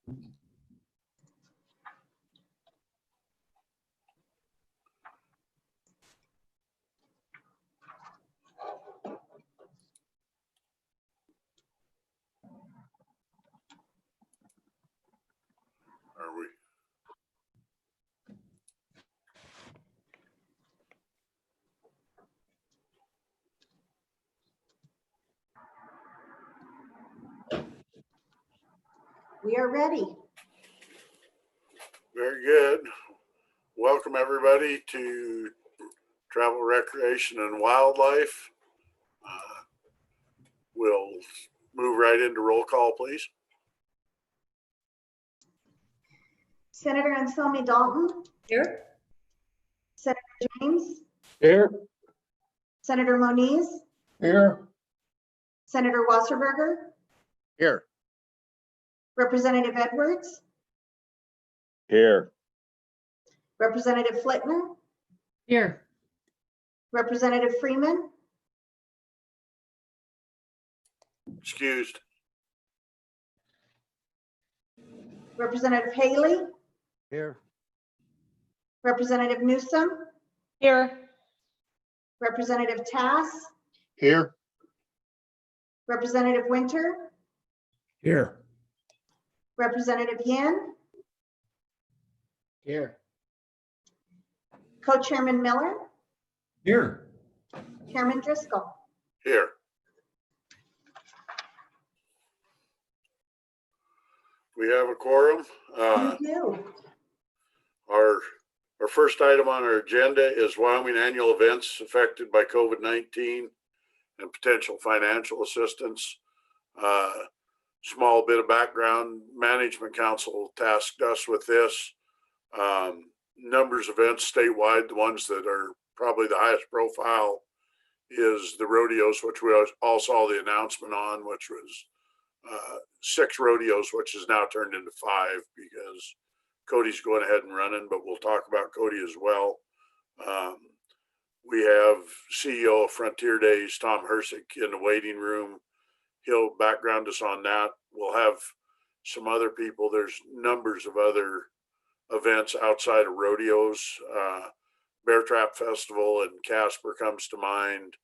Are we? We are ready. Very good. Welcome everybody to Travel, Recreation, and Wildlife. We'll move right into roll call, please. Senator Anselmi Dalton. Here. Senator James. Here. Senator Moniz. Here. Senator Wasserberger. Here. Representative Edwards. Here. Representative Flitner. Here. Representative Freeman. Excused. Representative Haley. Here. Representative Newsom. Here. Representative Tass. Here. Representative Winter. Here. Representative Yin. Here. Co-Chairman Miller. Here. Chairman Driscoll. Here. We have a quorum. We do. Our first item on our agenda is Wyoming annual events affected by COVID-19 and potential financial assistance. Small bit of background, Management Council tasked us with this. Numbers of events statewide, the ones that are probably the highest profile is the rodeos, which we all saw the announcement on, which was 6 rodeos, which is now turned into 5 because Cody's going ahead and running, but we'll talk about Cody as well. We have CEO of Frontier Days, Tom Hersick, in the waiting room. He'll background us on that. We'll have some other people. There's numbers of other events outside of rodeos. Bear Trap Festival in Casper comes to mind.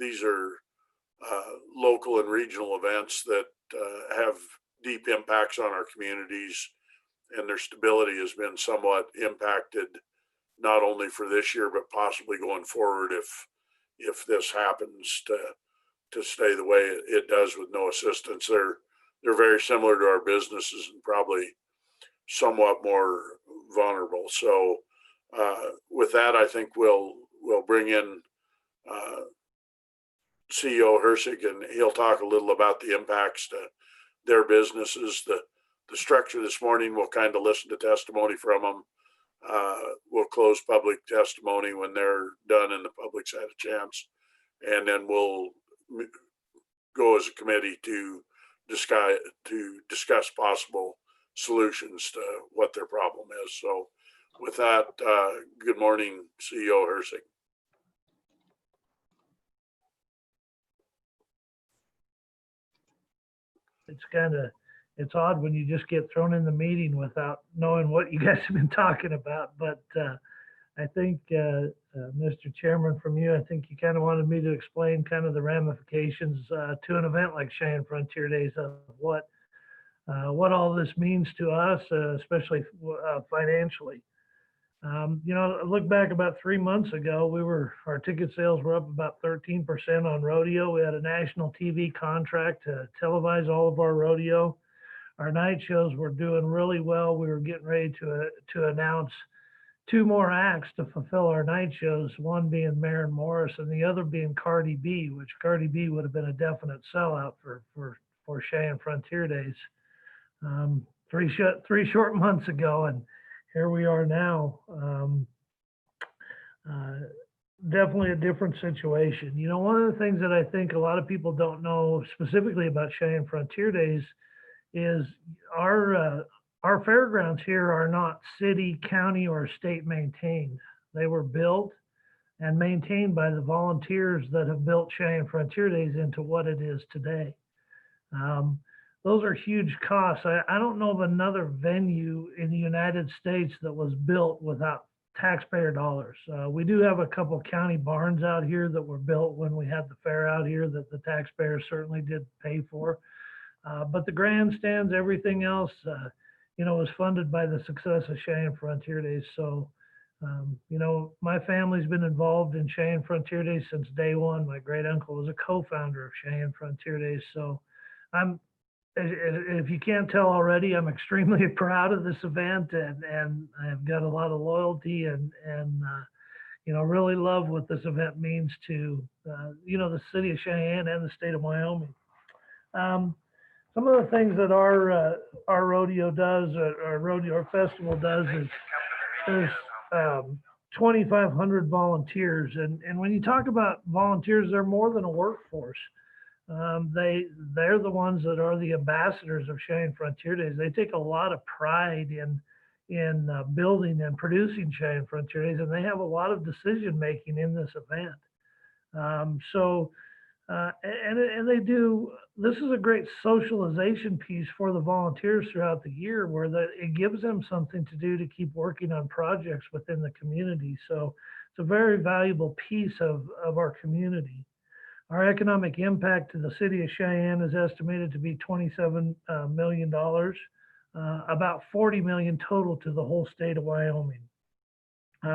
These are local and regional events that have deep impacts on our communities, and their stability has been somewhat impacted, not only for this year, but possibly going forward if this happens to stay the way it does with no assistance. They're very similar to our businesses and probably somewhat more vulnerable. So with that, I think we'll bring in CEO Hersick, and he'll talk a little about the impacts to their businesses. The structure this morning, we'll kind of listen to testimony from them. We'll close public testimony when they're done and the public's had a chance. And then we'll go as a committee to discuss possible solutions to what their problem is. So with that, good morning, CEO Hersick. It's odd when you just get thrown in the meeting without knowing what you guys have been talking about. But I think, Mr. Chairman, from you, I think you kind of wanted me to explain kind of the ramifications to an event like Cheyenne Frontier Days of what all this means to us, especially financially. Look back about 3 months ago, our ticket sales were up about 13% on rodeo. We had a national TV contract to televise all of our rodeo. Our night shows were doing really well. We were getting ready to announce 2 more acts to fulfill our night shows, one being Maren Morris and the other being Cardi B, which Cardi B would have been a definite sellout for Cheyenne Frontier Days 3 short months ago. And here we are now. Definitely a different situation. One of the things that I think a lot of people don't know specifically about Cheyenne Frontier Days is our fairgrounds here are not city, county, or state maintained. They were built and maintained by the volunteers that have built Cheyenne Frontier Days into what it is today. those are huge costs. I don't know of another venue in the United States that was built without taxpayer dollars. We do have a couple county barns out here that were built when we had the fair out here that the taxpayers certainly did pay for. But the grandstands, everything else, was funded by the success of Cheyenne Frontier Days. So, my family's been involved in Cheyenne Frontier Days since day one. My great uncle was a co-founder of Cheyenne Frontier Days. So if you can't tell already, I'm extremely proud of this event, and I've got a lot of loyalty and really love what this event means to, the city of Cheyenne and the state of Wyoming. Some of the things that our rodeo does, our rodeo festival does, is there's 2,500 volunteers, and when you talk about volunteers, they're more than a workforce. They're the ones that are the ambassadors of Cheyenne Frontier Days. They take a lot of pride in building and producing Cheyenne Frontier Days, and they have a lot of decision making in this event. And they do. This is a great socialization piece for the volunteers throughout the year, where it gives them something to do to keep working on projects within the community. So it's a very valuable piece of our community. Our economic impact to the city of Cheyenne is estimated to be $27 million, about $40 million total to the whole state of Wyoming.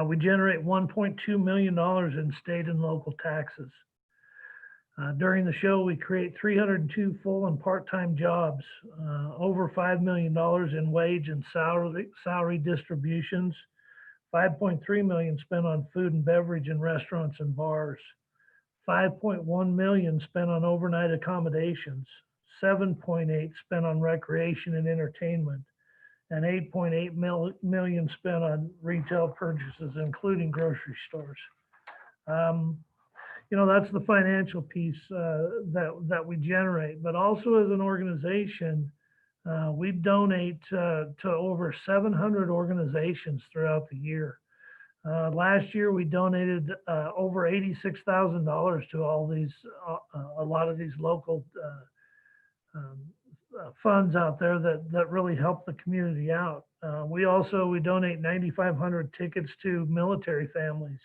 We generate $1.2 million in state and local taxes. During the show, we create 302 full and part-time jobs, over $5 million in wage and salary distributions, $5.3 million spent on food and beverage in restaurants and bars, $5.1 million spent on overnight accommodations, $7.8 spent on recreation and entertainment, and $8.8 million spent on retail purchases, including grocery stores. That's the financial piece that we generate, but also as an organization, we donate to over 700 organizations throughout the year. Last year, we donated over $86,000 to all these, a lot of these local funds out there that really help the community out. We donate 9,500 tickets to military families.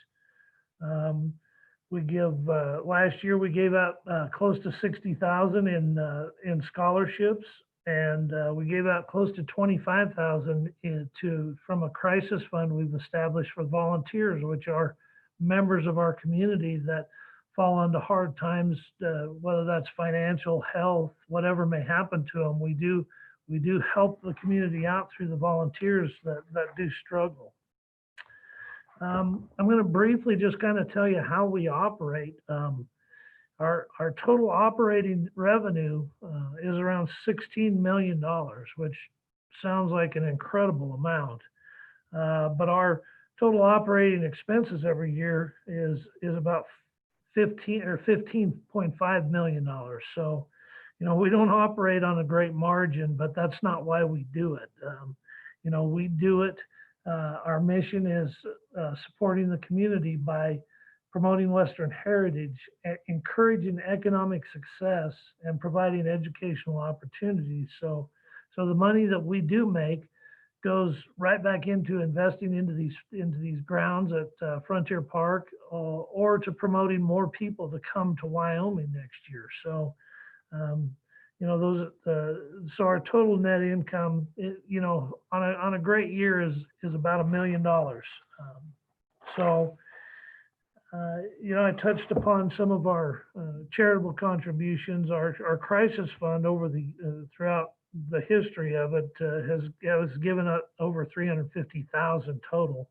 We give last year we gave out close to 60,000 in scholarships, and we gave out close to 25,000 from a crisis fund we've established for volunteers, which are members of our community that fall into hard times, whether that's financial, health, whatever may happen to them. We do help the community out through the volunteers that do struggle. I'm going to briefly just kind of tell you how we operate. Our total operating revenue is around $16 million, which sounds like an incredible amount. But our total operating expenses every year is about $15.5 million. So, we don't operate on a great margin, but that's not why we do it. We do it. Our mission is supporting the community by promoting Western heritage, encouraging economic success, and providing educational opportunities. So the money that we do make goes right back into investing into these grounds at Frontier Park, or to promoting more people to come to Wyoming next year. So, so our total net income, on a great year is about $1 million. I touched upon some of our charitable contributions. Our crisis fund throughout the history of it has given out over $350,000 total.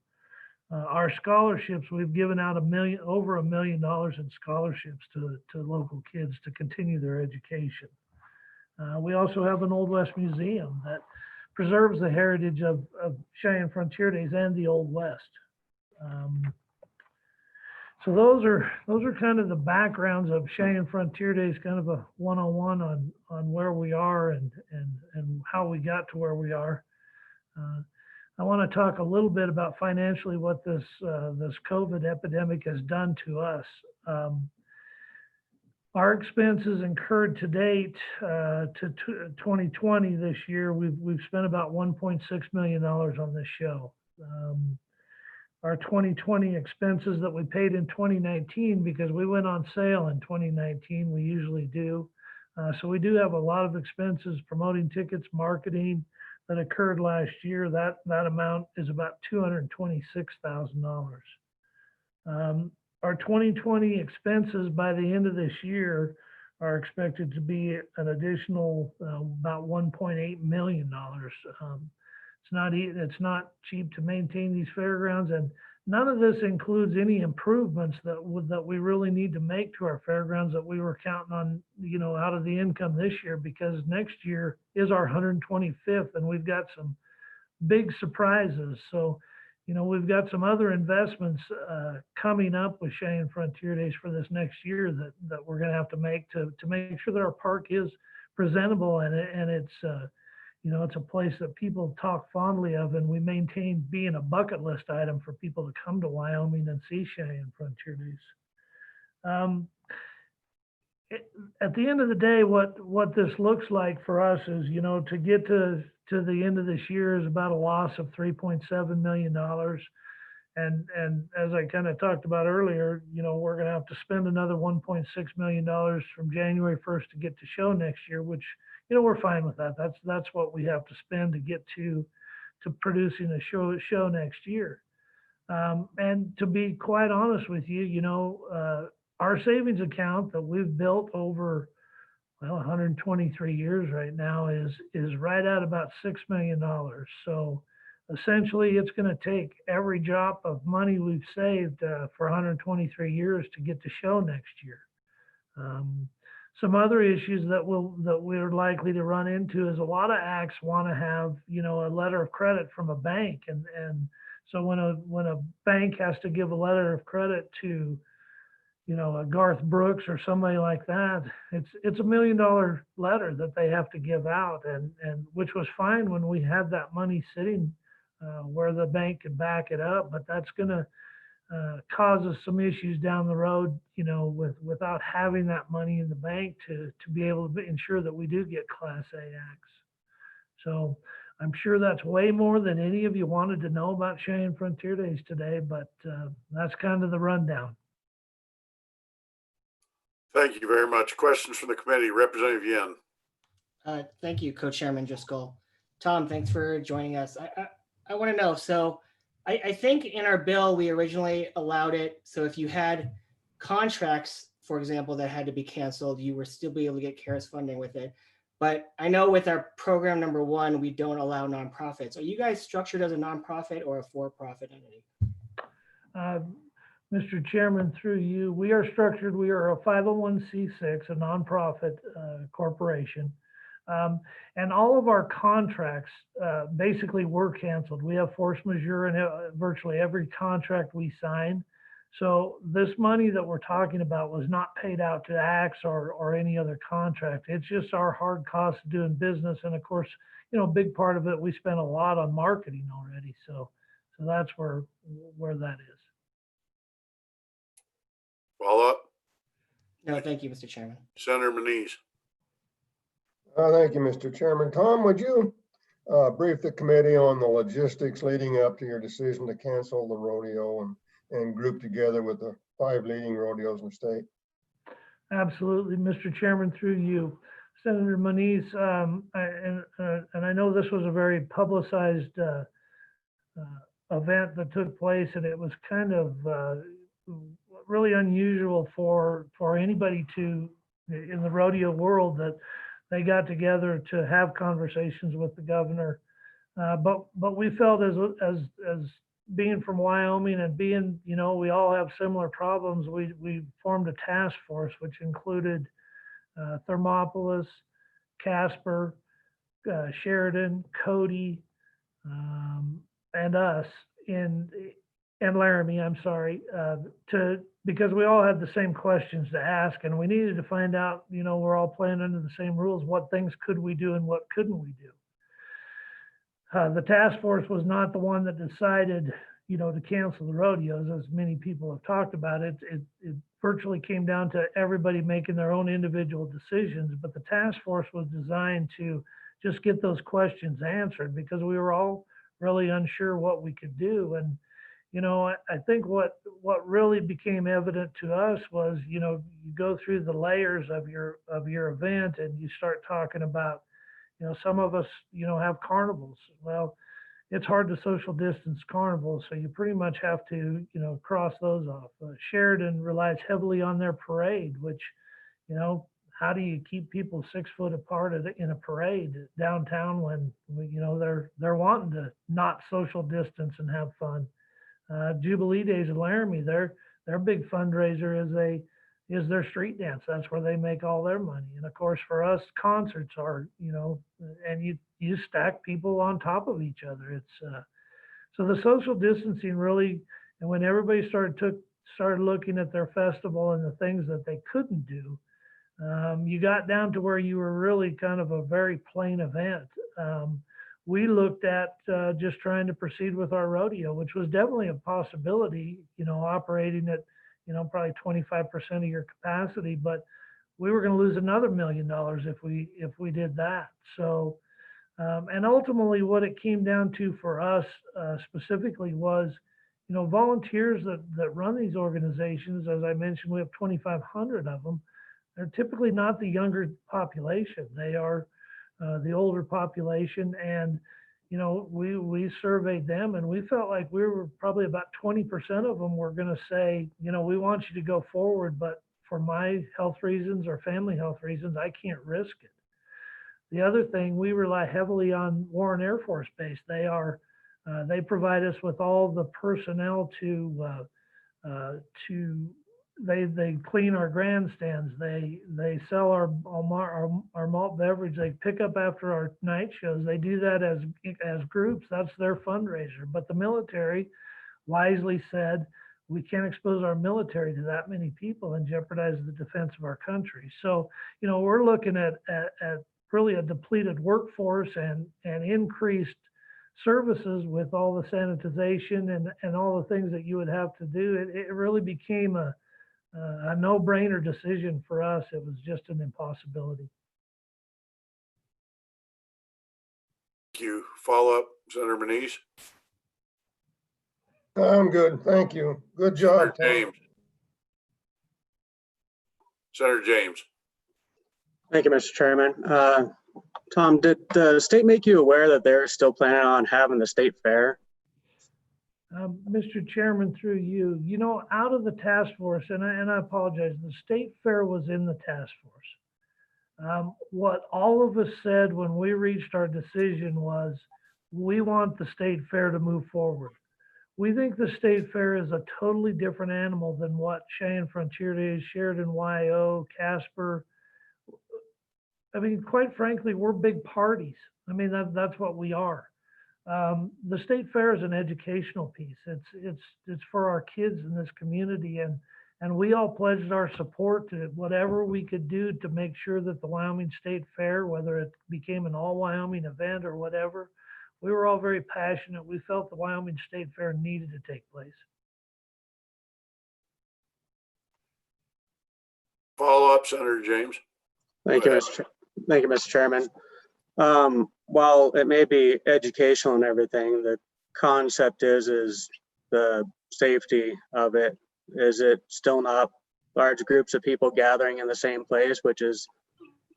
Our scholarships, we've given out over $1 million in scholarships to local kids to continue their education. We also have an Old West Museum that preserves the heritage of Cheyenne Frontier Days and the Old West. So those are kind of the backgrounds of Cheyenne Frontier Days, kind of a one-on-one on where we are and how we got to where we are. I want to talk a little bit about financially what this COVID epidemic has done to us. Our expenses incurred to date to 2020 this year, we've spent about $1.6 million on this show. Our 2020 expenses that we paid in 2019, because we went on sale in 2019, we usually do. So we do have a lot of expenses, promoting tickets, marketing that occurred last year. That amount is about $226,000. Our 2020 expenses by the end of this year are expected to be an additional about $1.8 million. It's not cheap to maintain these fairgrounds, and none of this includes any improvements that we really need to make to our fairgrounds that we were counting on, out of the income this year, because next year is our 125th and we've got some big surprises. So, we've got some other investments coming up with Cheyenne Frontier Days for this next year that we're going to have to make to make sure that our park is presentable and it's it's a place that people talk fondly of, and we maintain being a bucket list item for people to come to Wyoming and see Cheyenne Frontier Days. At the end of the day, what this looks like for us is, to get to the end of this year is about a loss of $3.7 million. And as I kind of talked about earlier, we're going to have to spend another $1.6 million from January 1st to get to show next year, which, we're fine with that. That's what we have to spend to get to producing a show next year. And to be quite honest with you, our savings account that we've built over 123 years right now is right at about $6 million. So essentially, it's going to take every drop of money we've saved for 123 years to get to show next year. Some other issues that we're likely to run into is a lot of acts want to have, a letter of credit from a bank. And so when a bank has to give a letter of credit to, a Garth Brooks or somebody like that, it's $1 million letter that they have to give out, and which was fine when we had that money sitting where the bank could back it up, but that's going to cause us some issues down the road, without having that money in the bank to be able to ensure that we do get Class A acts. So I'm sure that's way more than any of you wanted to know about Cheyenne Frontier Days today, but that's kind of the rundown. Thank you very much. Questions from the committee. Representative Yen. Thank you, Co-Chairman Driscoll. Tom, thanks for joining us. I want to know, so I think in our bill, we originally allowed it. So if you had contracts, for example, that had to be canceled, you were still be able to get CARES funding with it. But I know with our program number 1, we don't allow nonprofits. Are you guys structured as a nonprofit or a for-profit entity? Mr. Chairman, through you, we are structured, we are a 501c6, a nonprofit corporation. And all of our contracts basically were canceled. We have force majeure in virtually every contract we sign. So this money that we're talking about was not paid out to ACTS or any other contract. It's just our hard costs of doing business. And of course, a big part of it, we spent a lot on marketing already. So that's where that is. Follow up. No, thank you, Mr. Chairman. Senator Manise. Thank you, Mr. Chairman. Tom, would you brief the committee on the logistics leading up to your decision to cancel the rodeo and group together with the 5 leading rodeos in the state? Absolutely, Mr. Chairman, through you. Senator Manise, and I know this was a very publicized event that took place, and it was kind of really unusual for anybody in the rodeo world that they got together to have conversations with the governor. But we felt as being from Wyoming and being, we all have similar problems, we formed a task force, which included Thermopolis, Casper, Sheridan, Cody, and us and Laramie, I'm sorry, because we all had the same questions to ask, and we needed to find out, we're all playing under the same rules. What things could we do and what couldn't we do? The task force was not the one that decided, to cancel the rodeos, as many people have talked about it. virtually came down to everybody making their own individual decisions, but the task force was designed to just get those questions answered because we were all really unsure what we could do. And, I think what really became evident to us was, you go through the layers of your event and you start talking about, some of us, have carnivals. Well, it's hard to social distance carnivals, so you pretty much have to, cross those off. Sheridan relies heavily on their parade, which, how do you keep people 6 foot apart in a parade downtown when, they're wanting to not social distance and have fun. Jubilee Days in Laramie, their big fundraiser is their street dance. That's where they make all their money. And of course, for us, concerts are, and you stack people on top of each other. It's so the social distancing really, and when everybody started looking at their festival and the things that they couldn't do, you got down to where you were really kind of a very plain event. We looked at just trying to proceed with our rodeo, which was definitely a possibility, operating at, probably 25% of your capacity, but we were going to lose another $1 million if we did that. So, and ultimately what it came down to for us specifically was, volunteers that run these organizations. As I mentioned, we have 2,500 of them. They're typically not the younger population. They are the older population. And, we surveyed them and we felt like we were probably about 20% of them were going to say, we want you to go forward, but for my health reasons or family health reasons, I can't risk it. The other thing, we rely heavily on Warren Air Force Base. They provide us with all the personnel they clean our grandstands. They sell our malt beverage. They pick up after our night shows. They do that as groups. That's their fundraiser. But the military wisely said, we can't expose our military to that many people and jeopardize the defense of our country. So, we're looking at really a depleted workforce and increased services with all the sanitization and all the things that you would have to do. It really became a no-brainer decision for us. It was just an impossibility. Thank you. Follow up, Senator Manise. I'm good. Thank you. Good job, Tom. James. Senator James. Thank you, Mr. Chairman. Tom, did the state make you aware that they're still planning on having the state fair? Mr. Chairman, through you, out of the task force, and I apologize, the state fair was in the task force. What all of us said when we reached our decision was, we want the state fair to move forward. We think the state fair is a totally different animal than what Cheyenne Frontier Days, Sheridan YO, Casper. I mean, quite frankly, we're big parties. I mean, that's what we are. The state fair is an educational piece. It's for our kids in this community, and we all pledged our support to whatever we could do to make sure that the Wyoming State Fair, whether it became an all Wyoming event or whatever, we were all very passionate. We felt the Wyoming State Fair needed to take place. Follow up, Senator James. Thank you, Mr. Chairman. While it may be educational and everything, the concept is the safety of it. Is it still not large groups of people gathering in the same place, which is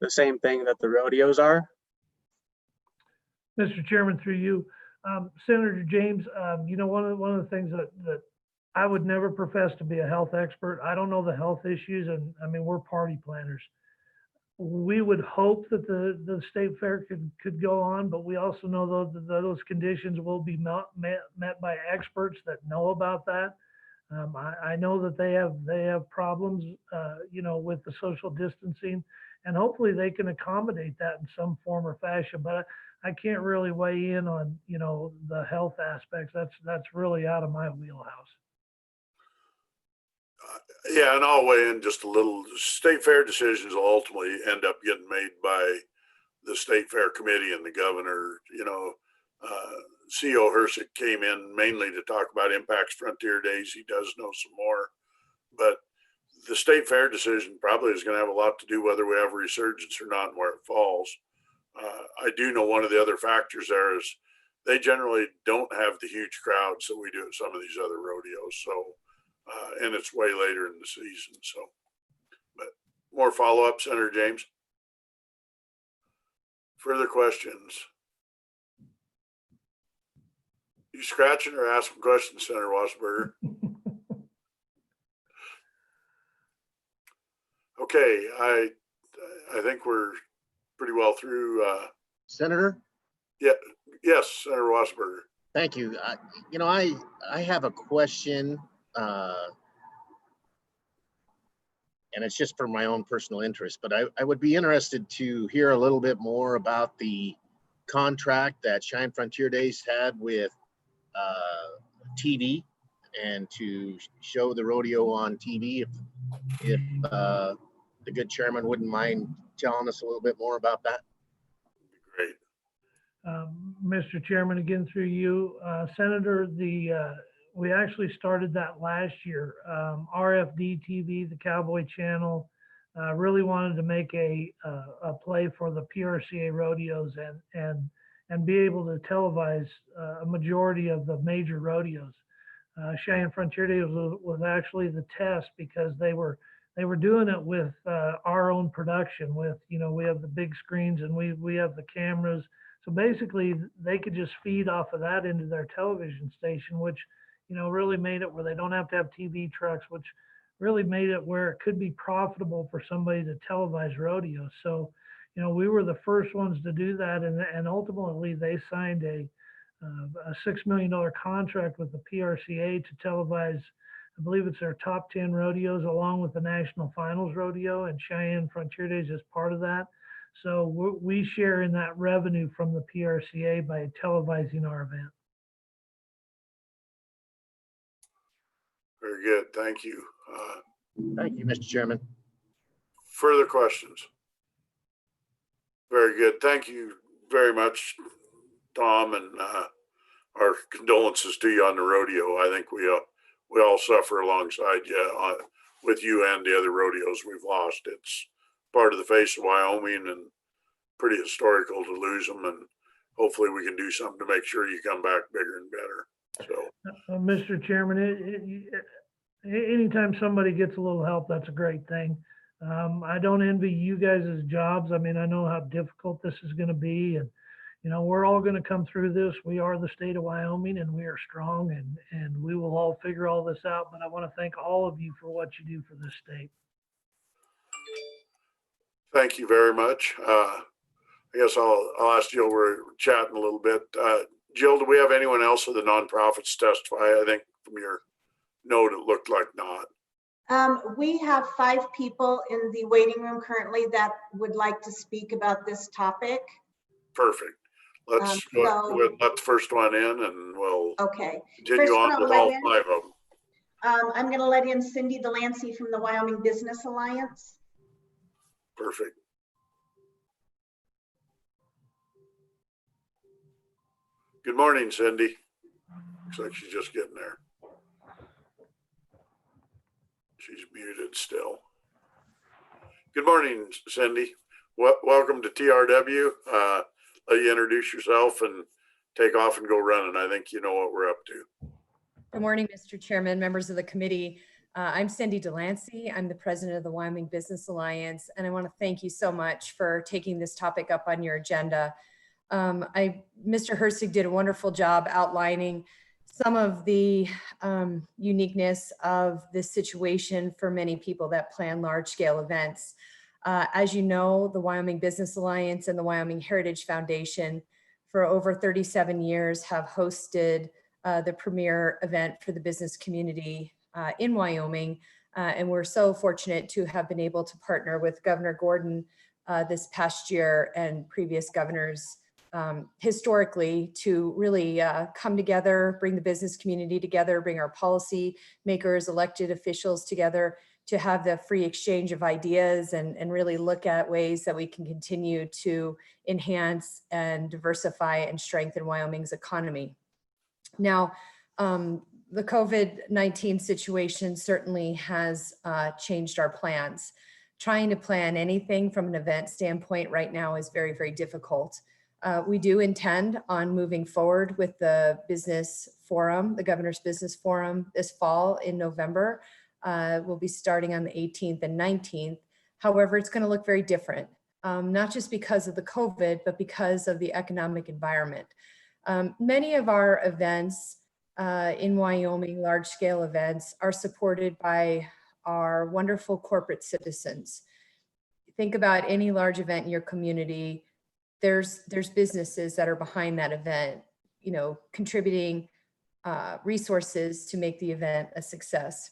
the same thing that the rodeos are? Mr. Chairman, through you, Senator James, one of the things that I would never profess to be a health expert. I don't know the health issues, and I mean, we're party planners. We would hope that the state fair could go on, but we also know that those conditions will be met by experts that know about that. I know that they have problems, with the social distancing, and hopefully they can accommodate that in some form or fashion. But I can't really weigh in on, the health aspects. That's really out of my wheelhouse. Yeah, and I'll weigh in just a little. State fair decisions will ultimately end up getting made by the state fair committee and the governor. CO Hersick came in mainly to talk about Impacts Frontier Days. He does know some more, but the state fair decision probably is going to have a lot to do whether we have a resurgence or not and where it falls. I do know one of the other factors there is they generally don't have the huge crowds that we do at some of these other rodeos. So, and it's way later in the season. So, but more follow-up, Senator James. Further questions? You scratching or asking questions, Senator Wasberger? Okay, I think we're pretty well through. Senator, Yes, Senator Wasberger. thank you. You know, I have a question, and it's just for my own personal interest, but I would be interested to hear a little bit more about the contract that Cheyenne Frontier Days had with TV and to show the rodeo on TV. If the good chairman wouldn't mind telling us a little bit more about that. Great. Mr. Chairman, again through you, Senator, we actually started that last year. RFD TV, the Cowboy Channel, really wanted to make a play for the PRCA rodeos and be able to televise a majority of the major rodeos. Cheyenne Frontier Days was actually the test because they were doing it with our own production. With, you know, we have the big screens and we have the cameras. So basically, they could just feed off of that into their television station, which, you know, really made it where they don't have to have TV trucks, which really made it where it could be profitable for somebody to televise rodeos. So, you know, we were the first ones to do that, and ultimately they signed a $6 million contract with the PRCA to televise, I believe it's their top 10 rodeos, along with the National Finals Rodeo, and Cheyenne Frontier Days is part of that. So we share in that revenue from the PRCA by televising our event. Very good. Thank you. Thank you, Mr. Chairman. Further questions? Very good. Thank you very much, Tom, and our condolences to you on the rodeo. I think we all suffer alongside you with you and the other rodeos we've lost. It's part of the face of Wyoming and pretty historical to lose them, and hopefully we can do something to make sure you come back bigger and better. So, Mr. Chairman, anytime somebody gets a little help, that's a great thing. I don't envy you guys' jobs. I mean, I know how difficult this is going to be, and you know, we're all going to come through this. We are the state of Wyoming, and we are strong, and we will all figure all this out. But I want to thank all of you for what you do for this state. thank you very much. I guess I'll ask Jill. We're chatting a little bit. Jill, do we have anyone else of the nonprofits testify? I think from your note, it looked like not. We have 5 people in the waiting room currently that would like to speak about this topic. Perfect. Let's let the first one in, and we'll Okay. continue First on one with I'll all let in. 5 of them. I'm going to let in Cindy Delancey from the Wyoming Business Alliance. Perfect. Good morning, Cindy. Looks like she's just getting there. She's muted still. Good morning, Cindy. Welcome to TRW. Let you introduce yourself and take off and go running. I think you know what we're up to. Good morning, Mr. Chairman, members of the committee. I'm Cindy Delancey. I'm the president of the Wyoming Business Alliance, and I want to thank you so much for taking this topic up on your agenda. Mr. Hersig did a wonderful job outlining some of the uniqueness of this situation for many people that plan large-scale events. As you know, the Wyoming Business Alliance and the Wyoming Heritage Foundation for over 37 years have hosted the premier event for the business community in Wyoming. And we're so fortunate to have been able to partner with Governor Gordon this past year and previous governors historically to really come together, bring the business community together, bring our policy makers, elected officials together to have the free exchange of ideas and really look at ways that we can continue to enhance and diversify and strengthen Wyoming's economy. Now, the COVID-19 situation certainly has changed our plans. Trying to plan anything from an event standpoint right now is very, very difficult. We do intend on moving forward with the business forum, the Governor's Business Forum this fall in November. We'll be starting on the 18th and 19th. However, it's going to look very different, not just because of the COVID, but because of the economic environment. Many of our events in Wyoming, large-scale events, are supported by our wonderful corporate citizens. Think about any large event in your community. There's businesses that are behind that event, you know, contributing resources to make the event a success.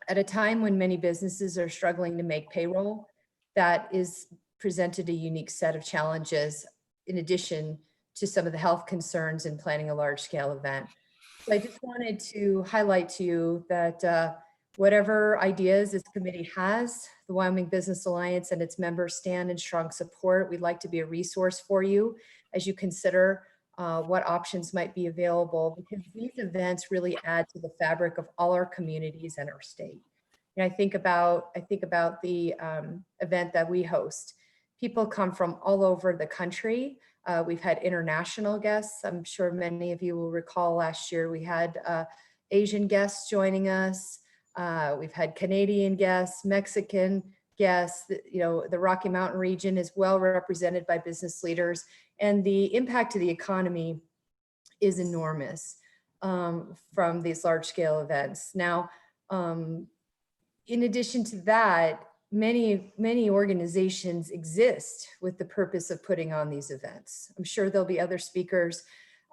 At a time when many businesses are struggling to make payroll, that is presented a unique set of challenges in addition to some of the health concerns in planning a large-scale event. So I just wanted to highlight to you that whatever ideas this committee has, the Wyoming Business Alliance and its members stand in strong support. We'd like to be a resource for you as you consider what options might be available, because these events really add to the fabric of all our communities and our state. And I think about the event that we host. People come from all over the country. We've had international guests. I'm sure many of you will recall last year we had Asian guests joining us. We've had Canadian guests, Mexican guests. You know, the Rocky Mountain region is well represented by business leaders, and the impact to the economy is enormous from these large-scale events. Now, in addition to that, many organizations exist with the purpose of putting on these events. I'm sure there'll be other speakers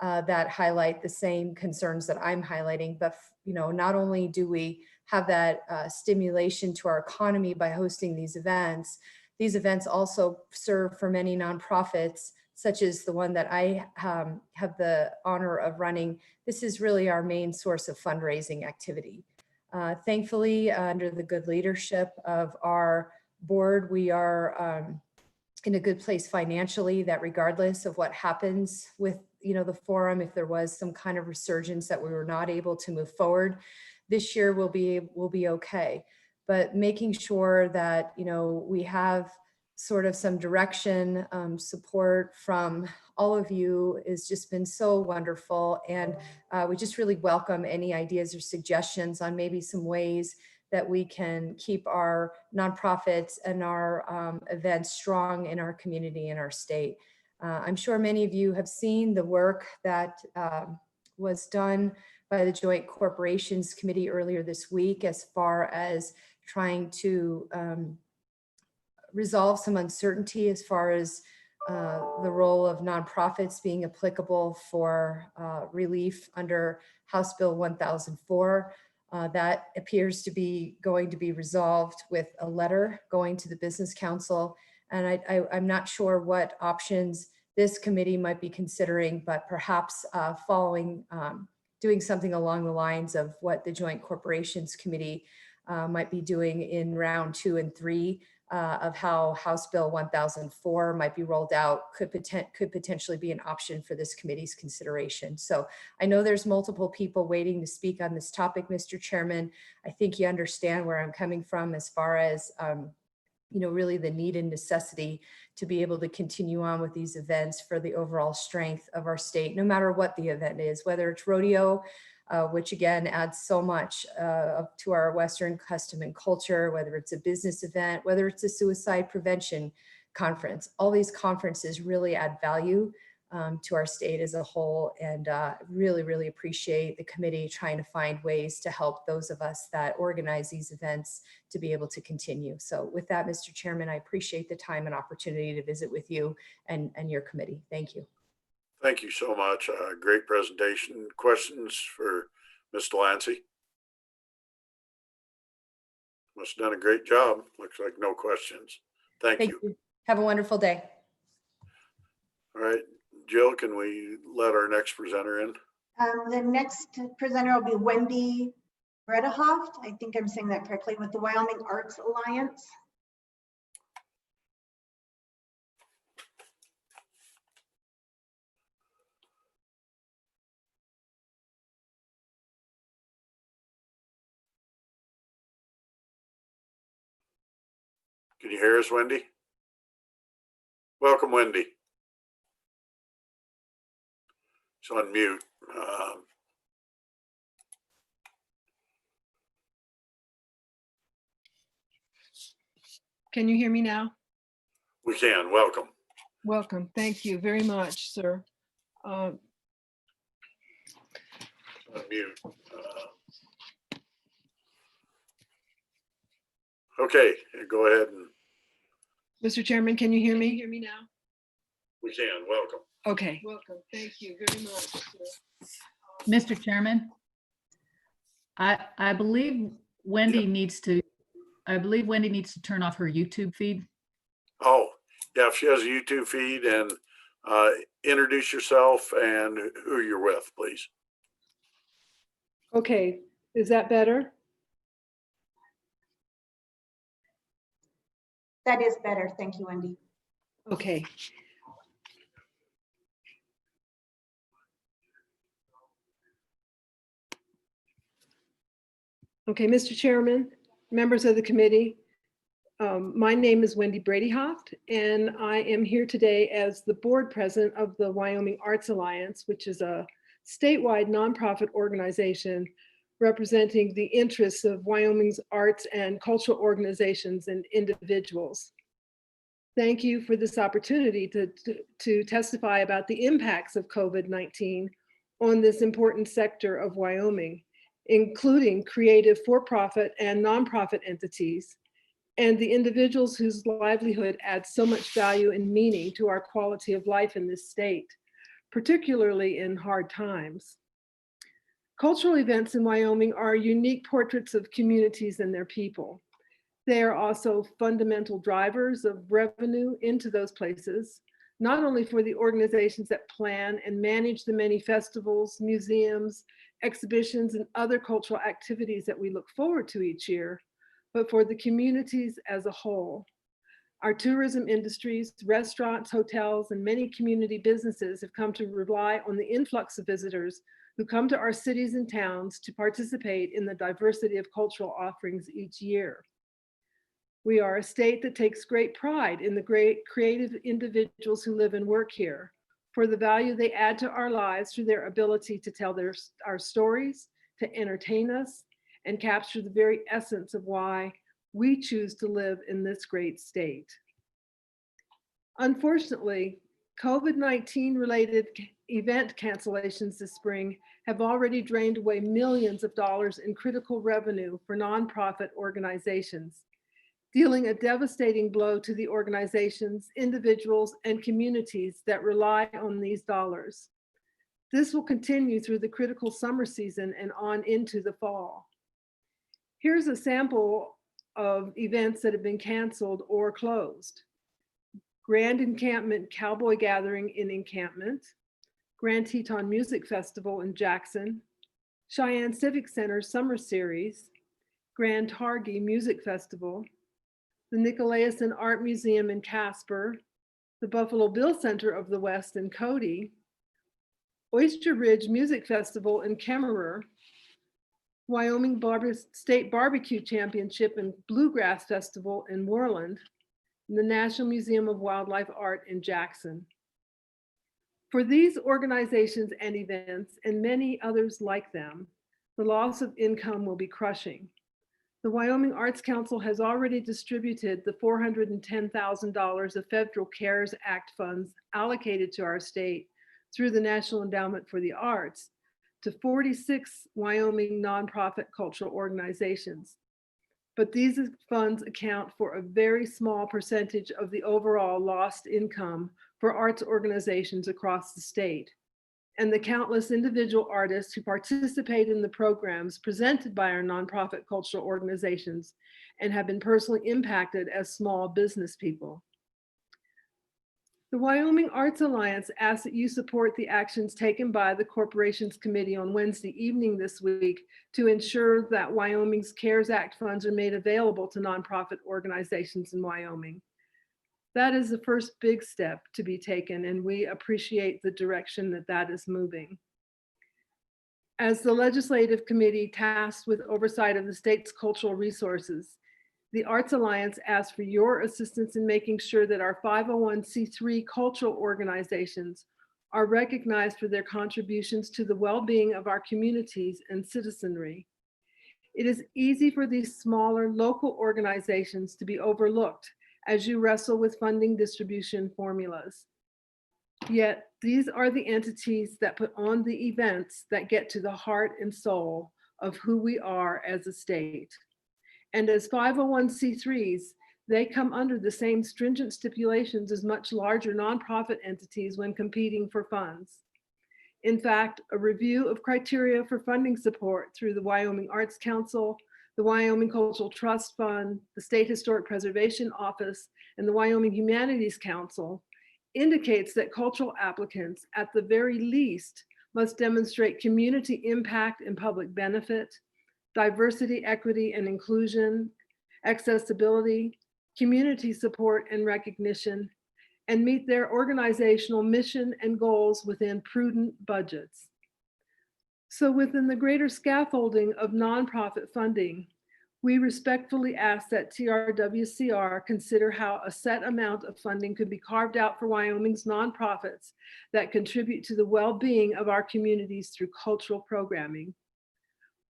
that highlight the same concerns that I'm highlighting, but you know, not only do we have that stimulation to our economy by hosting these events also serve for many nonprofits, such as the one that I have the honor of running. This is really our main source of fundraising activity. Thankfully, under the good leadership of our board, we are in a good place financially, that regardless of what happens with the forum, if there was some kind of resurgence that we were not able to move forward, this year we'll be okay. But making sure that we have sort of some direction, support from all of you has just been so wonderful. And we just really welcome any ideas or suggestions on maybe some ways that we can keep our nonprofits and our events strong in our community and our state. I'm sure many of you have seen the work that was done by the Joint Corporations Committee earlier this week as far as trying to resolve some uncertainty as far as the role of nonprofits being applicable for relief under House Bill 1004. That appears to be going to be resolved with a letter going to the Business Council. And I'm not sure what options this committee might be considering, but perhaps doing something along the lines of what the Joint Corporations Committee might be doing in round 2 and 3 of how House Bill 1004 might be rolled out could potentially be an option for this committee's consideration. So I know there's multiple people waiting to speak on this topic, Mr. Chairman. I think you understand where I'm coming from as far as really the need and necessity to be able to continue on with these events for the overall strength of our state, no matter what the event is, whether it's rodeo, which again adds so much to our Western custom and culture, whether it's a business event, whether it's a suicide prevention conference. All these conferences really add value to our state as a whole, and really, really appreciate the committee trying to find ways to help those of us that organize these events to be able to continue. So with that, Mr. Chairman, I appreciate the time and opportunity to visit with you and your committee. Thank you. Thank you so much. Great presentation. Questions for Ms. Delancey? Must have done a great job. Looks like no questions. Thank you. Have a wonderful day. All right, Jill, can we let our next presenter in? The next presenter will be Wendy Bredehoft. I think I'm saying that correctly, with the Wyoming Arts Alliance. Can you hear us, Wendy? Welcome, Wendy. She's on mute. Can you hear me now? We can. Welcome. Welcome. Thank you very much, sir. On mute. Okay, go ahead and Mr. Chairman, can you hear me? Hear me now? we can. Welcome. Okay. Welcome. Thank you very much, sir. Mr. Chairman, I believe Wendy needs to, turn off her YouTube feed. Oh, yeah, if she has a YouTube feed, and introduce yourself and who you're with, please. Okay, is that better? That is better. Thank you, Wendy. Okay. Okay, Mr. Chairman, members of the committee, my name is Wendy Bradyhoft, and I am here today as the board president of the Wyoming Arts Alliance, which is a statewide nonprofit organization representing the interests of Wyoming's arts and cultural organizations and individuals. Thank you for this opportunity to testify about the impacts of COVID-19 on this important sector of Wyoming, including creative for-profit and nonprofit entities, and the individuals whose livelihood adds so much value and meaning to our quality of life in this state, particularly in hard times. Cultural events in Wyoming are unique portraits of communities and their people. They are also fundamental drivers of revenue into those places, not only for the organizations that plan and manage the many festivals, museums, exhibitions, and other cultural activities that we look forward to each year, but for the communities as a whole. Our tourism industries, restaurants, hotels, and many community businesses have come to rely on the influx of visitors who come to our cities and towns to participate in the diversity of cultural offerings each year. We are a state that takes great pride in the great creative individuals who live and work here, for the value they add to our lives through their ability to tell our stories, to entertain us, and capture the very essence of why we choose to live in this great state. Unfortunately, COVID-19 related event cancellations this spring have already drained away millions of dollars in critical revenue for nonprofit organizations, dealing a devastating blow to the organizations, individuals, and communities that rely on these dollars. This will continue through the critical summer season and on into the fall. Here's a sample of events that have been canceled or closed. Grand Encampment Cowboy Gathering in Encampment, Grand Teton Music Festival in Jackson, Cheyenne Civic Center Summer Series, Grand Targhee Music Festival, the Nicolason Art Museum in Casper, the Buffalo Bill Center of the West in Cody, Oyster Ridge Music Festival in Kemmerer, Wyoming State Barbecue Championship and Bluegrass Festival in Worland, and the National Museum of Wildlife Art in Jackson. For these organizations and events, and many others like them, the loss of income will be crushing. The Wyoming Arts Council has already distributed the $410,000 of federal CARES Act funds allocated to our state through the National Endowment for the Arts to 46 Wyoming nonprofit cultural organizations. But these funds account for a very small percentage of the overall lost income for arts organizations across the state. And the countless individual artists who participate in the programs presented by our nonprofit cultural organizations and have been personally impacted as small business people. The Wyoming Arts Alliance asks that you support the actions taken by the Corporations Committee on Wednesday evening this week to ensure that Wyoming's CARES Act funds are made available to nonprofit organizations in Wyoming. That is the first big step to be taken, and we appreciate the direction that that is moving. As the legislative committee tasked with oversight of the state's cultural resources, The Arts Alliance asks for your assistance in making sure that our 501c3 cultural organizations are recognized for their contributions to the well-being of our communities and citizenry. It is easy for these smaller local organizations to be overlooked as you wrestle with funding distribution formulas. Yet these are the entities that put on the events that get to the heart and soul of who we are as a state. And as 501c3s, they come under the same stringent stipulations as much larger nonprofit entities when competing for funds. In fact, a review of criteria for funding support through the Wyoming Arts Council, the Wyoming Cultural Trust Fund, the State Historic Preservation Office, and the Wyoming Humanities Council indicates that cultural applicants, at the very least, must demonstrate community impact and public benefit, diversity, equity, and inclusion, accessibility, community support and recognition, and meet their organizational mission and goals within prudent budgets. So within the greater scaffolding of nonprofit funding, we respectfully ask that TRWCR consider how a set amount of funding could be carved out for Wyoming's nonprofits that contribute to the well-being of our communities through cultural programming.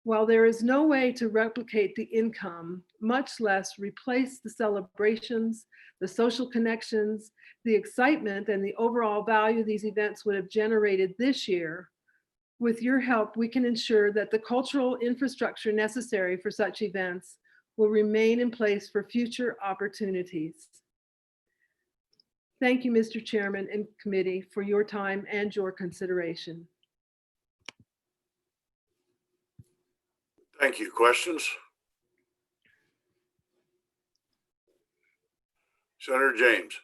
While there is no way to replicate the income, much less replace the celebrations, the social connections, the excitement, and the overall value these events would have generated this year, with your help, we can ensure that the cultural infrastructure necessary for such events will remain in place for future opportunities. Thank you, Mr. Chairman and committee, for your time and your consideration. Thank you. Questions? Senator James.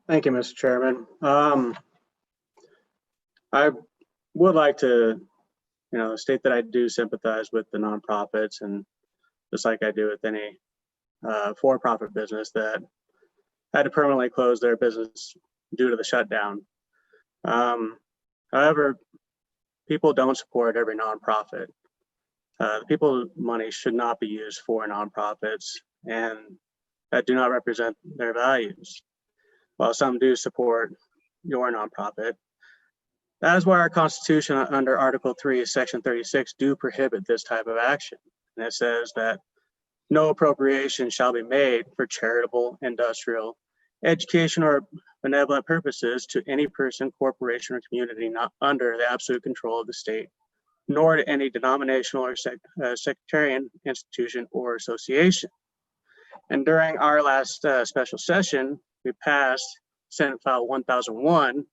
Thank you, Mr. Chairman. I would like to, state that I do sympathize with the nonprofits, and just like I do with any for-profit business that had to permanently close their business due to the shutdown. However, people don't support every nonprofit. The people's money should not be used for nonprofits and that do not represent their values. While some do support your nonprofit, that is why our Constitution under Article 3, Section 36 do prohibit this type of action. And it says that no appropriation shall be made for charitable, industrial, education, or benevolent purposes to any person, corporation, or community not under the absolute control of the state, nor to any denominational or sectarian institution or association. And during our last special session, we passed Senate File 1001,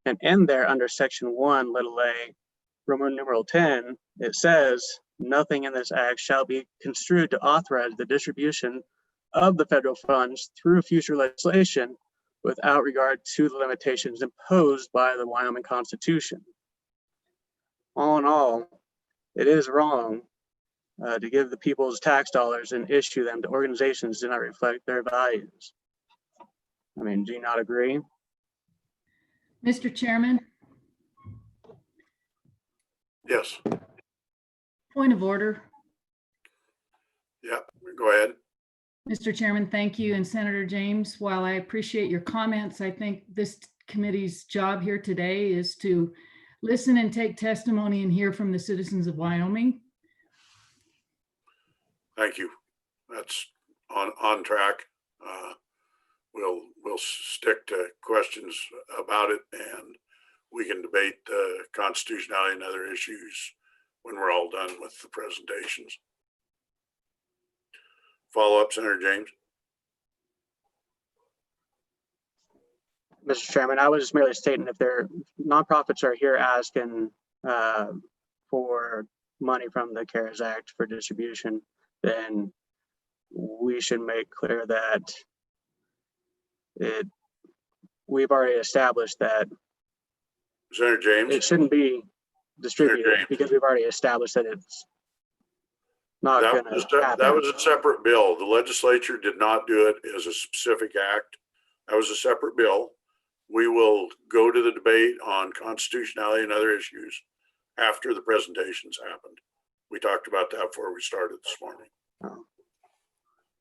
and in there under Section 1, little a, Roman numeral 10, it says, nothing in this act shall be construed to authorize the distribution of the federal funds through future legislation without regard to the limitations imposed by the Wyoming Constitution. All in all, it is wrong to give the people's tax dollars and issue them to organizations that do not reflect their values. I mean, do you not agree? Mr. Chairman, Yes. point of order. Yeah, go ahead. Mr. Chairman, thank you. And Senator James, while I appreciate your comments, I think this committee's job here today is to listen and take testimony and hear from the citizens of Wyoming. Thank you. That's on track. We'll stick to questions about it, and we can debate the constitutionality and other issues when we're all done with the presentations. Follow up, Senator James. Mr. Chairman, I was just merely stating if their nonprofits are here asking for money from the CARES Act for distribution, then we should make clear that we've already established that Senator James. it shouldn't be distributed because we've already established that it's not going to happen. That was a separate bill. The legislature did not do it as a specific act. That was a separate bill. We will go to the debate on constitutionality and other issues after the presentations happened. We talked about that before we started this morning. Oh.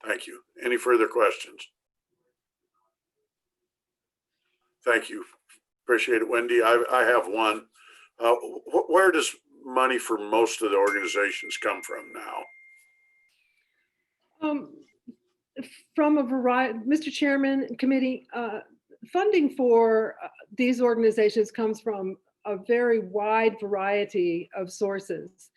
Thank you. Any further questions? Thank you. Appreciate it, Wendy. I have one. Where does money for most of the organizations come from now? From a variety, Mr. Chairman and committee, funding for these organizations comes from a very wide variety of sources.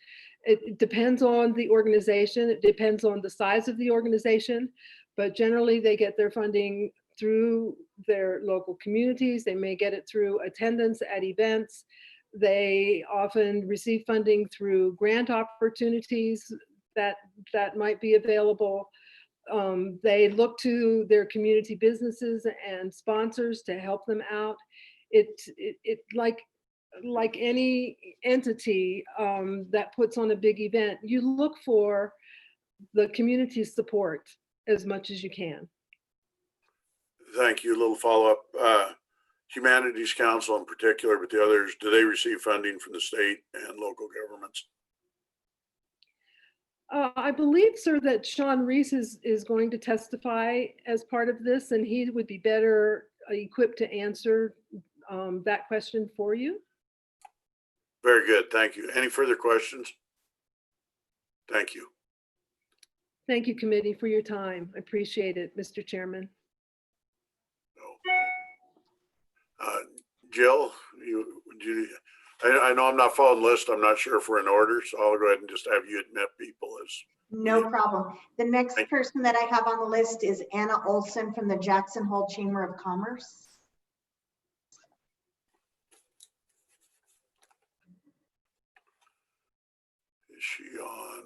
It depends on the organization. It depends on the size of the organization, but generally they get their funding through their local communities. They may get it through attendance at events. They often receive funding through grant opportunities that might be available. They look to their community businesses and sponsors to help them out. It like any entity that puts on a big event, you look for the community's support as much as you can. Thank you. A little follow-up. Humanities Council in particular, but the others, do they receive funding from the state and local governments? I believe, sir, that Sean Reese is going to testify as part of this, and he would be better equipped to answer that question for you. Very good. Thank you. Any further questions? Thank you. Thank you, committee, for your time. I appreciate it, Mr. Chairman. Jill, I know I'm not following the list. I'm not sure if we're in order, so I'll go ahead and just have you admit people as. No problem. The next Thank you. person that I have on the list is Anna Olson from the Jackson Hole Chamber of Commerce. Is she on?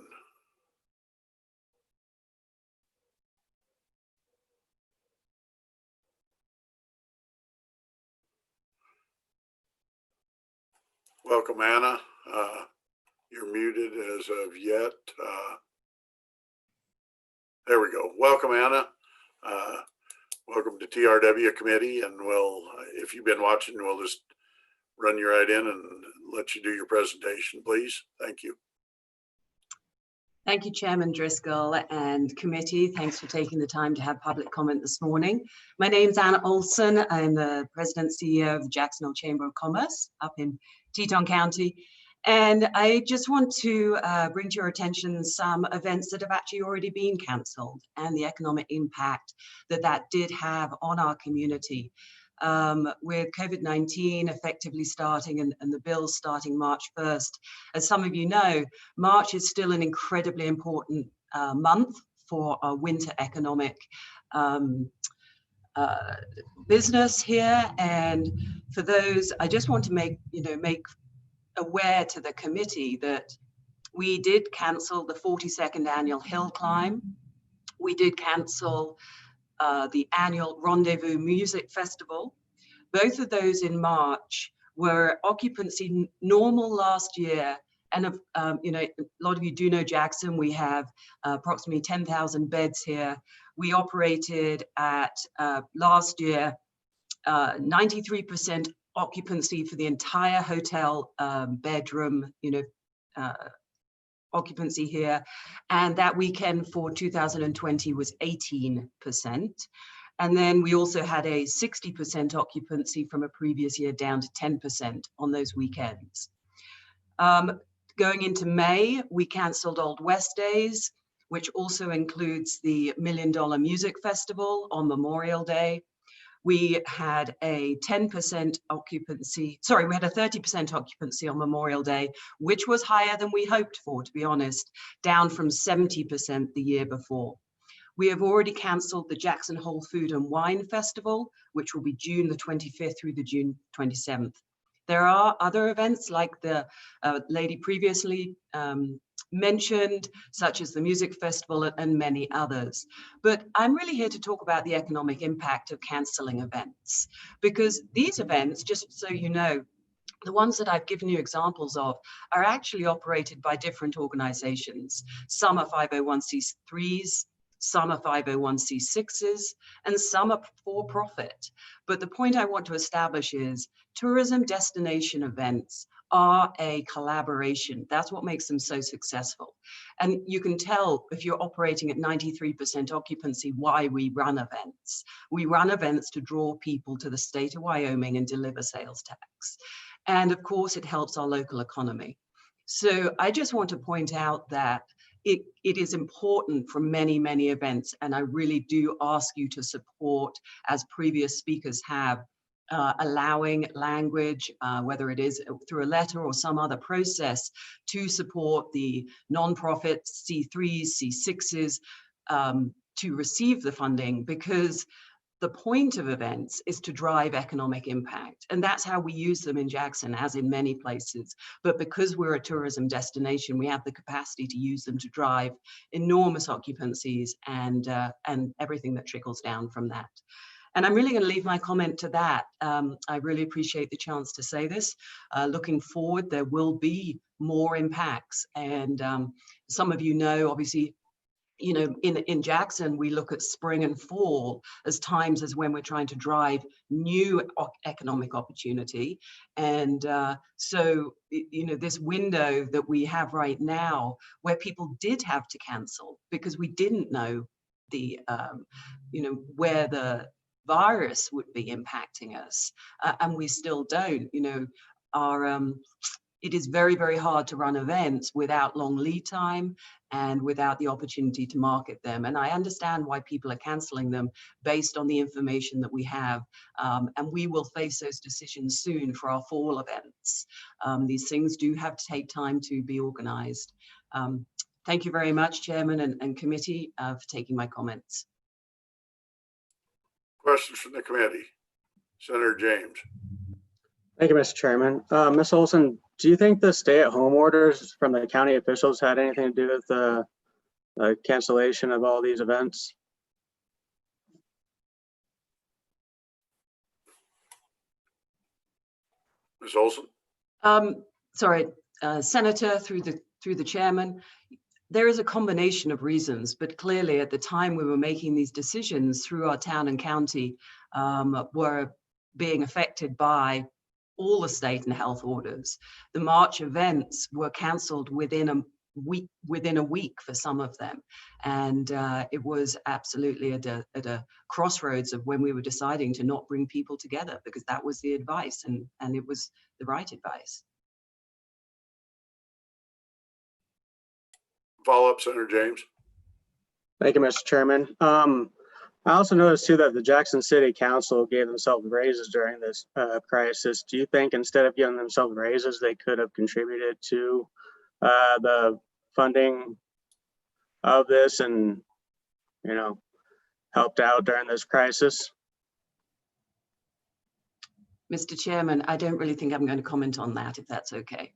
Welcome, Anna. You're muted as of yet. There we go. Welcome, Anna. Welcome to TRW committee, and we'll, if you've been watching, we'll just run you right in and let you do your presentation, please. Thank you. Thank you, Chairman Driscoll and committee. Thanks for taking the time to have public comment this morning. My name's Anna Olson. I'm the President CEO of the Jackson Hole Chamber of Commerce up in Teton County. And I just want to bring to your attention some events that have actually already been cancelled and the economic impact that that did have on our community. With COVID-19 effectively starting and the bill starting March 1st, as some of you know, March is still an incredibly important month for our winter economic business here. And for those, I just want to make aware to the committee that we did cancel the 42nd annual hill climb. We did cancel the annual Rendezvous Music Festival. Both of those in March were occupancy normal last year. And a lot of you do know Jackson. We have approximately 10,000 beds here. We operated at last year 93% occupancy for the entire hotel bedroom, occupancy here. And that weekend for 2020 was 18%. And then we also had a 60% occupancy from a previous year down to 10% on those weekends. Going into May, we canceled Old West Days, which also includes the $1 Million Music Festival on Memorial Day. We had a 10% occupancy, we had a 30% occupancy on Memorial Day, which was higher than we hoped for, to be honest, down from 70% the year before. We have already canceled the Jackson Hole Food and Wine Festival, which will be June the 25th through the June 27th. There are other events like the lady previously mentioned, such as the music festival and many others. But I'm really here to talk about the economic impact of canceling events, because these events, just so you know, the ones that I've given you examples of are actually operated by different organizations. Some are 501c3s, some are 501c6s, and some are for profit. But the point I want to establish is tourism destination events are a collaboration. That's what makes them so successful. And you can tell if you're operating at 93% occupancy why we run events. We run events to draw people to the state of Wyoming and deliver sales tax. And of course, it helps our local economy. So I just want to point out that it is important for many, many events. And I really do ask you to support, as previous speakers have, allowing language, whether it is through a letter or some other process, to support the nonprofits, C3s, C6s, to receive the funding, because the point of events is to drive economic impact. And that's how we use them in Jackson, as in many places. But because we're a tourism destination, we have the capacity to use them to drive enormous occupancies and everything that trickles down from that. And I'm really going to leave my comment to that. I really appreciate the chance to say this. Looking forward, there will be more impacts. And some of you know, obviously, you know, in Jackson, we look at spring and fall as times as when we're trying to drive new economic opportunity. And so, you know, this window that we have right now where people did have to cancel because we didn't know the, you know, where the virus would be impacting us, and we still don't, you know, it is very, very hard to run events without long lead time and without the opportunity to market them. And I understand why people are canceling them based on the information that we have. And we will face those decisions soon for our fall events. These things do have to take time to be organized. Thank you very much, Chairman and committee, for taking my comments. Questions from the committee? Senator James. Thank you, Mr. Chairman. Ms. Olson, do you think the stay-at-home orders from the county officials had anything to do with the cancellation of all these events? Ms. Olson? Sorry, Senator, through the chairman, there is a combination of reasons, but clearly at the time we were making these decisions through our town and county were being affected by all the state and health orders. The March events were cancelled within a week for some of them. And it was absolutely at a crossroads of when we were deciding to not bring people together, because that was the advice and it was the right advice. Follow up, Senator James. Thank you, Mr. Chairman. I also noticed too that the Jackson City Council gave themselves raises during this crisis. Do you think instead of giving themselves raises, they could have contributed to the funding of this and, you know, helped out during this crisis? Mr. Chairman, I don't really think I'm going to comment on that, if that's okay.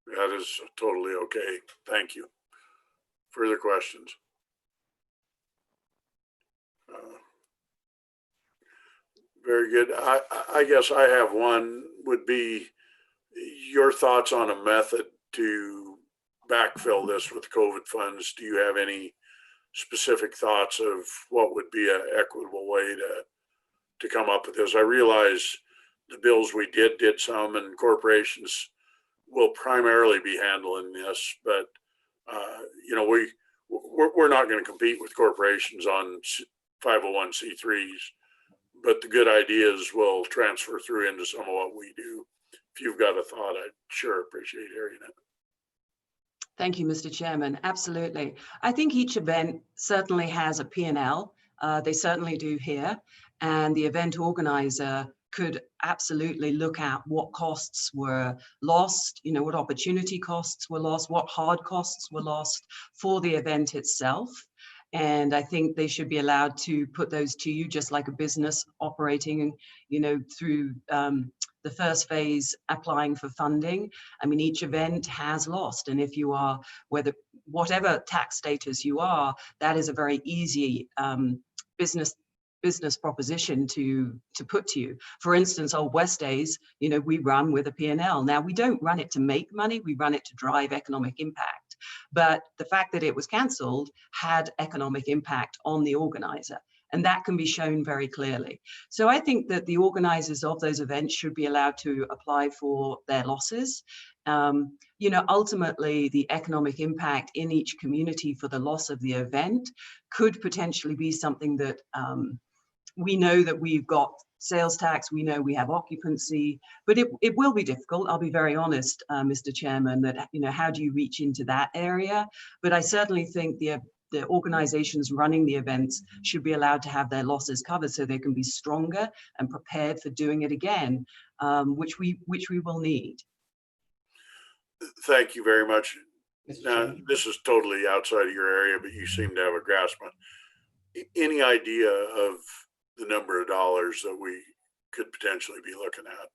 That is totally okay. Thank you. Further questions? Very good. I guess I have one, would be your thoughts on a method to backfill this with COVID funds. Do you have any specific thoughts of what would be an equitable way to come up with this? I realize the bills we did some, and corporations will primarily be handling this, but you know, we're not going to compete with corporations on 501c3s. But the good ideas will transfer through into some of what we do. If you've got a thought, I'd sure appreciate hearing it. Thank you, Mr. Chairman. Absolutely. I think each event certainly has a P&L. They certainly do here. And the event organizer could absolutely look at what costs were lost, you know, what opportunity costs were lost, what hard costs were lost for the event itself. And I think they should be allowed to put those to you, just like a business operating, you know, through the first phase, applying for funding. I mean, each event has lost. And if you are, whatever tax status you are, that is a very easy business proposition to put to you. For instance, Old West Days, you know, we run with a P&L. Now, we don't run it to make money, we run it to drive economic impact. impact. But the fact that it was cancelled had economic impact on the organizer. And that can be shown very clearly. So I think that the organizers of those events should be allowed to apply for their losses. You know, ultimately, the economic impact in each community for the loss of the event could potentially be something that we know that we've got sales tax, we know we have occupancy, but it will be difficult. I'll be very honest, Mr. Chairman, that, you know, how do you reach into that area? But I certainly think the organizations running the events should be allowed to have their losses covered so they can be stronger and prepared for doing it again, which we will need. Thank you very much. Mr. Now, Chairman. this is totally outside of your area, but you seem to have a grasp on. Any idea of the number of dollars that we could potentially be looking at?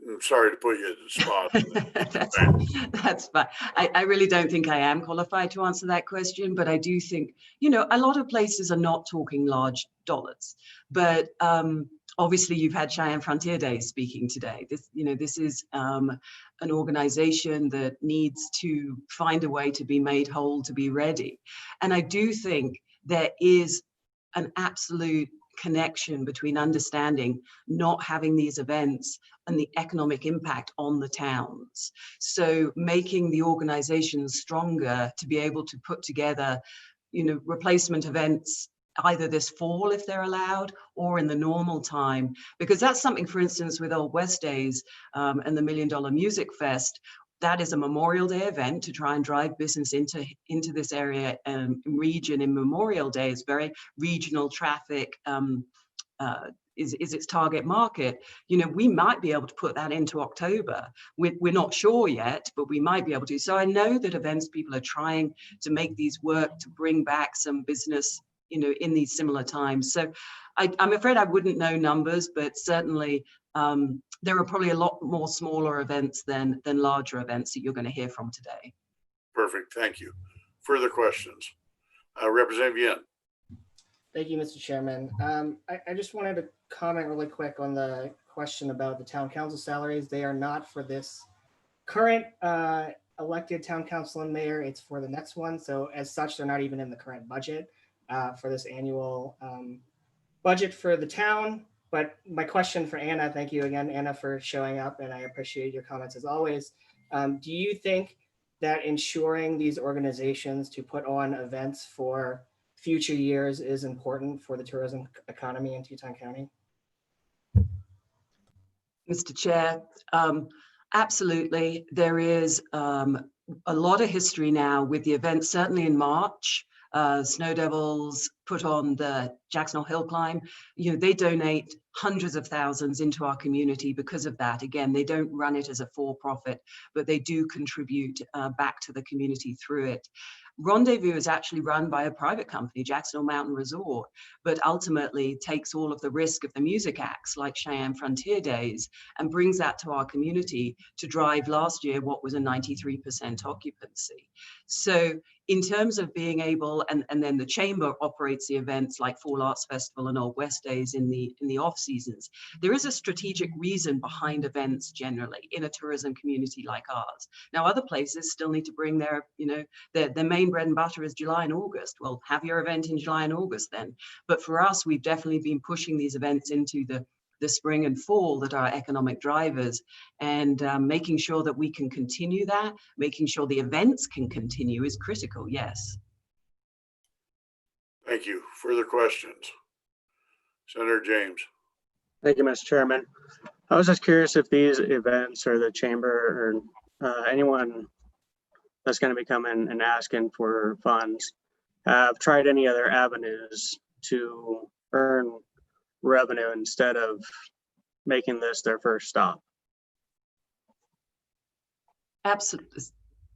I'm sorry to put you at the spot. That's fine. I really don't think I am qualified to answer that question, but I do think, you know, a lot of places are not talking large dollars, but obviously you've had Cheyenne Frontier Days speaking today. This, you know, this is an organization that needs to find a way to be made whole, to be ready. And I do think there is an absolute connection between understanding not having these events and the economic impact on the towns. So making the organizations stronger to be able to put together, you know, replacement events either this fall if they're allowed or in the normal time, because that's something, for instance, with Old West Days and the $1 Million Music Fest. That is a Memorial Day event to try and drive business into this area region in Memorial Day. It's very regional traffic is its target market. You know, we might be able to put that into October. We're not sure yet, but we might be able to. So I know that events people are trying to make these work to bring back some business, you know, in these similar times. So I'm afraid I wouldn't know numbers, but certainly there are probably a lot more smaller events than larger events that you're going to hear from today. Perfect. Thank you. Further questions? Representative Yin. Thank you, Mr. Chairman. I just wanted to comment really quick on the question about the town council salaries. They are not for this current elected town council and mayor. It's for the next one. So as such, they're not even in the current budget for this annual budget for the town. But my question for Anna, thank you again, Anna, for showing up, and I appreciate your comments as always. Do you think that ensuring these organizations to put on events for future years is important for the tourism economy in Teton County? Mr. Chair, absolutely. There is a lot of history now with the events, certainly in March. Snow Devils put on the Jackson Hill Climb. You know, they donate hundreds of thousands into our community because of that. Again, they don't run it as a for-profit, but they do contribute back to the community through it. Rendezvous is actually run by a private company, Jackson Mountain Resort, but ultimately takes all of the risk of the music acts like Cheyenne Frontier Days and brings that to our community to drive last year what was a 93% occupancy. So in terms of being able, and then the chamber operates the events like Fall Arts Festival and Old West Days in the off seasons. There is a strategic reason behind events generally in a tourism community like ours. Now, other places still need to bring their, you know, their main bread and butter is July and August. Well, have your event in July and August then. But for us, we've definitely been pushing these events into the spring and fall that are economic drivers, and making sure that we can continue that, making sure the events can continue is critical, yes. Thank you. Further questions? Senator James. Thank you, Mr. Chairman. I was just curious if these events or the chamber or anyone that's going to be coming and asking for funds have tried any other avenues to earn revenue instead of making this their first stop. Absolutely,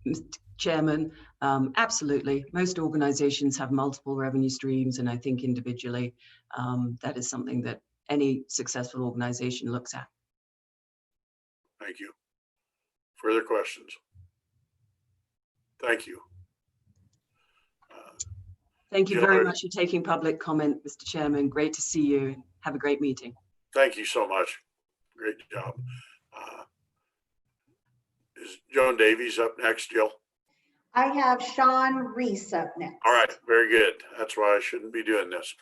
Mr. Chairman, absolutely. Most organizations have multiple revenue streams, and I think individually that is something that any successful organization looks at. Thank you. Further questions? Thank you. Thank you very much for taking public comment, Mr. Chairman. Great to see you. Have a great meeting. Thank you so much. Great job. Is Joan Davies up next, Jill? I have Sean Reese up next. All right, very good. That's why I shouldn't be doing this.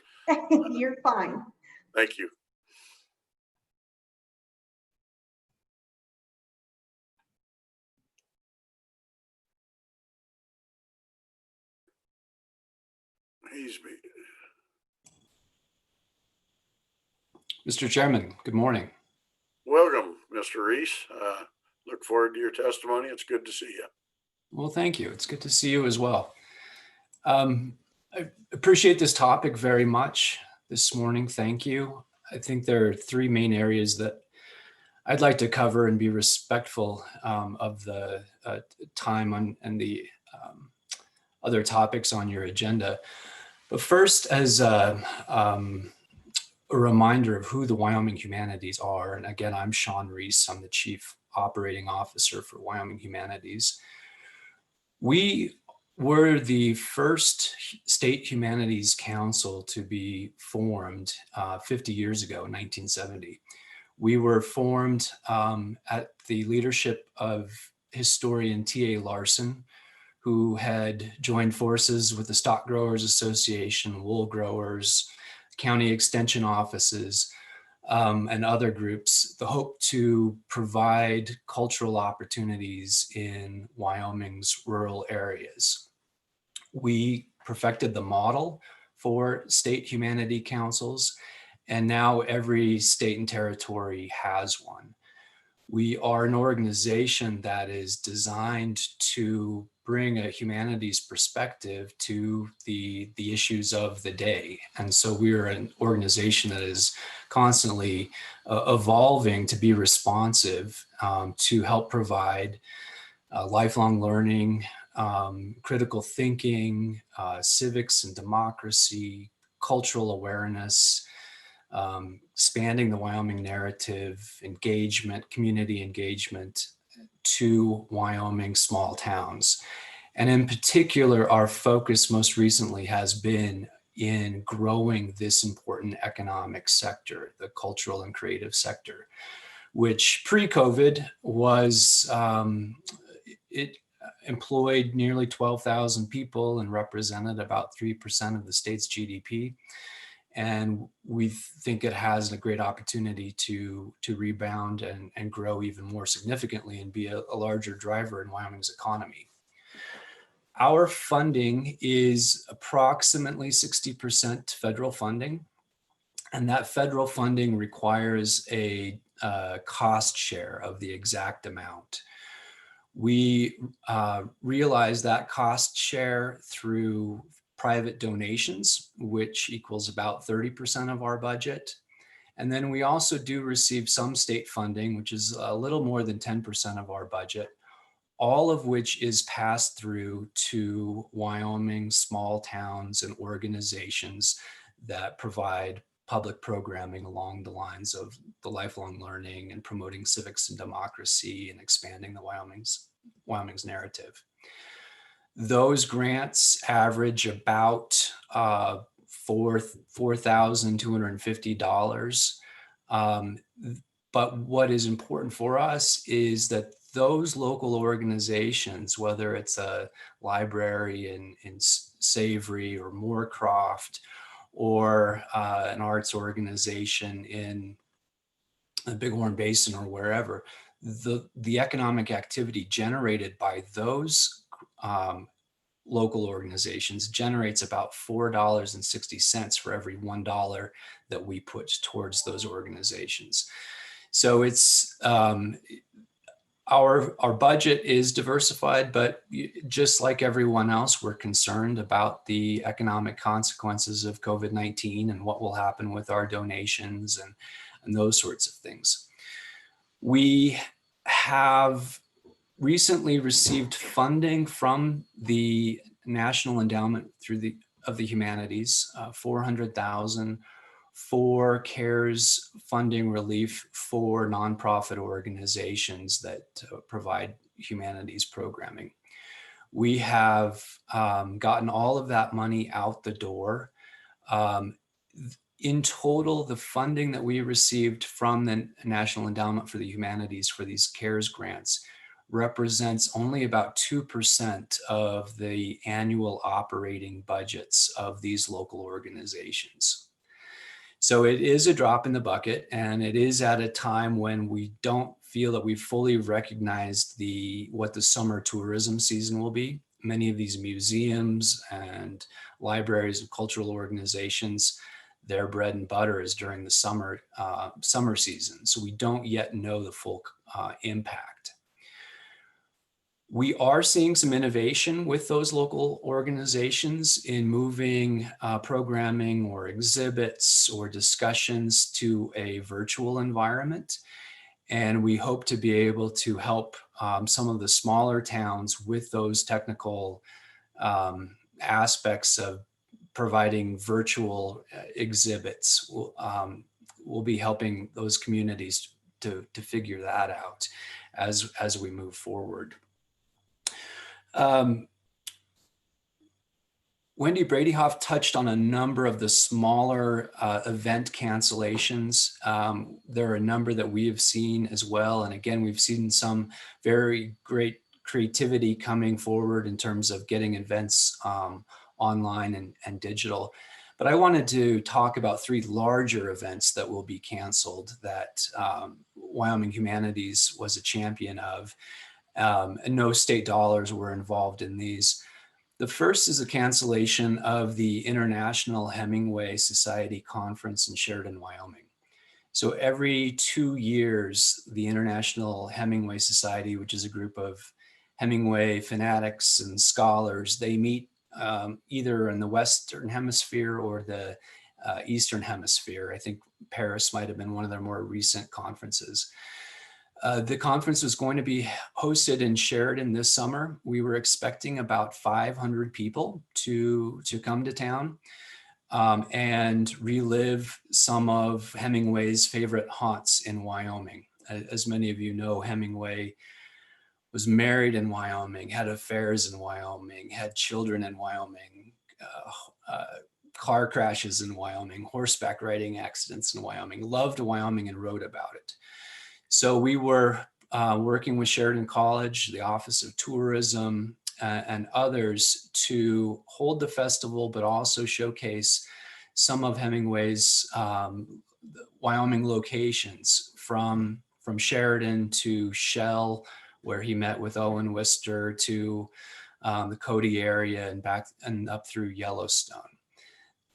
You're fine. Thank you. He's Mr. Chairman, good morning. welcome, Mr. Reese. Look forward to your testimony. It's good to see you. Well, thank you. It's good to see you as well. I appreciate this topic very much this morning. Thank you. I think there are three main areas that I'd like to cover and be respectful of the time and the other topics on your agenda. But first, as a reminder of who the Wyoming Humanities are, and again, I'm Sean Reese. I'm the Chief Operating Officer for Wyoming Humanities. We were the first state humanities council to be formed 50 years ago, in 1970. We were formed at the leadership of historian T.A. Larson, who had joined forces with the Stock Growers Association, wool growers, county extension offices, and other groups, the hope to provide cultural opportunities in Wyoming's rural areas. We perfected the model for state humanity councils, and now every state and territory has one. We are an organization that is designed to bring a humanities perspective to the issues of the day. And so we're an organization that is constantly evolving to be responsive to help provide lifelong learning, critical thinking, civics and democracy, cultural awareness, expanding the Wyoming narrative, engagement, community engagement to Wyoming small towns. And in particular, our focus most recently has been in growing this important economic sector, the cultural and creative sector, which pre-COVID was, it employed nearly 12,000 people and represented about 3% of the state's GDP. And we think it has a great opportunity to rebound and grow even more significantly and be a larger driver in Wyoming's economy. Our funding is approximately 60% federal funding, and that federal funding requires a cost share of the exact amount. We realize that cost share through private donations, which equals about 30% of our budget. And then we also do receive some state funding, which is a little more than 10% of our budget, all of which is passed through to Wyoming small towns and organizations that provide public programming along the lines of the lifelong learning and promoting civics and democracy and expanding the Wyoming's narrative. Those grants average about $4,250. But what is important for us is that those local organizations, whether it's a library in Savory or Moorcroft, or an arts organization in the Bighorn Basin or wherever, the economic activity generated by those local organizations generates about $4.60 for every $1 that we put towards those organizations. So it's our budget is diversified, but just like everyone else, we're concerned about the economic consequences of COVID-19 and what will happen with our donations and those sorts of things. We have recently received funding from the National Endowment of the Humanities, $400,000 for CARES funding relief for nonprofit organizations that provide humanities programming. We have gotten all of that money out the door. In total, the funding that we received from the National Endowment for the Humanities for these CARES grants represents only about 2% of the annual operating budgets of these local organizations. So it is a drop in the bucket, and it is at a time when we don't feel that we've fully recognized what the summer tourism season will be. Many of these museums and libraries and cultural organizations, their bread and butter is during the summer season. So we don't yet know the full impact. We are seeing some innovation with those local organizations in moving programming or exhibits or discussions to a virtual environment. And we hope to be able to help some of the smaller towns with those technical aspects of providing virtual exhibits. We'll be helping those communities to figure that out as we move forward. Wendy Bradyhoff touched on a number of the smaller event cancellations. There are a number that we have seen as well. And again, we've seen some very great creativity coming forward in terms of getting events online and digital. But I wanted to talk about 3 larger events that will be canceled that Wyoming Humanities was a champion of. And no state dollars were involved in these. The first is a cancellation of the International Hemingway Society Conference in Sheridan, Wyoming. So every 2 years, the International Hemingway Society, which is a group of Hemingway fanatics and scholars, they meet either in the Western Hemisphere or the Eastern Hemisphere. I think Paris might have been one of their more recent conferences. The conference was going to be hosted in Sheridan this summer. We were expecting about 500 people to come to town and relive some of Hemingway's favorite haunts in Wyoming. As many of you know, Hemingway was married in Wyoming, had affairs in Wyoming, had children in Wyoming, car crashes in Wyoming, horseback riding accidents in Wyoming, loved Wyoming and wrote about it. So we were working with Sheridan College, the Office of Tourism, and others to hold the festival, but also showcase some of Hemingway's Wyoming locations from Sheridan to Shell, where he met with Owen Wister, to the Cody area and back and up through Yellowstone.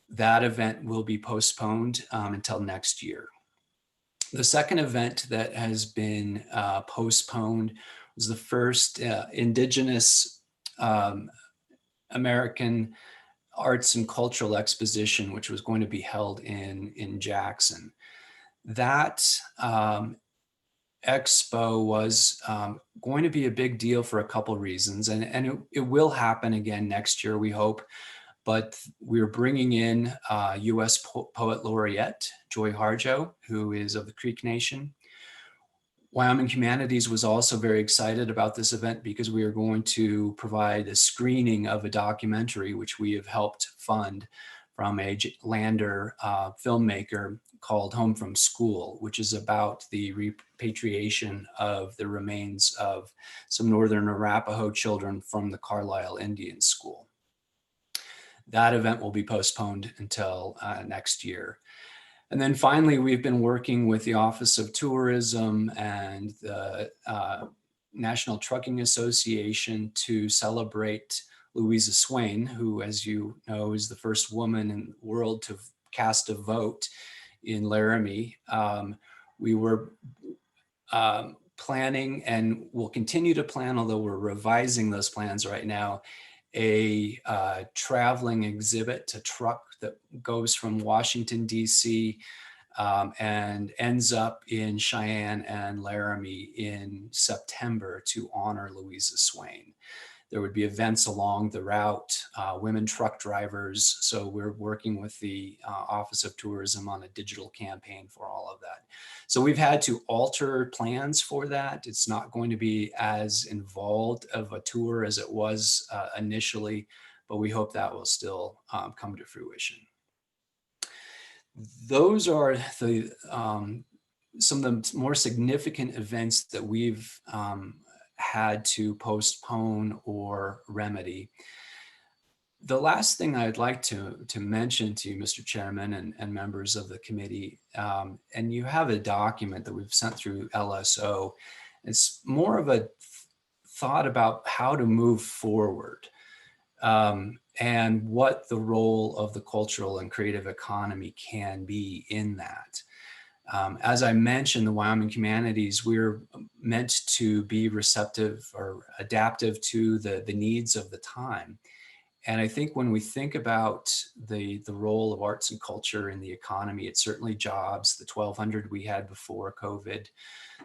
That event will be postponed until next year. The second event that has been postponed was the first Indigenous American Arts and Cultural Exposition, which was going to be held in Jackson. That expo was going to be a big deal for a couple reasons, and it will happen again next year, we hope. But we're bringing in U.S. Poet Laureate Joy Harjo, who is of the Creek Nation. Wyoming Humanities was also very excited about this event because we are going to provide a screening of a documentary, which we have helped fund, from a Lander filmmaker called Home from School, which is about the repatriation of the remains of some Northern Arapaho children from the Carlisle Indian School. That event will be postponed until next year. And then finally, we've been working with the Office of Tourism and the National Trucking Association to celebrate Louisa Swain, who, as you know, is the first woman in the world to cast a vote in Laramie. We were planning, and will continue to plan, although we're revising those plans right now, a traveling exhibit, a truck that goes from Washington, D.C. And ends up in Cheyenne and Laramie in September to honor Louisa Swain. There would be events along the route, women truck drivers. So we're working with the Office of Tourism on a digital campaign for all of that. So we've had to alter plans for that. It's not going to be as involved of a tour as it was initially, but we hope that will still come to fruition. Those are the some of the more significant events that we've had to postpone or remedy. The last thing I'd like to mention to you, Mr. Chairman, and members of the committee, and you have a document that we've sent through LSO. It's more of a thought about how to move forward and what the role of the cultural and creative economy can be in that. As I mentioned, the Wyoming Humanities, we're meant to be receptive or adaptive to the needs of the time. And I think when we think about the role of arts and culture in the economy, it's certainly jobs, the 1,200 we had before COVID,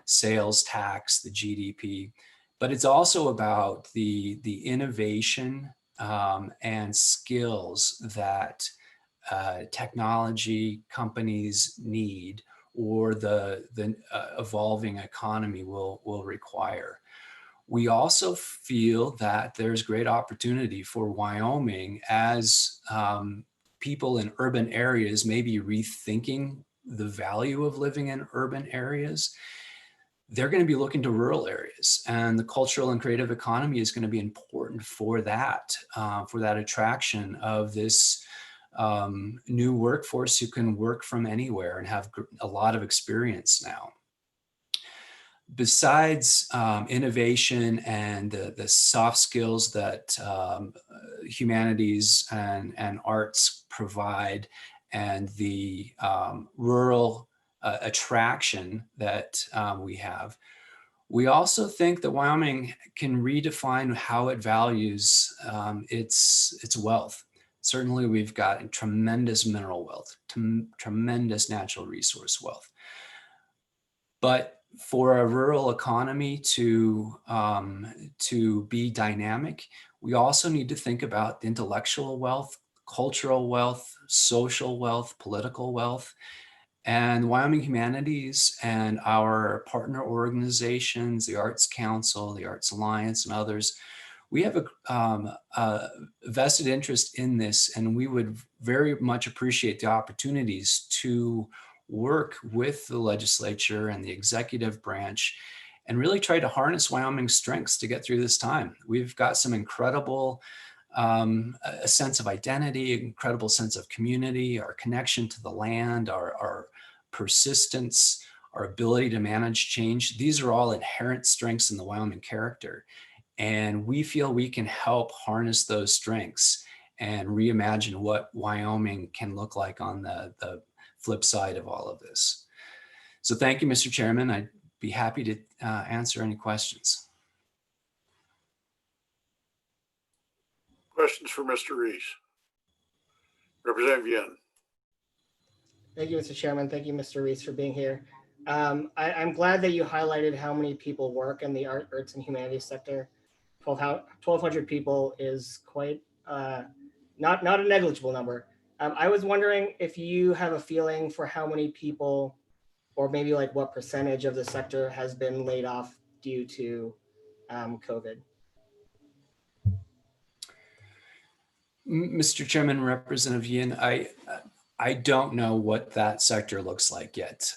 sales tax, the GDP, but it's also about the innovation and skills that technology companies need, or the evolving economy will require. We also feel that there's great opportunity for Wyoming as people in urban areas may be rethinking the value of living in urban areas. They're going to be looking to rural areas, and the cultural and creative economy is going to be important for that attraction of this new workforce who can work from anywhere and have a lot of experience now. Besides innovation and the soft skills that humanities and arts provide, and the rural attraction that we have, we also think that Wyoming can redefine how it values its wealth. Certainly, we've got tremendous mineral wealth, tremendous natural resource wealth. But for a rural economy to be dynamic, we also need to think about intellectual wealth, cultural wealth, social wealth, political wealth. And Wyoming Humanities and our partner organizations, the Arts Council, the Arts Alliance, and others, we have a vested interest in this, and we would very much appreciate the opportunities to work with the legislature and the executive branch and really try to harness Wyoming's strengths to get through this time. We've got some incredible a sense of identity, incredible sense of community, our connection to the land, our persistence, our ability to manage change. These are all inherent strengths in the Wyoming character. And we feel we can help harness those strengths and reimagine what Wyoming can look like on the flip side of all of this. So thank you, Mr. Chairman. I'd be happy to answer any questions. Questions for Mr. Reese? Representative Yin. Thank you, Mr. Chairman. Thank you, Mr. Reese, for being here. I'm glad that you highlighted how many people work in the arts and humanities sector. 1,200 people is quite not a negligible number. I was wondering if you have a feeling for how many people, or maybe like what percentage of the sector has been laid off due to COVID. Mr. Chairman, Representative Yin, I don't know what that sector looks like yet.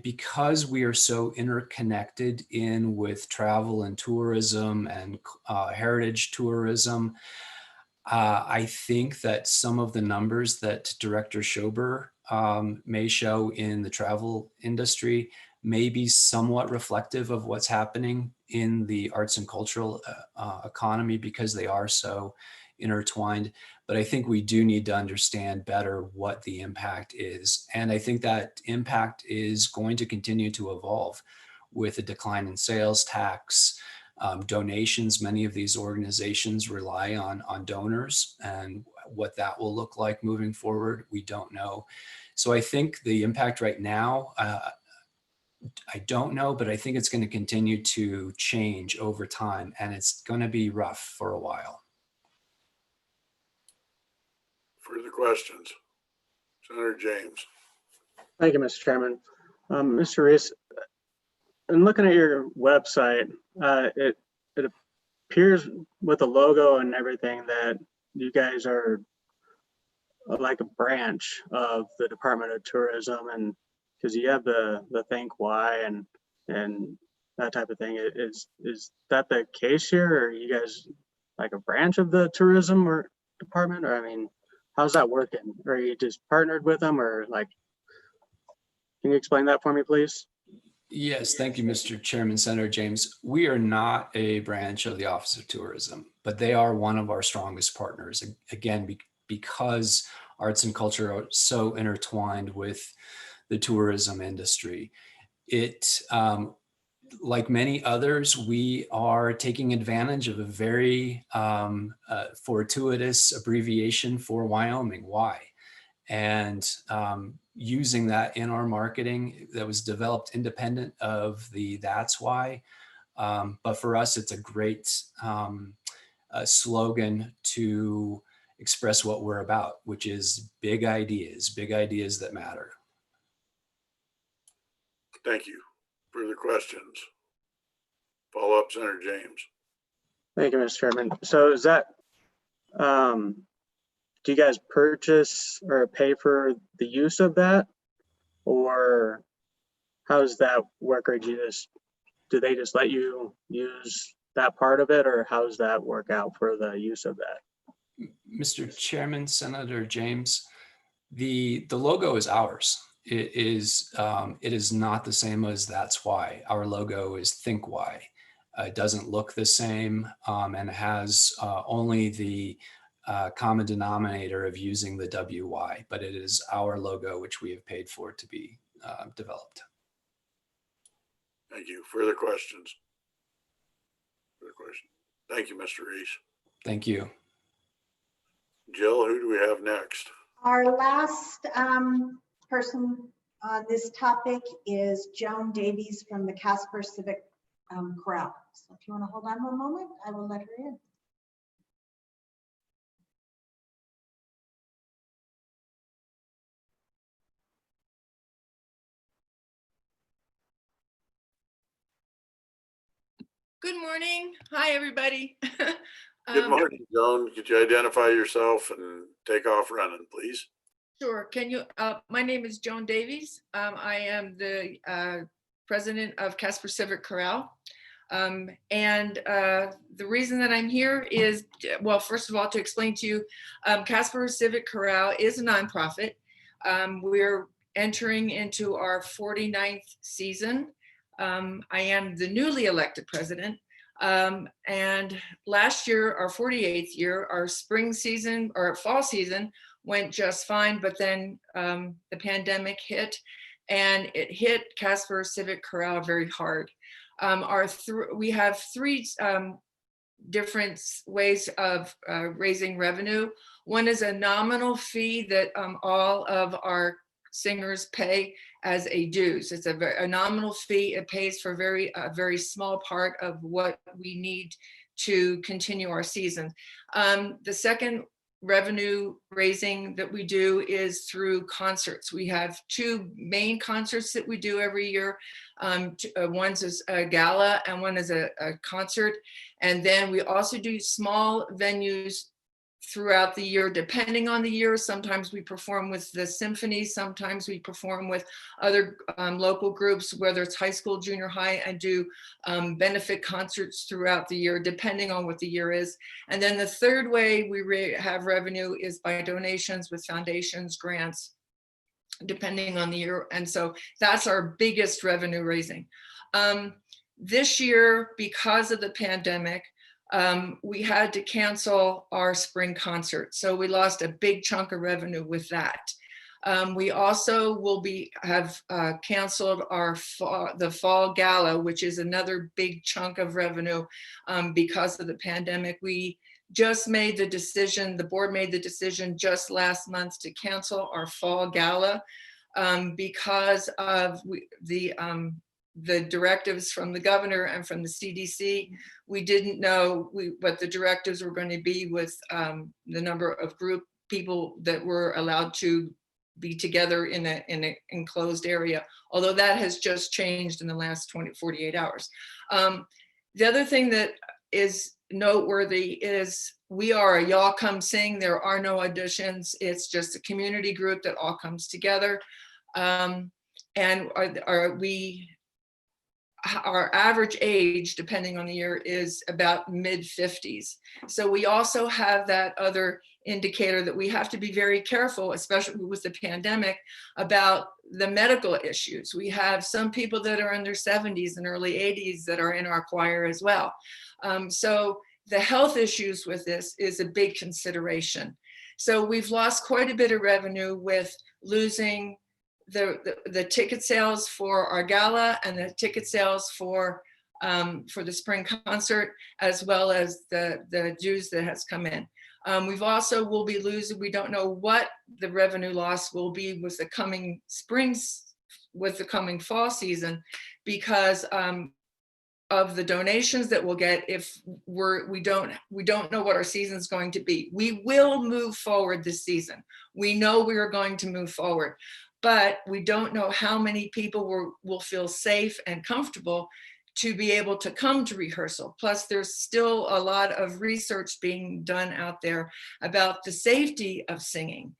Because we are so interconnected in with travel and tourism and heritage tourism, I think that some of the numbers that Director Schober may show in the travel industry may be somewhat reflective of what's happening in the arts and cultural economy, because they are so intertwined. But I think we do need to understand better what the impact is. And I think that impact is going to continue to evolve with a decline in sales tax, donations. Many of these organizations rely on donors, and what that will look like moving forward, we don't know. So I think the impact right now, I don't know, but I think it's going to continue to change over time, and it's going to be rough for a while. Further questions? Senator James. Thank you, Mr. Chairman. Mr. Reese, in looking at your website, it appears with the logo and everything that you guys are like a branch of the Department of Tourism, and because you have the Think Why and that type of thing. Is that the case here? Or are you guys like a branch of the tourism or department? Or I mean, how's that working? Or are you just partnered with them, or like, can you explain that for me, please? Yes, thank you, Mr. Chairman, Senator James. We are not a branch of the Office of Tourism, but they are one of our strongest partners. Again, because arts and culture are so intertwined with the tourism industry. It, like many others, we are taking advantage of a very fortuitous abbreviation for Wyoming, WHY, and using that in our marketing that was developed independent of the That's Why. But for us, it's a great slogan to express what we're about, which is big ideas that matter. Thank you. Further questions? Follow up, Senator James. Thank you, Mr. Chairman. So is that, do you guys purchase or pay for the use of that? Or how does that work? Or do they just let you use that part of it? Or how does that work out for the use of that? Mr. Chairman, Senator James, the logo is ours. It is not the same as That's Why. Our logo is Think Why. It doesn't look the same, and it has only the common denominator of using the WY, but it is our logo, which we have paid for to be developed. Thank you. Further questions? Further question. Thank you, Mr. Reese. Thank you. Jill, who do we have next? Our last person on this topic is Joan Davies from the Casper Civic Corral. So if you want to hold on one moment, I will let her in. Good morning. Hi, everybody. Good morning, Joan. Could you identify yourself and take off running, please? Sure. Can you, my name is Joan Davies. I am the president of Casper Civic Corral. And the reason that I'm here is, well, first of all, to explain to you, Casper Civic Corral is a nonprofit. We're entering into our 49th season. I am the newly elected president. And last year, our 48th year, our spring season or fall season went just fine, but then the pandemic hit, and it hit Casper Civic Corral very hard. We have three different ways of raising revenue. One is a nominal fee that all of our singers pay as a dues. It's a nominal fee. It pays for a very small part of what we need to continue our season. The second revenue raising that we do is through concerts. We have two main concerts that we do every year. One's is a gala and one is a concert. And then we also do small venues throughout the year, depending on the year. Sometimes we perform with the symphony, sometimes we perform with other local groups, whether it's high school, junior high, and do benefit concerts throughout the year, depending on what the year is. And then the third way we have revenue is by donations with foundations, grants, depending on the year. And so that's our biggest revenue raising. This year, because of the pandemic, we had to cancel our spring concert. So we lost a big chunk of revenue with that. We also will have canceled the fall gala, which is another big chunk of revenue because of the pandemic. We just made the decision, the board made the decision just last month to cancel our fall gala because of the directives from the governor and from the CDC. We didn't know what the directives were going to be with the number of group people that were allowed to be together in an enclosed area, although that has just changed in the last 48 hours. The other thing that is noteworthy is we are a y'all come sing. There are no auditions. It's just a community group that all comes together. And we our average age, depending on the year, is about mid-50s. So we also have that other indicator that we have to be very careful, especially with the pandemic, about the medical issues. We have some people that are in their 70s and early 80s that are in our choir as well. So the health issues with this is a big consideration. So we've lost quite a bit of revenue with losing the ticket sales for our gala and the ticket sales for the spring concert, as well as the dues that has come in. We've also will be losing, we don't know what the revenue loss will be with the coming with the coming fall season, because of the donations that we'll get if we don't know what our season's going to be. We will move forward this season. We know we are going to move forward, but we don't know how many people will feel safe and comfortable to be able to come to rehearsal. Plus, there's still a lot of research being done out there about the safety of singing.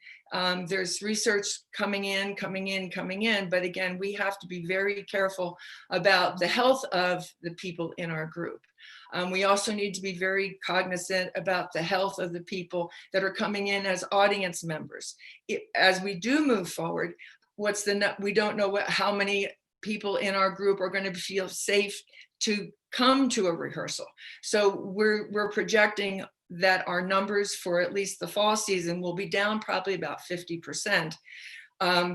There's research coming in, but again, we have to be very careful about the health of the people in our group. We also need to be very cognizant about the health of the people that are coming in as audience members. As we do move forward, we don't know how many people in our group are going to feel safe to come to a rehearsal. So we're projecting that our numbers for at least the fall season will be down probably about 50%.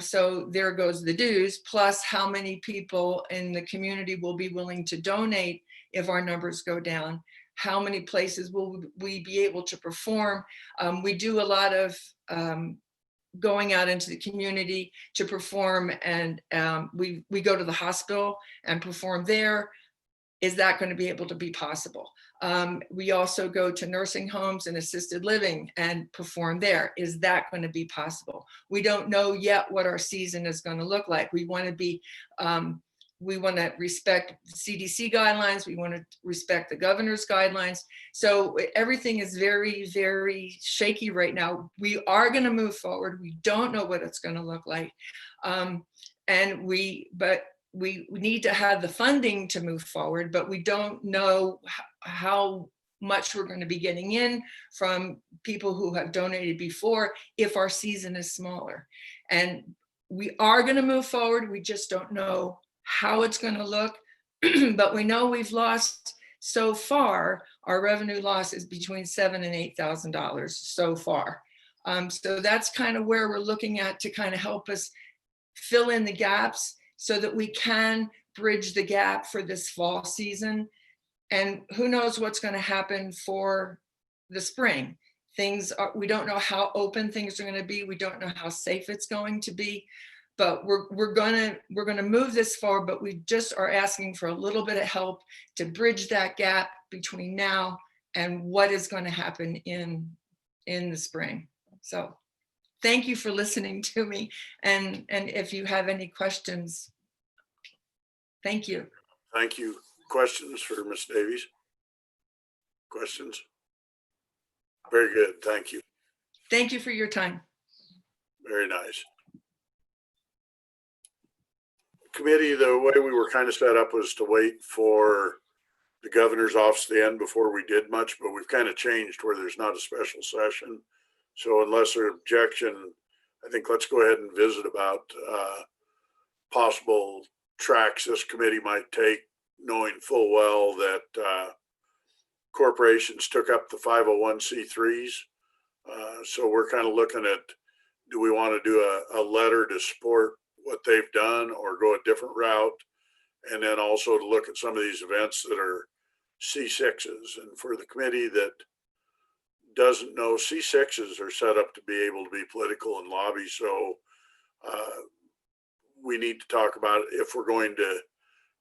So there goes the dues, plus how many people in the community will be willing to donate if our numbers go down. How many places will we be able to perform? We do a lot of going out into the community to perform, and we go to the hospital and perform there. Is that going to be able to be possible? We also go to nursing homes and assisted living and perform there. Is that going to be possible? We don't know yet what our season is going to look like. We want to be, we want to respect CDC guidelines. We want to respect the governor's guidelines. So everything is very, very shaky right now. We are going to move forward. We don't know what it's going to look like. But we need to have the funding to move forward, but we don't know how much we're going to be getting in from people who have donated before if our season is smaller. And we are going to move forward. We just don't know how it's going to look, but we know we've lost so far. Our revenue loss is between $7,000 and $8,000 so far. So that's kind of where we're looking at to kind of help us fill in the gaps so that we can bridge the gap for this fall season. And who knows what's going to happen for the spring. We don't know how open things are going to be. We don't know how safe it's going to be, but we're going to move this forward, but we just are asking for a little bit of help to bridge that gap between now and what is going to happen in the spring. So thank you for listening to me. And if you have any questions, thank you. Thank you. Questions for Ms. Davies? Questions? Very good. Thank you. Thank you for your time. Very nice. Committee, the way we were kind of set up was to wait for the governor's office to end before we did much, but we've kind of changed where there's not a special session. So unless there's objection, I think let's go ahead and visit about possible tracks this committee might take, knowing full well that corporations took up the 501c3s. So we're kind of looking at, do we want to do a letter to support what they've done or go a different route? And then also to look at some of these events that are C6s. And for the committee that doesn't know, C6s are set up to be able to be political and lobby. So we need to talk about it. If we're going to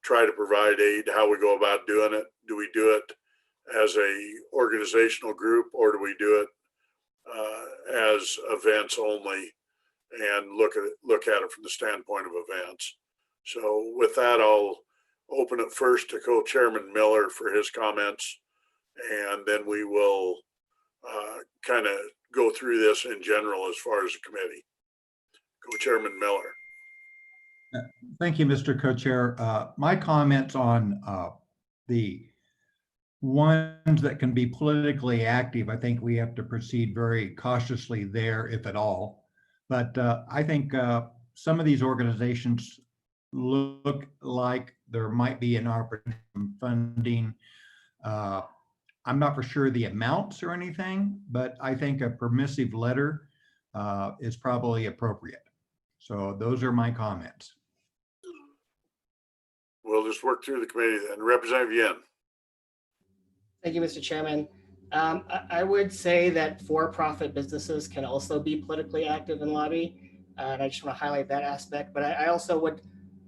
try to provide aid, how we go about doing it. Do we do it as a organizational group, or do we do it as events only and look at it from the standpoint of events? So with that, I'll open it first to Co-Chairman Miller for his comments, and then we will kind of go through this in general as far as the committee. Co-Chairman Miller. Thank you, Mr. Co-Chair. My comments on the ones that can be politically active, I think we have to proceed very cautiously there, if at all. But I think some of these organizations look like there might be an opportunity for funding. I'm not for sure the amounts or anything, but I think a permissive letter is probably appropriate. So those are my comments. We'll just work through the committee then. Representative Yen. Thank you, Mr. Chairman. I would say that for-profit businesses can also be politically active and lobby. And I just want to highlight that aspect. But I also would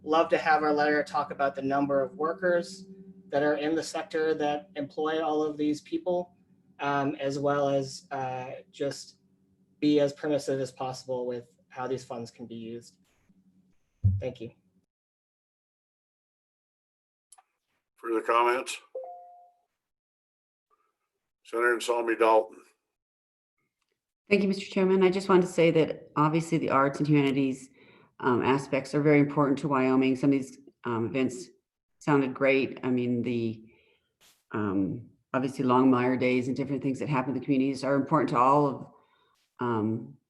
love to have our letter talk about the number of workers that are in the sector that employ all of these people, as well as just be as permissive as possible with how these funds can be used. Thank you. Further comments? Senator Salmi Dalton. Thank you, Mr. Chairman. I just wanted to say that obviously the arts and humanities aspects are very important to Wyoming. Some of these events sounded great. I mean, the obviously Longmire days and different things that happen in the communities are important to all of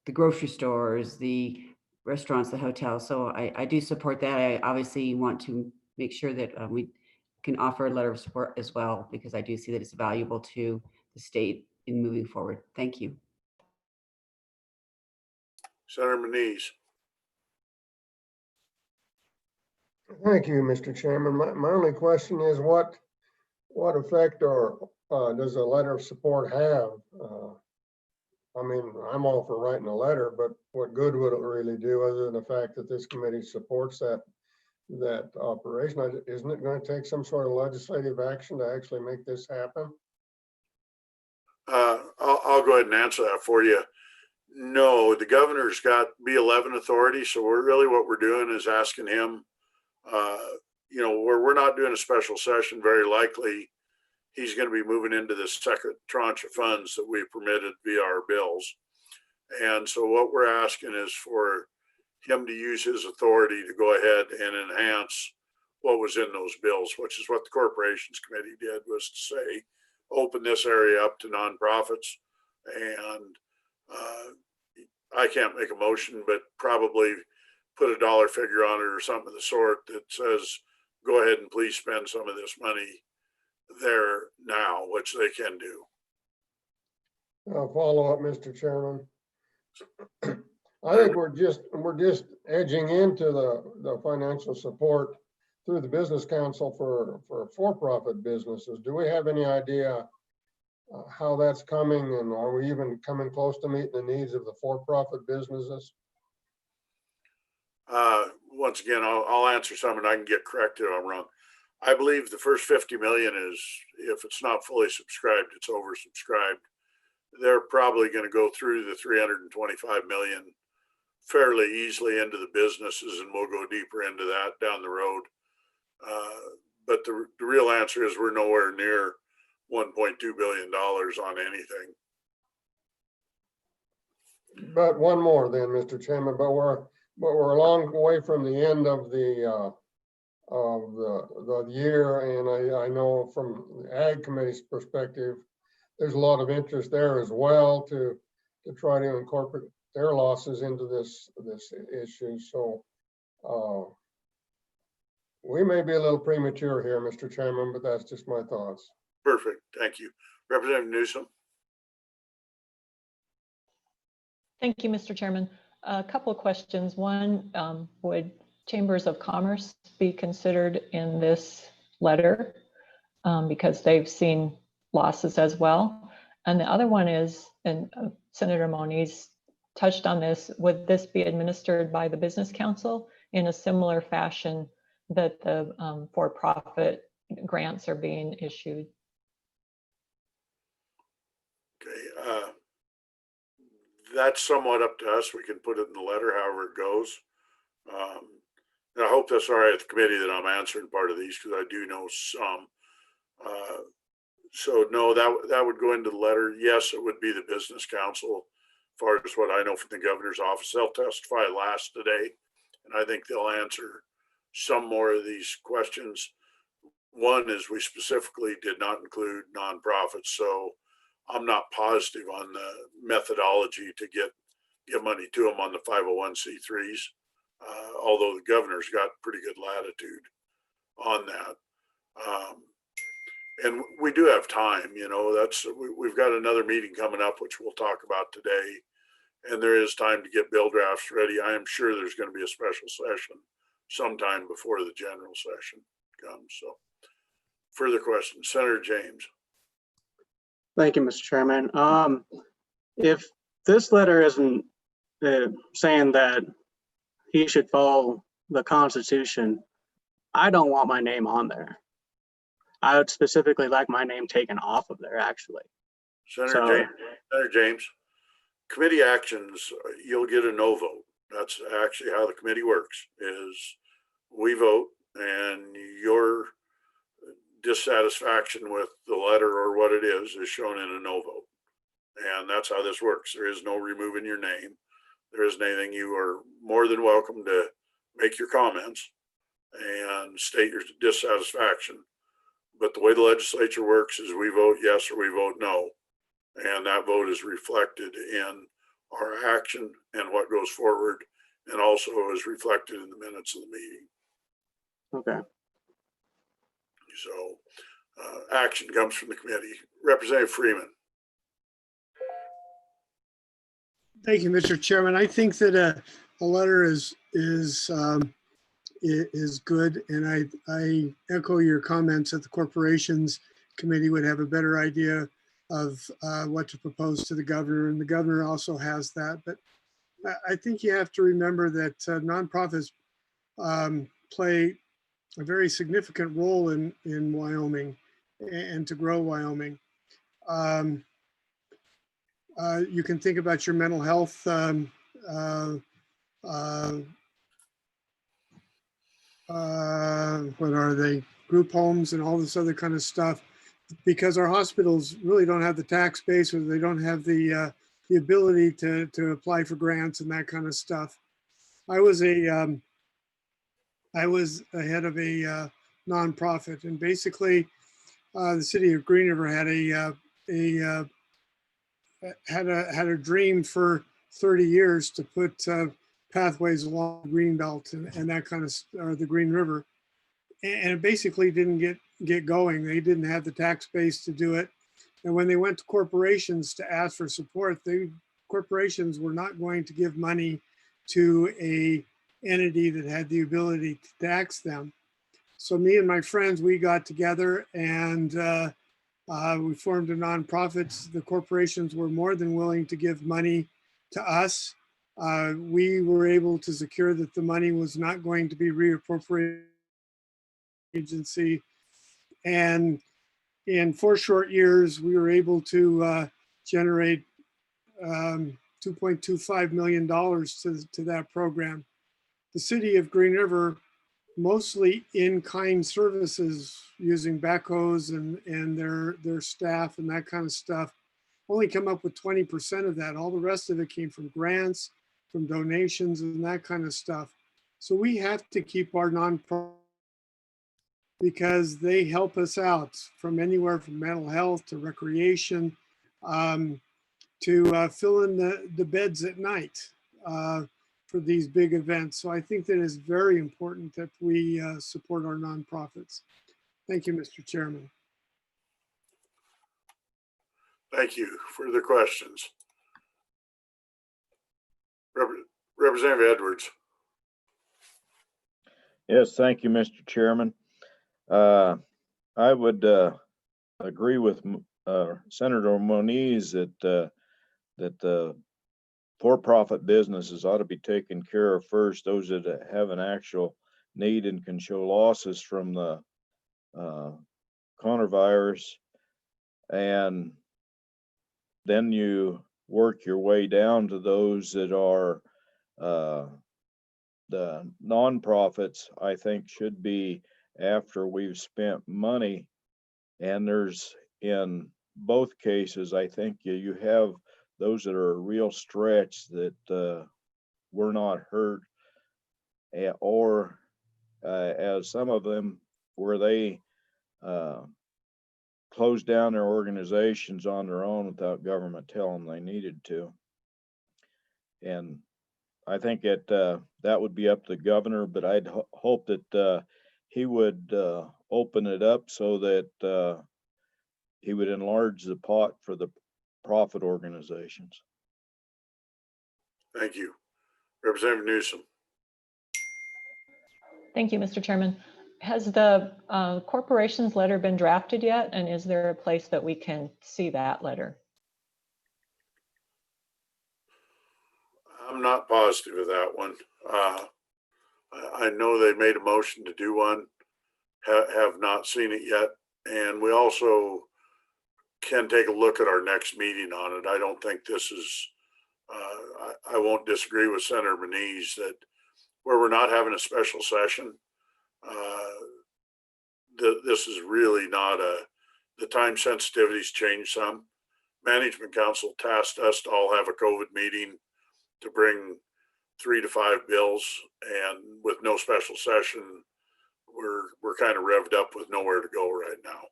the grocery stores, the restaurants, the hotels. So I do support that. I obviously want to make sure that we can offer a letter of support as well, because I do see that it's valuable to the state in moving forward. Thank you. Senator Manise. Thank you, Mr. Chairman. My only question is what effect or does a letter of support have? I mean, I'm all for writing a letter, but what good would it really do other than the fact that this committee supports that operation? Isn't it going to take some sort of legislative action to actually make this happen? I'll go ahead and answer that for you. No, the governor's got B11 authority. So what we're doing is asking him, we're not doing a special session, very likely he's going to be moving into the second tranche of funds that we permitted via our bills. And so what we're asking is for him to use his authority to go ahead and enhance what was in those bills, which is what the Corporations Committee did, was to say, open this area up to nonprofits. And I can't make a motion, but probably put a dollar figure on it or something of the sort that says, go ahead and please spend some of this money there now, which they can do. I'll follow up, Mr. Chairman. I think we're just edging into the financial support through the Business Council for-profit businesses. Do we have any idea how that's coming, and are we even coming close to meeting the needs of the for-profit businesses? Once again, I'll answer some and I can get corrected if I'm wrong. I believe the first 50 million is, if it's not fully subscribed, it's oversubscribed. They're probably going to go through the 325 million fairly easily into the businesses, and we'll go deeper into that down the road. But the real answer is we're nowhere near $1.2 billion on anything. But one more then, Mr. Chairman, but we're a long way from the end of the year, and I know from the Ag Committee's perspective, there's a lot of interest there as well to try to incorporate their losses into this issue. So we may be a little premature here, Mr. Chairman, but that's just my thoughts. Perfect. Thank you. Representative Newsom. Thank you, Mr. Chairman. A couple of questions. One, would chambers of commerce be considered in this letter because they've seen losses as well? And the other one is, and Senator Moniz touched on this, would this be administered by the Business Council in a similar fashion that the for-profit grants are being issued? Okay, that's somewhat up to us. We can put it in the letter, however it goes. And I hope that's all right at the committee that I'm answering part of these, because I do know some. So no, that would go into the letter. Yes, it would be the Business Council. As far as what I know from the governor's office, they'll testify last today, and I think they'll answer some more of these questions. One is we specifically did not include nonprofits, so I'm not positive on the methodology to get money to them on the 501c3s, although the governor's got pretty good latitude on that. And we do have time, you know, we've got another meeting coming up, which we'll talk about today. And there is time to get bill drafts ready. I am sure there's going to be a special session sometime before the general session comes. So further questions, Senator James. Thank you, Mr. Chairman. If this letter isn't saying that he should follow the Constitution, I don't want my name on there. I would specifically like my name taken off of there, actually. Senator James, committee actions, you'll get a no vote. That's actually how the committee works, is we vote and your dissatisfaction with the letter or what it is shown in a no vote. And that's how this works. There is no removing your name. There isn't anything. You are more than welcome to make your comments and state your dissatisfaction. But the way the legislature works is we vote yes or we vote no. And that vote is reflected in our action and what goes forward, and also is reflected in the minutes of the meeting. Okay. So action comes from the committee. Representative Freeman. Thank you, Mr. Chairman. I think that a letter is good, and I echo your comments that the Corporations Committee would have a better idea of what to propose to the governor, and the governor also has that. But I think you have to remember that nonprofits play a very significant role in Wyoming and to grow Wyoming. You can think about your mental health what are they, group homes and all this other kind of stuff, because our hospitals really don't have the tax base, or they don't have the ability to apply for grants and that kind of stuff. I was a head of a nonprofit, and basically the city of Green River had a dream for 30 years to put pathways along the Greenbelt and that kind of, or the Green River. And it basically didn't get going. They didn't have the tax base to do it. And when they went to corporations to ask for support, corporations were not going to give money to a entity that had the ability to tax them. So me and my friends, we got together and we formed a nonprofit. The corporations were more than willing to give money to us. We were able to secure that the money was not going to be reappropriated agency. And in 4 short years, we were able to generate $2.25 million to that program. The city of Green River, mostly in-kind services using backhoes and their staff and that kind of stuff, only come up with 20% of that. All the rest of it came from grants, from donations and that kind of stuff. So we have to keep our nonprofit, because they help us out from anywhere from mental health to recreation, to fill in the beds at night for these big events. So I think that it's very important that we support our nonprofits. Thank you, Mr. Chairman. Thank you. Further questions? Representative Edwards. Yes, thank you, Mr. Chairman. I would agree with Senator Moniz that the for-profit businesses ought to be taken care of first, those that have an actual need and can show losses from the coronavirus, and then you work your way down to those that are the nonprofits. I think should be after we've spent money, and there's, in both cases, I think you have those that are a real stretch that were not hurt, or as some of them where they closed down their organizations on their own without government telling them they needed to. And I think that would be up to the governor, but I'd hope that he would open it up so that he would enlarge the pot for the profit organizations. Thank you. Representative Newsom. Thank you, Mr. Chairman. Has the corporation's letter been drafted yet? And is there a place that we can see that letter? I'm not positive of that one. I know they made a motion to do one, have not seen it yet. And we also can take a look at our next meeting on it. I don't think this is, I won't disagree with Senator Manise that where we're not having a special session, this is really not the time sensitivity's changed some. Management Council tasked us to all have a COVID meeting to bring 3 to 5 bills, and with no special session, we're kind of revved up with nowhere to go right now.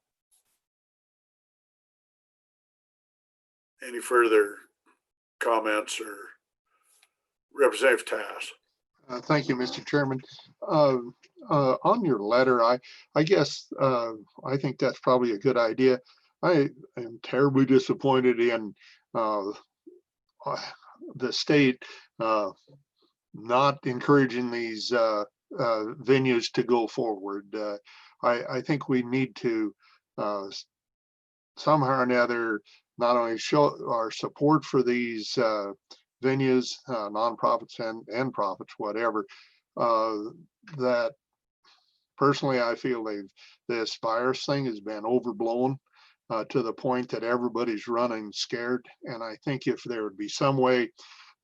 Any further comments or Representative Tass? Thank you, Mr. Chairman. On your letter, I guess I think that's probably a good idea. I am terribly disappointed in the state not encouraging these venues to go forward. I think we need to somehow or another not only show our support for these venues, nonprofits and profits, whatever, that personally I feel this virus thing has been overblown to the point that everybody's running scared. And I think if there would be some way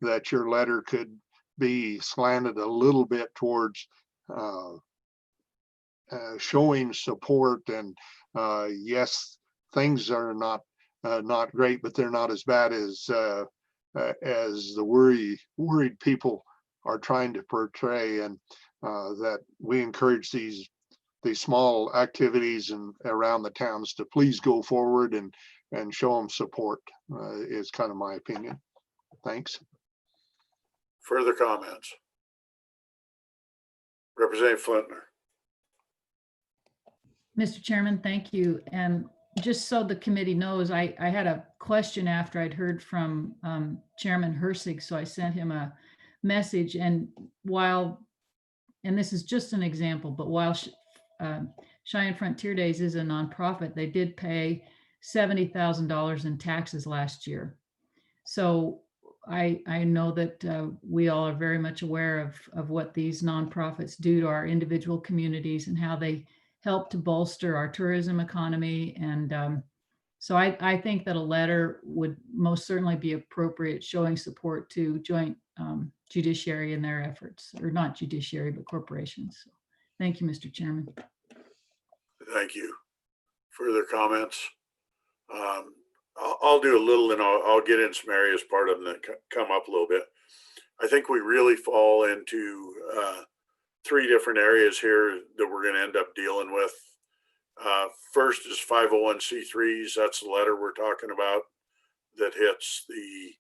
that your letter could be slanted a little bit towards showing support, and yes, things are not great, but they're not as bad as the worried people are trying to portray, and that we encourage these small activities and around the towns to please go forward and show them support is kind of my opinion. Thanks. Further comments? Representative Flintner. Mr. Chairman, thank you. And just so the committee knows, I had a question after I'd heard from Chairman Hersig, so I sent him a message. And this is just an example, but while Cheyenne Frontier Days is a nonprofit, they did pay $70,000 in taxes last year. So I know that we all are very much aware of what these nonprofits do to our individual communities and how they help to bolster our tourism economy. And so I think that a letter would most certainly be appropriate, showing support to joint judiciary in their efforts, or not judiciary, but corporations. So, thank you, Mr. Chairman. Thank you. Further comments? I'll do a little, and I'll get in some areas, part of them that come up a little bit. I think we really fall into 3 different areas here that we're going to end up dealing with. First is 501c3s. That's the letter we're talking about that hits the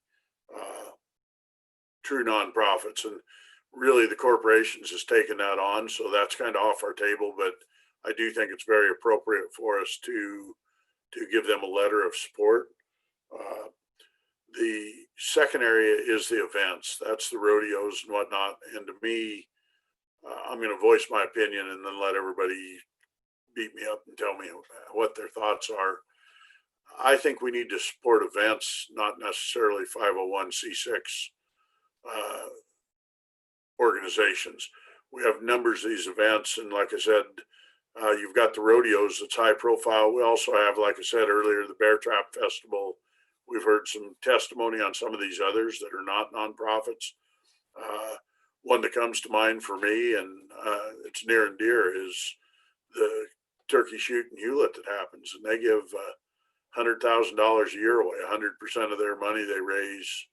true nonprofits, and really the corporations has taken that on, so that's kind of off our table. But I do think it's very appropriate for us to give them a letter of support. The second area is the events. That's the rodeos and whatnot. And to me, I'm going to voice my opinion and then let everybody beat me up and tell me what their thoughts are. I think we need to support events, not necessarily 501c6 organizations. We have numbers of these events, and like I said, you've got the rodeos that's high profile. We also have, like I said earlier, the Bear Trap Festival. We've heard some testimony on some of these others that are not nonprofits. One that comes to mind for me, and it's near and dear, is the turkey shoot in Hewlett that happens, and they give $100,000 a year away. 100% of their money they raise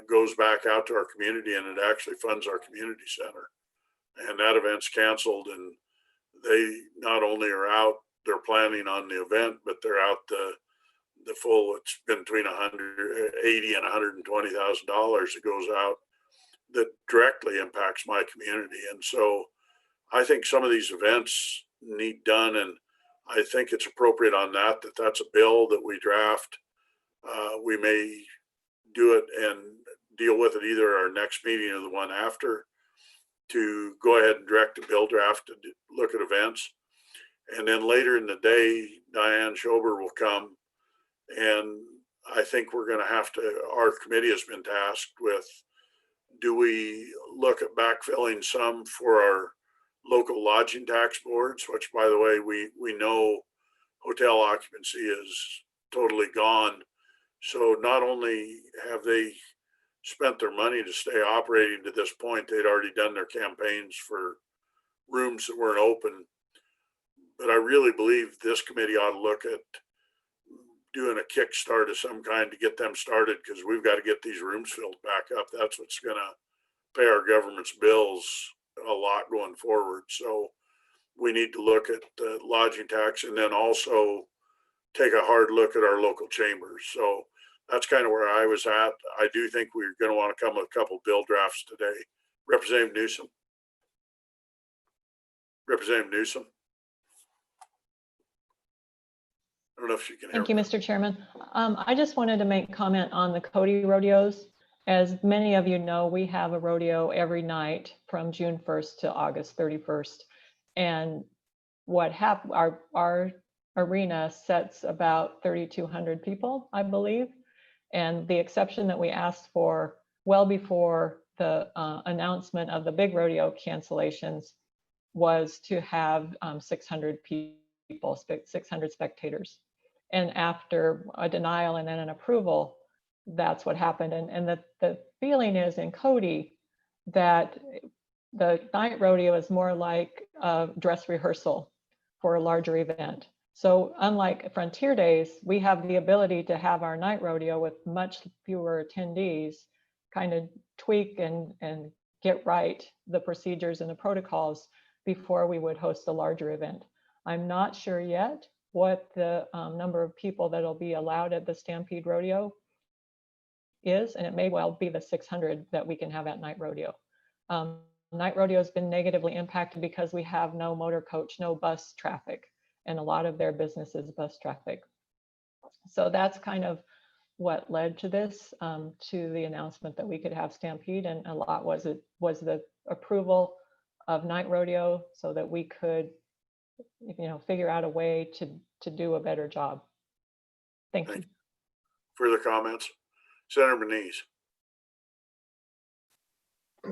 goes back out to our community, and it actually funds our community center. and that event's canceled, and they not only are out, they're planning on the event, but they're out the full, it's been between $180,000 and $120,000 that goes out that directly impacts my community. And so I think some of these events need done, and I think it's appropriate on that's a bill that we draft. We may do it and deal with it either our next meeting or the one after, to go ahead and direct a bill draft to look at events. And then later in the day, Diane Schober will come, and I think we're going to have to, our committee has been tasked with, do we look at backfilling some for our local lodging tax boards, which, by the way, we know hotel occupancy is totally gone. So not only have they spent their money to stay operating to this point, they'd already done their campaigns for rooms that weren't open. But I really believe this committee ought to look at doing a kickstart of some kind to get them started, because we've got to get these rooms filled back up. That's what's going to pay our government's bills a lot going forward. So we need to look at the lodging tax, and then also take a hard look at our local chambers. So that's kind of where I was at. I do think we're going to want to come with a couple bill drafts today. Representative Newsom. Representative Newsom. I don't know if you can hear Thank you, me. Mr. Chairman. I just wanted to make comment on the Cody rodeos. As many of you know, we have a rodeo every night from June 1st to August 31st. And what happened, our arena sets about 3,200 people, I believe. And the exception that we asked for well before the announcement of the big rodeo cancellations was to have 600 people, 600 spectators. And after a denial and then an approval, that's what happened. And the feeling is in Cody that the night rodeo is more like a dress rehearsal for a larger event. So unlike Frontier Days, we have the ability to have our night rodeo with much fewer attendees, kind of tweak and get right the procedures and the protocols before we would host a larger event. I'm not sure yet what the number of people that'll be allowed at the Stampede Rodeo is, and it may well be the 600 that we can have at night rodeo. Night rodeo has been negatively impacted because we have no motor coach, no bus traffic, and a lot of their business is bus traffic. So that's kind of what led to this, to the announcement that we could have Stampede, and a lot was the approval of night rodeo so that we could, figure out a way to do a better job. Thank you. Further comments? Senator Manise.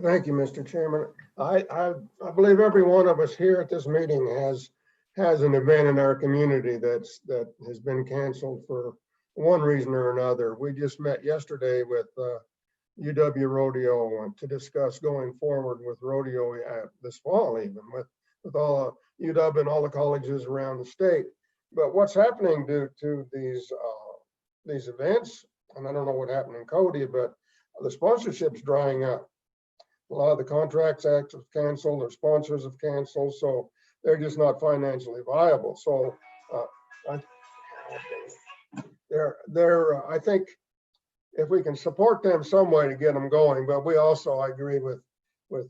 Thank you, Mr. Chairman. I believe every one of us here at this meeting has an event in our community that has been canceled for one reason or another. We just met yesterday with UW Rodeo to discuss going forward with rodeo this fall, even with all UW and all the colleges around the state. But what's happening to these events, and I don't know what happened in Cody, but the sponsorship's drying up. A lot of the contracts have canceled, their sponsors have canceled, so they're just not financially viable. So I think if we can support them some way to get them going, but we also, I agree with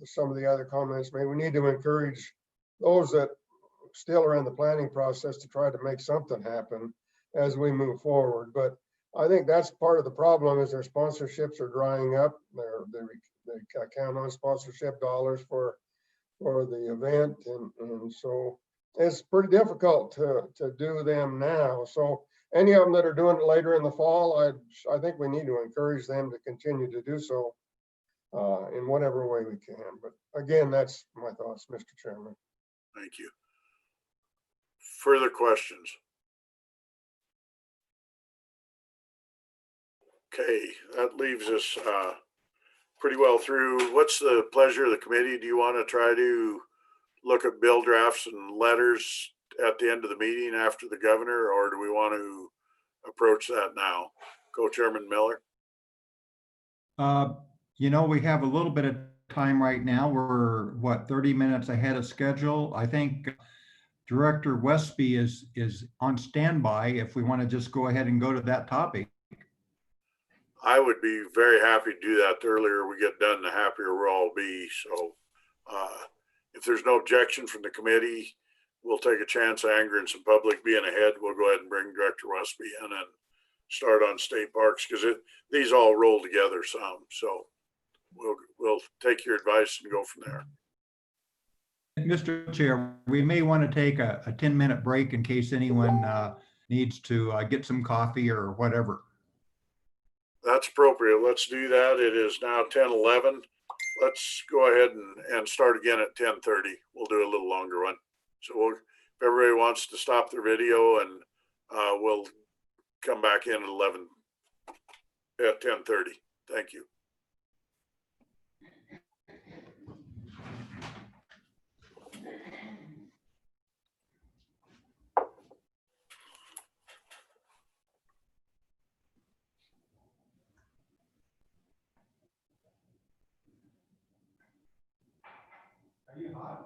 some of the other comments made, we need to encourage those that still are in the planning process to try to make something happen as we move forward. But I think that's part of the problem, is their sponsorships are drying up. They count on sponsorship dollars for the event, and so it's pretty difficult to do them now. So any of them that are doing it later in the fall, I think we need to encourage them to continue to do so in whatever way we can. But again, that's my thoughts, Mr. Chairman. Thank you. Further questions? Okay, that leaves us pretty well through. What's the pleasure of the committee? Do you want to try to look at bill drafts and letters at the end of the meeting after the governor, or do we want to approach that now? Co-Chairman Miller? We have a little bit of time right now. We're what, 30 minutes ahead of schedule. I think Director Westby is on standby if we want to just go ahead and go to that topic. I would be very happy to do that. The earlier we get done, the happier we'll all be. So if there's no objection from the committee, we'll take a chance of angering some public being ahead. We'll go ahead and bring Director Westby in and start on state parks because these all roll together some. So we'll take your advice and go from there. Mr. Chair, we may want to take a 10-minute break in case anyone needs to get some coffee or whatever. That's appropriate. Let's do that. It is now 10:11. Let's go ahead and start again at 10:30. We'll do a little longer one. So if everybody wants to stop their video and we'll come back in at 10:30. Thank you. Are you hot?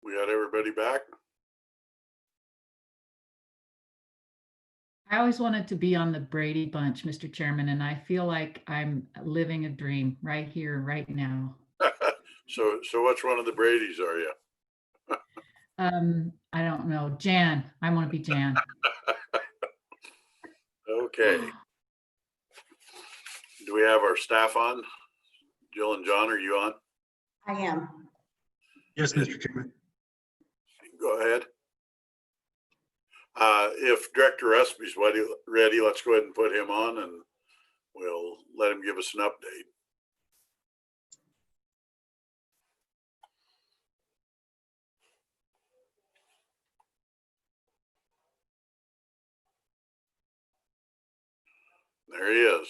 We got everybody back? I always wanted to be on the Brady Bunch, Mr. Chairman, and I feel like I'm living a dream right here, right now. So which one of the Brady's are you? I don't know. Jan, I want to be Jan. Okay. Do we have our staff on? Jill and John, are you on? I am. Yes, Mr. Chairman. Go ahead. If Director Espy's ready, let's go ahead and put him on and we'll let him give us an update. There he is.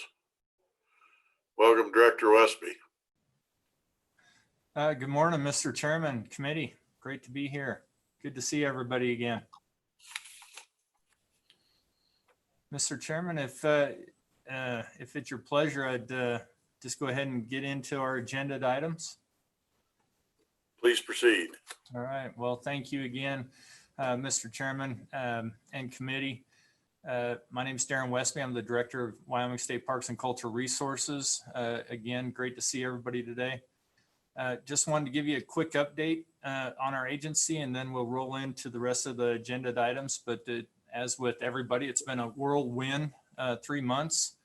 Welcome, Director Westby. Good morning, Mr. Chairman, committee. Great to be here. Good to see everybody again. Mr. Chairman, if it's your pleasure, I'd just go ahead and get into our agenda items. Please proceed. All right. Well, thank you again, Mr. Chairman and committee. My name is Darren Westby. I'm the Director of Wyoming State Parks and Cultural Resources. Again, great to see everybody today. Just wanted to give you a quick update on our agency, and then we'll roll into the rest of the agenda items. But as with everybody, it's been a whirlwind 3 months.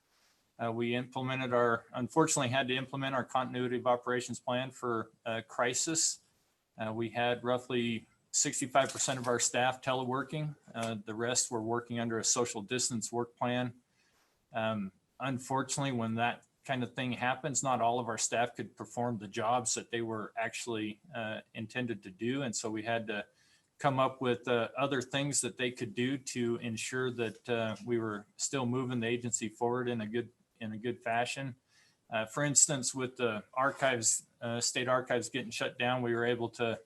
We unfortunately had to implement our continuity of operations plan for crisis. We had roughly 65% of our staff teleworking. The rest were working under a social distance work plan. Unfortunately, when that kind of thing happens, not all of our staff could perform the jobs that they were actually intended to do. And so we had to come up with other things that they could do to ensure that we were still moving the agency forward in a good fashion. For instance, with the archives, state archives getting shut down, we were able to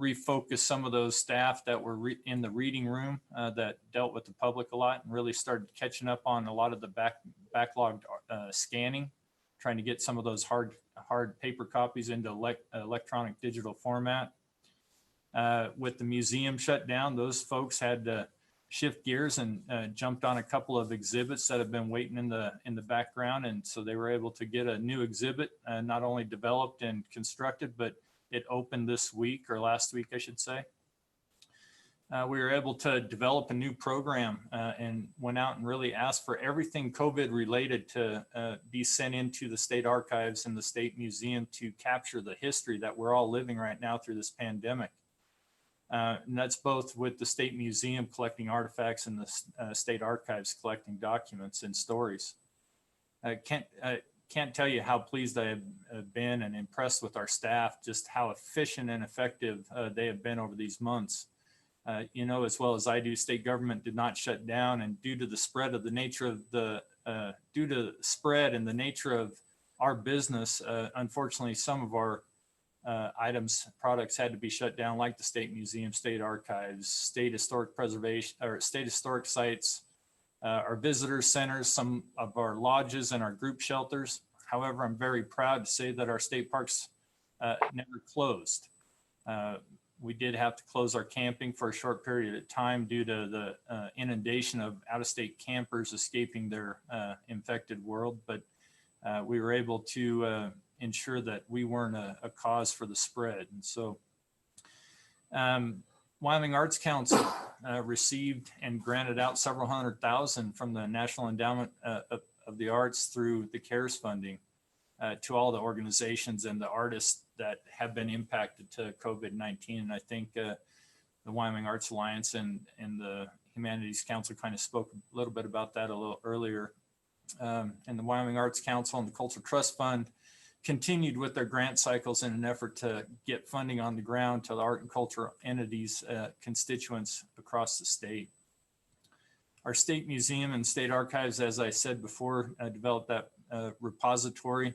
refocus some of those staff that were in the reading room that dealt with the public a lot and really started catching up on a lot of the backlogged scanning, trying to get some of those hard paper copies into electronic digital format. With the museum shut down, those folks had to shift gears and jumped on a couple of exhibits that have been waiting in the background. And so they were able to get a new exhibit, not only developed and constructed, but it opened this week, or last week, I should say. We were able to develop a new program and went out and really asked for everything COVID related to be sent into the state archives and the state museum to capture the history that we're all living right now through this pandemic. And that's both with the state museum collecting artifacts and the state archives collecting documents and stories. I can't tell you how pleased I have been and impressed with our staff, just how efficient and effective they have been over these months. You know, as well as I do, state government did not shut down, and due to the spread of the nature of due to spread and the nature of our business, unfortunately, some of our products had to be shut down, like the state museum, state archives, state historic preservation, or state historic sites, our visitor centers, some of our lodges and our group shelters. However, I'm very proud to say that our state parks never closed. We did have to close our camping for a short period of time due to the inundation of out-of-state campers escaping their infected world, but we were able to ensure that we weren't a cause for the spread. And so Wyoming Arts Council received and granted out several $100,000 from the National Endowment of the Arts through the CARES funding to all the organizations and the artists that have been impacted to COVID-19. And I think the Wyoming Arts Alliance and the Humanities Council kind of spoke a little bit about that a little earlier. And the Wyoming Arts Council and the Cultural Trust Fund continued with their grant cycles in an effort to get funding on the ground to the art and culture entities, constituents across the state. Our state museum and state archives, as I said before, developed that repository.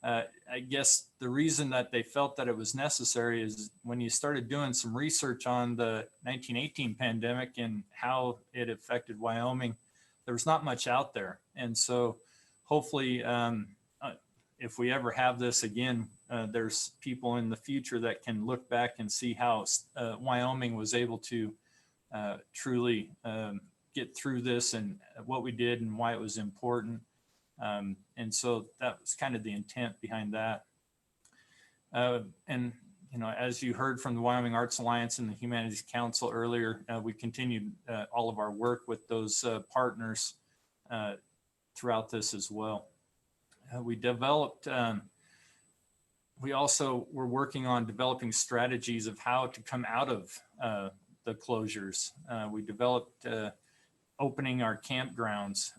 I guess the reason that they felt that it was necessary is when you started doing some research on the 1918 pandemic and how it affected Wyoming, there was not much out there. And so hopefully, if we ever have this again, there's people in the future that can look back and see how Wyoming was able to truly get through this and what we did and why it was important. And so that was kind of the intent behind that. And, you know, as you heard from the Wyoming Arts Alliance and the Humanities Council earlier, we continued all of our work with those partners throughout this as well. We developed, we also were working on developing strategies of how to come out of the closures. We developed opening our campgrounds.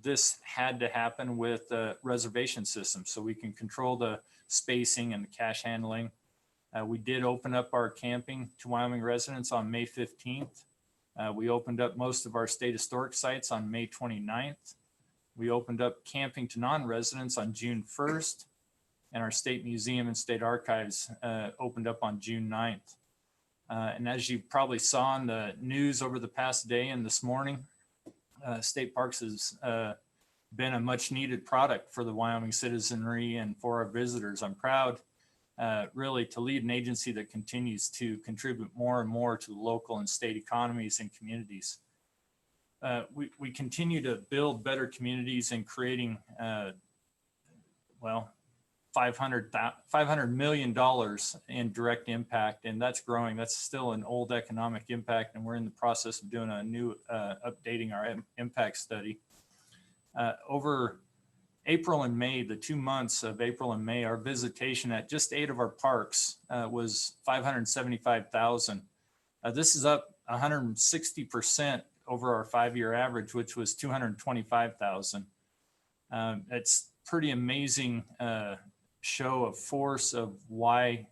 This had to happen with the reservation system so we can control the spacing and the cash handling. We did open up our camping to Wyoming residents on May 15th. We opened up most of our state historic sites on May 29th. We opened up camping to non-residents on June 1st, and our state museum and state archives opened up on June 9th. And as you probably saw in the news over the past day and this morning, State Parks has been a much needed product for the Wyoming citizenry and for our visitors. I'm proud really to lead an agency that continues to contribute more and more to the local and state economies and communities. We continue to build better communities and creating, well, $500 million in direct impact, and that's growing. That's still an old economic impact, and we're in the process of doing a new, updating our impact study. Over April and May, the 2 months of April and May, our visitation at just 8 of our parks was 575,000. This is up 160% over our 5-year average, which was 225,000. It's pretty amazing show of force of why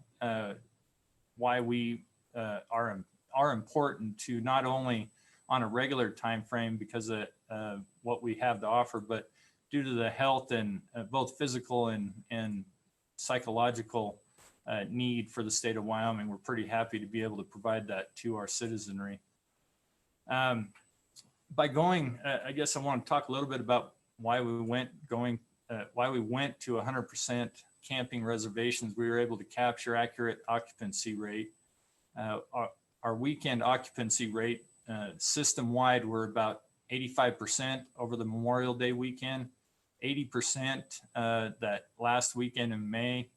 we are important to not only on a regular time frame because of what we have to offer, but due to the health and both physical and psychological need for the state of Wyoming. We're pretty happy to be able to provide that to our citizenry. By going, I guess I want to talk a little bit about why we went to 100% camping reservations. We were able to capture accurate occupancy rate. Our weekend occupancy rate system-wide were about 85% over the Memorial Day weekend, 80% that last weekend in May,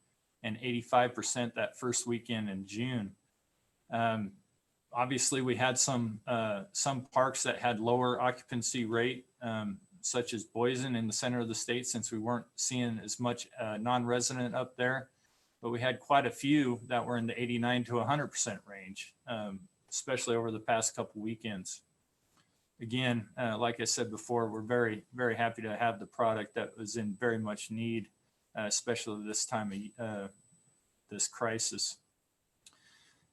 and 85% that first weekend in June. Obviously, we had some parks that had lower occupancy rate, such as Boise in the center of the state, since we weren't seeing as much non-resident up there. But we had quite a few that were in the 89 to 100% range, especially over the past couple weekends. Again, like I said before, we're very, very happy to have the product that was in very much need, especially this time of this crisis.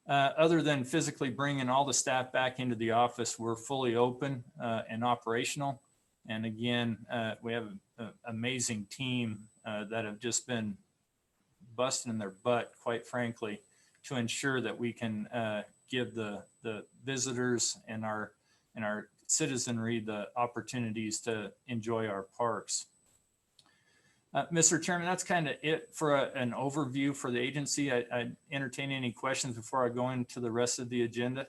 Other than physically bringing all the staff back into the office, we're fully open and operational. And again, we have an amazing team that have just been busting their butt, quite frankly, to ensure that we can give the visitors and our citizenry the opportunities to enjoy our parks. Mr. Chairman, that's kind of it for an overview for the agency. I entertain any questions before I go into the rest of the agenda.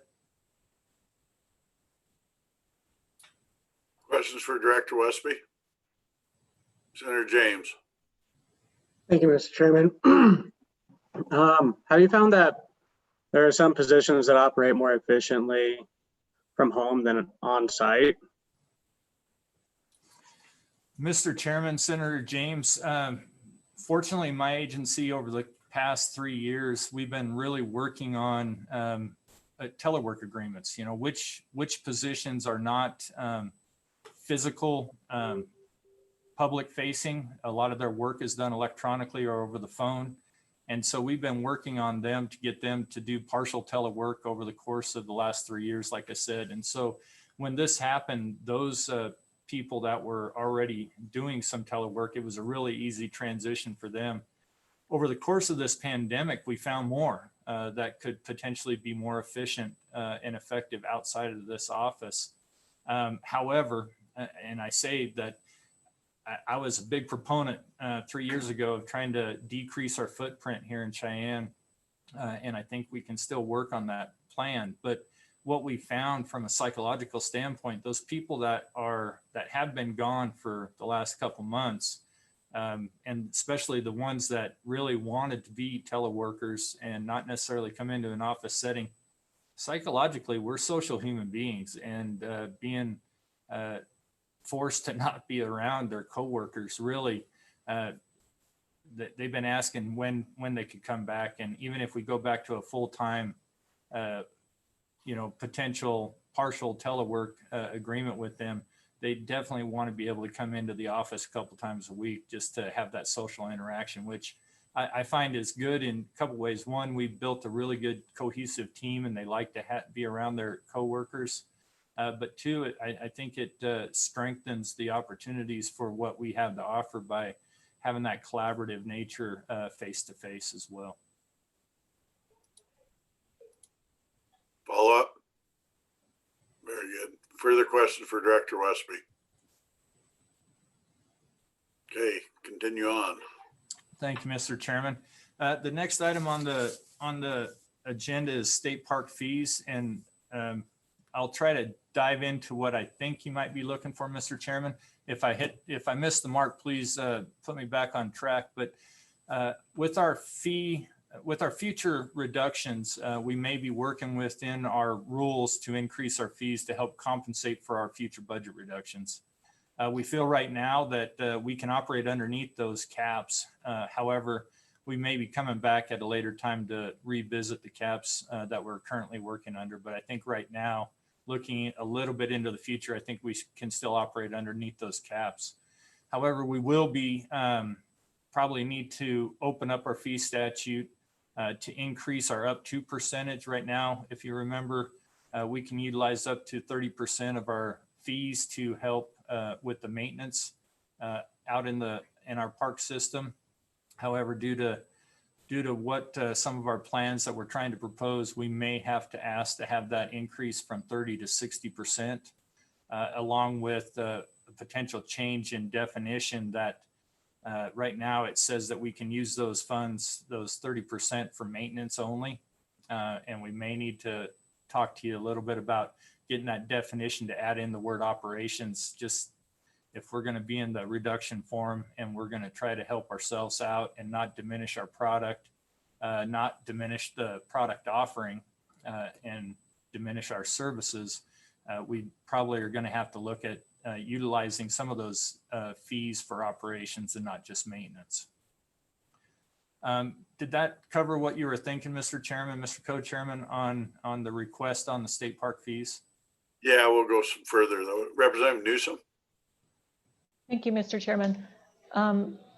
Questions for Director Westby? Senator James. Thank you, Mr. Chairman. Have you found that there are some positions that operate more efficiently from home than on site? Mr. Chairman, Senator James, fortunately, my agency over the past 3 years, we've been really working on telework agreements. You know, which positions are not physical, public facing. A lot of their work is done electronically or over the phone. And so we've been working on them to get them to do partial telework over the course of the last 3 years, like I said. And so when this happened, those people that were already doing some telework, it was a really easy transition for them. Over the course of this pandemic, we found more that could potentially be more efficient and effective outside of this office. However, and I say that I was a big proponent 3 years ago of trying to decrease our footprint here in Cheyenne. And I think we can still work on that plan. But what we found from a psychological standpoint, those people that have been gone for the last couple months, and especially the ones that really wanted to be teleworkers and not necessarily come into an office setting, psychologically, we're social human beings, and being forced to not be around their coworkers really, they've been asking when they could come back. And even if we go back to a full-time, potential partial telework agreement with them, they definitely want to be able to come into the office a couple times a week just to have that social interaction, which I find is good in a couple ways. One, we've built a really good cohesive team and they like to be around their coworkers. But two, I think it strengthens the opportunities for what we have to offer by having that collaborative nature face-to-face as well. Follow up? Very good. Further questions for Director Westby? Okay, continue on. Thank you, Mr. Chairman. The next item on the agenda is state park fees, and I'll try to dive into what I think you might be looking for, Mr. Chairman. If I miss the mark, please put me back on track. But with our future reductions, we may be working within our rules to increase our fees to help compensate for our future budget reductions. We feel right now that we can operate underneath those caps. However, we may be coming back at a later time to revisit the caps that we're currently working under. But I think right now, looking a little bit into the future, I think we can still operate underneath those caps. However, we will be probably need to open up our fee statute to increase our up to percentage. Right now, if you remember, we can utilize up to 30% of our fees to help with the maintenance out in our park system. However, due to what some of our plans that we're trying to propose, we may have to ask to have that increase from 30 to 60%, along with a potential change in definition that right now it says that we can use those funds, those 30% for maintenance only. And we may need to talk to you a little bit about getting that definition to add in the word operations, just if we're going to be in the reduction form and we're going to try to help ourselves out and not diminish our product, not diminish the product offering and diminish our services, we probably are going to have to look at utilizing some of those fees for operations and not just maintenance. Did that cover what you were thinking, Mr. Chairman, Mr. Co-Chairman, on the request on the state park fees? Yeah, we'll go some further though. Representative Newsom. Thank you, Mr. Chairman.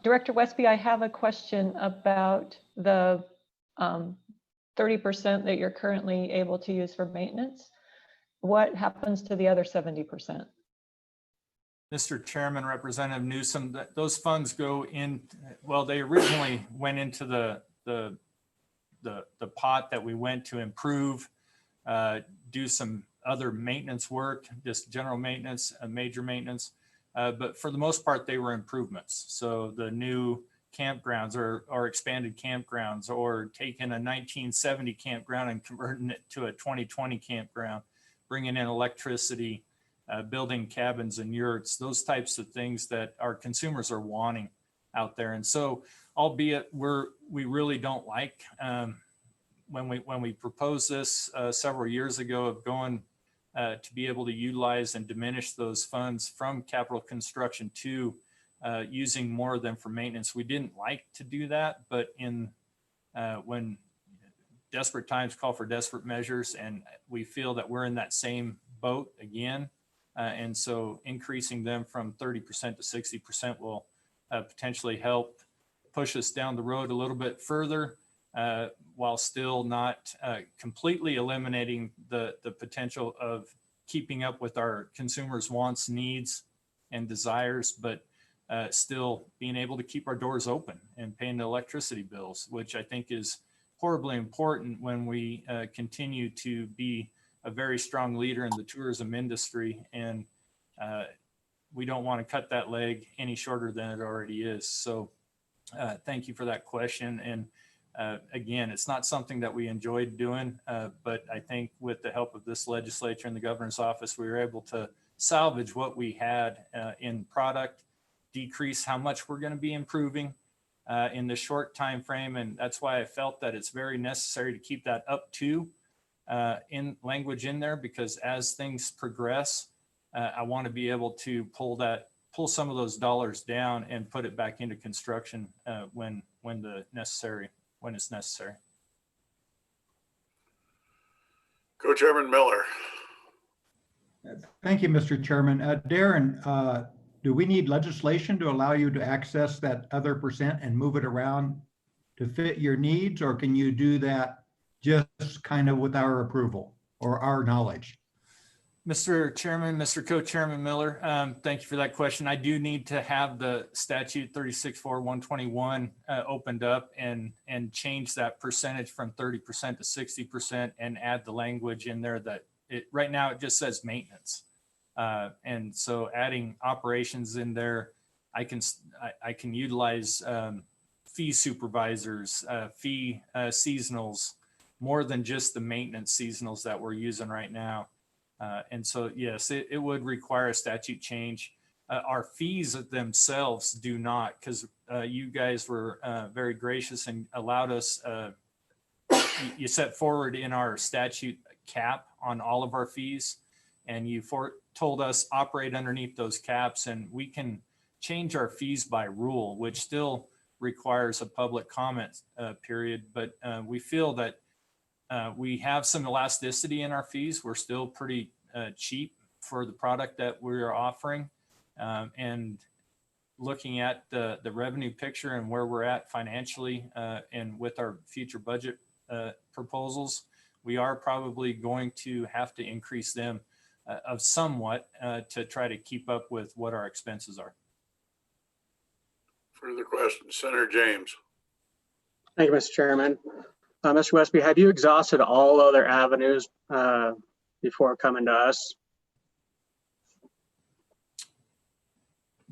Director Westby, I have a question about the 30% that you're currently able to use for maintenance. What happens to the other 70%? Mr. Chairman, Representative Newsom, those funds go in, well, they originally went into the pot that we went to improve, do some other maintenance work, just general maintenance, major maintenance. But for the most part, they were improvements. So the new campgrounds or expanded campgrounds, or taking a 1970 campground and converting it to a 2020 campground, bringing in electricity, building cabins and yurts, those types of things that our consumers are wanting out there. And so, albeit we really don't like when we proposed this several years ago of going to be able to utilize and diminish those funds from capital construction to using more of them for maintenance. We didn't like to do that, but when desperate times call for desperate measures, and we feel that we're in that same boat again. And so increasing them from 30% to 60% will potentially help push us down the road a little bit further, while still not completely eliminating the potential of keeping up with our consumers' wants, needs, and desires, but still being able to keep our doors open and paying the electricity bills, which I think is horribly important when we continue to be a very strong leader in the tourism industry. And we don't want to cut that leg any shorter than it already is. So thank you for that question. And again, it's not something that we enjoyed doing, but I think with the help of this legislature and the governor's office, we were able to salvage what we had in product, decrease how much we're going to be improving in the short time frame. And that's why I felt that it's very necessary to keep that up to in language in there, because as things progress, I want to be able to pull some of those dollars down and put it back into construction when it's necessary. Co-Chairman Miller. Thank you, Mr. Chairman. Darren, do we need legislation to allow you to access that other percent and move it around to fit your needs, or can you do that just kind of with our approval or our knowledge? Mr. Chairman, Mr. Co-Chairman Miller, thank you for that question. I do need to have the statute 364121 opened up and change that percentage from 30% to 60% and add the language in there that right now it just says maintenance. And so adding operations in there, I can utilize fee supervisors, fee seasonals, more than just the maintenance seasonals that we're using right now. And so, yes, it would require a statute change. Our fees themselves do not, because you guys were very gracious and allowed us, you set forward in our statute cap on all of our fees, and you told us operate underneath those caps, and we can change our fees by rule, which still requires a public comment period. But we feel that we have some elasticity in our fees. We're still pretty cheap for the product that we're offering. And looking at the revenue picture and where we're at financially and with our future budget proposals, we are probably going to have to increase them of somewhat to try to keep up with what our expenses are. Further questions, Senator James. Thank you, Mr. Chairman. Mr. Westby, have you exhausted all other avenues before coming to us?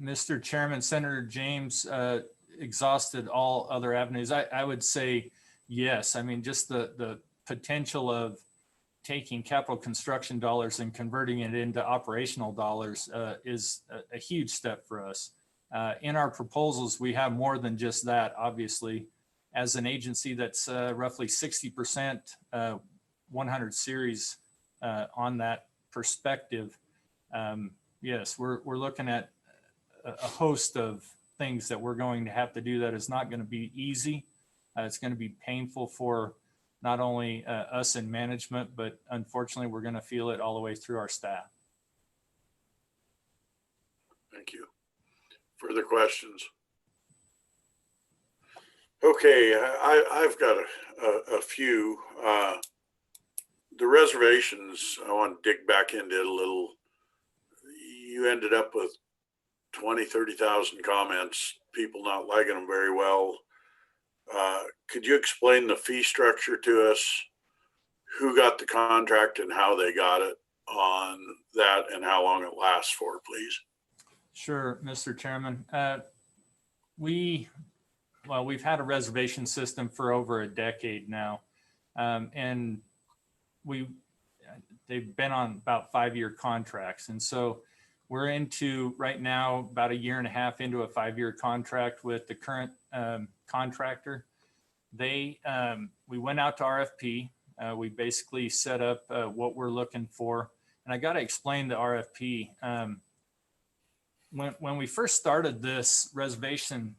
Mr. Chairman, Senator James exhausted all other avenues. I would say yes. I mean, just the potential of taking capital construction dollars and converting it into operational dollars is a huge step for us. In our proposals, we have more than just that, obviously. As an agency that's roughly 60% 100 series on that perspective, yes, we're looking at a host of things that we're going to have to do that is not going to be easy. It's going to be painful for not only us in management, but unfortunately, we're going to feel it all the way through our staff. Thank you. Further questions? Okay, I've got a few. The reservations, I want to dig back into it a little. You ended up with 20, 30,000 comments, people not liking them very well. Could you explain the fee structure to us? Who got the contract and how they got it on that and how long it lasts for, please? Sure, Mr. Chairman. We've had a reservation system for over a decade now, and they've been on about 5-year contracts. And so we're into right now about 1.5 years into a 5-year contract with the current contractor. We went out to RFP. We basically set up what we're looking for. And I got to explain the RFP. When we first started this reservation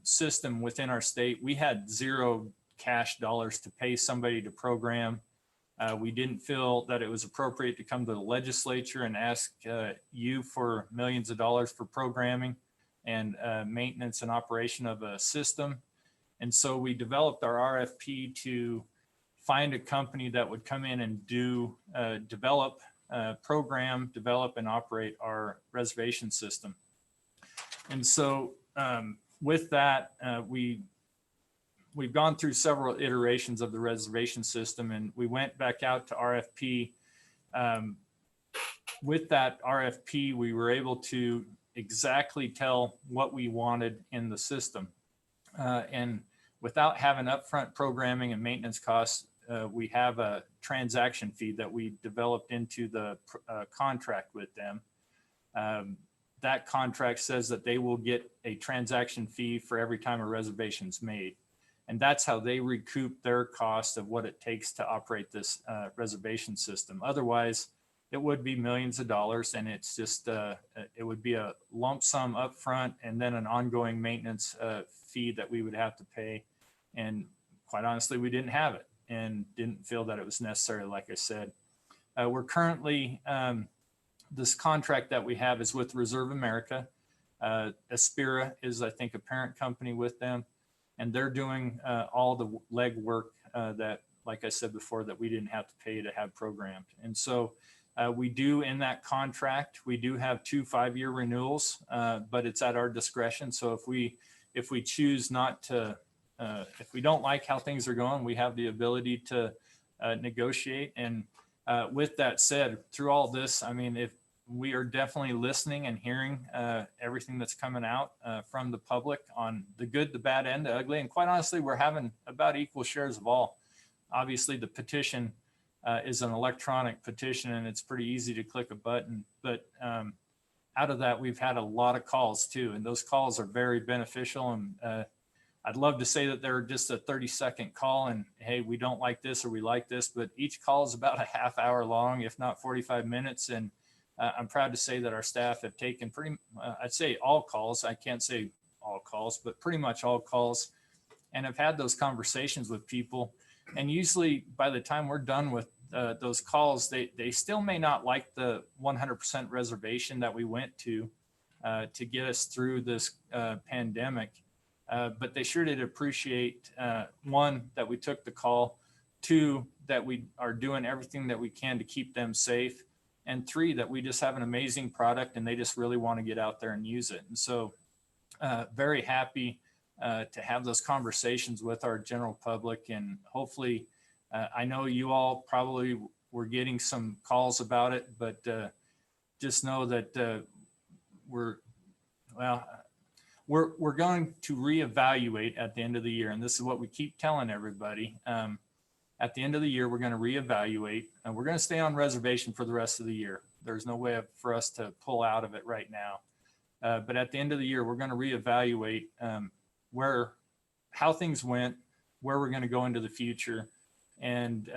system within our state, we had 0 cash dollars to pay somebody to program. We didn't feel that it was appropriate to come to the legislature and ask you for millions of dollars for programming and maintenance and operation of a system. And so we developed our RFP to find a company that would come in and develop, program, develop, and operate our reservation system. And so with that, we've gone through several iterations of the reservation system, and we went back out to RFP. With that RFP, we were able to exactly tell what we wanted in the system. And without having upfront programming and maintenance costs, we have a transaction fee that we developed into the contract with them. That contract says that they will get a transaction fee for every time a reservation is made. And that's how they recoup their cost of what it takes to operate this reservation system. Otherwise, it would be millions of dollars, and it's just, it would be a lump sum upfront and then an ongoing maintenance fee that we would have to pay. And quite honestly, we didn't have it and didn't feel that it was necessary, like I said. We're currently, this contract that we have is with Reserve America. Aspira is, I think, a parent company with them, and they're doing all the legwork that, like I said before, that we didn't have to pay to have programmed. And so we do, in that contract, we do have 2 5-year renewals, but it's at our discretion. So if we choose not to, if we don't like how things are going, we have the ability to negotiate. And with that said, through all this, I mean, if we are definitely listening and hearing everything that's coming out from the public on the good, the bad, and the ugly. And quite honestly, we're having about equal shares of all. Obviously, the petition is an electronic petition, and it's pretty easy to click a button. But out of that, we've had a lot of calls too, and those calls are very beneficial. And I'd love to say that they're just a 30-second call and, hey, we don't like this or we like this, but each call is about a half hour long, if not 45 minutes. And I'm proud to say that our staff have taken I'd say all calls. I can't say all calls, but pretty much all calls, and have had those conversations with people. And usually by the time we're done with those calls, they still may not like the 100% reservation that we went to get us through this pandemic. But they sure did appreciate, 1, that we took the call, 2, that we are doing everything that we can to keep them safe, and 3, that we just have an amazing product and they just really want to get out there and use it. And so very happy to have those conversations with our general public. And hopefully, I know you all probably were getting some calls about it, but just know that we're going to reevaluate at the end of the year. And this is what we keep telling everybody. At the end of the year, we're going to reevaluate, and we're going to stay on reservation for the rest of the year. There's no way for us to pull out of it right now. But at the end of the year, we're going to reevaluate how things went, where we're going to go into the future. And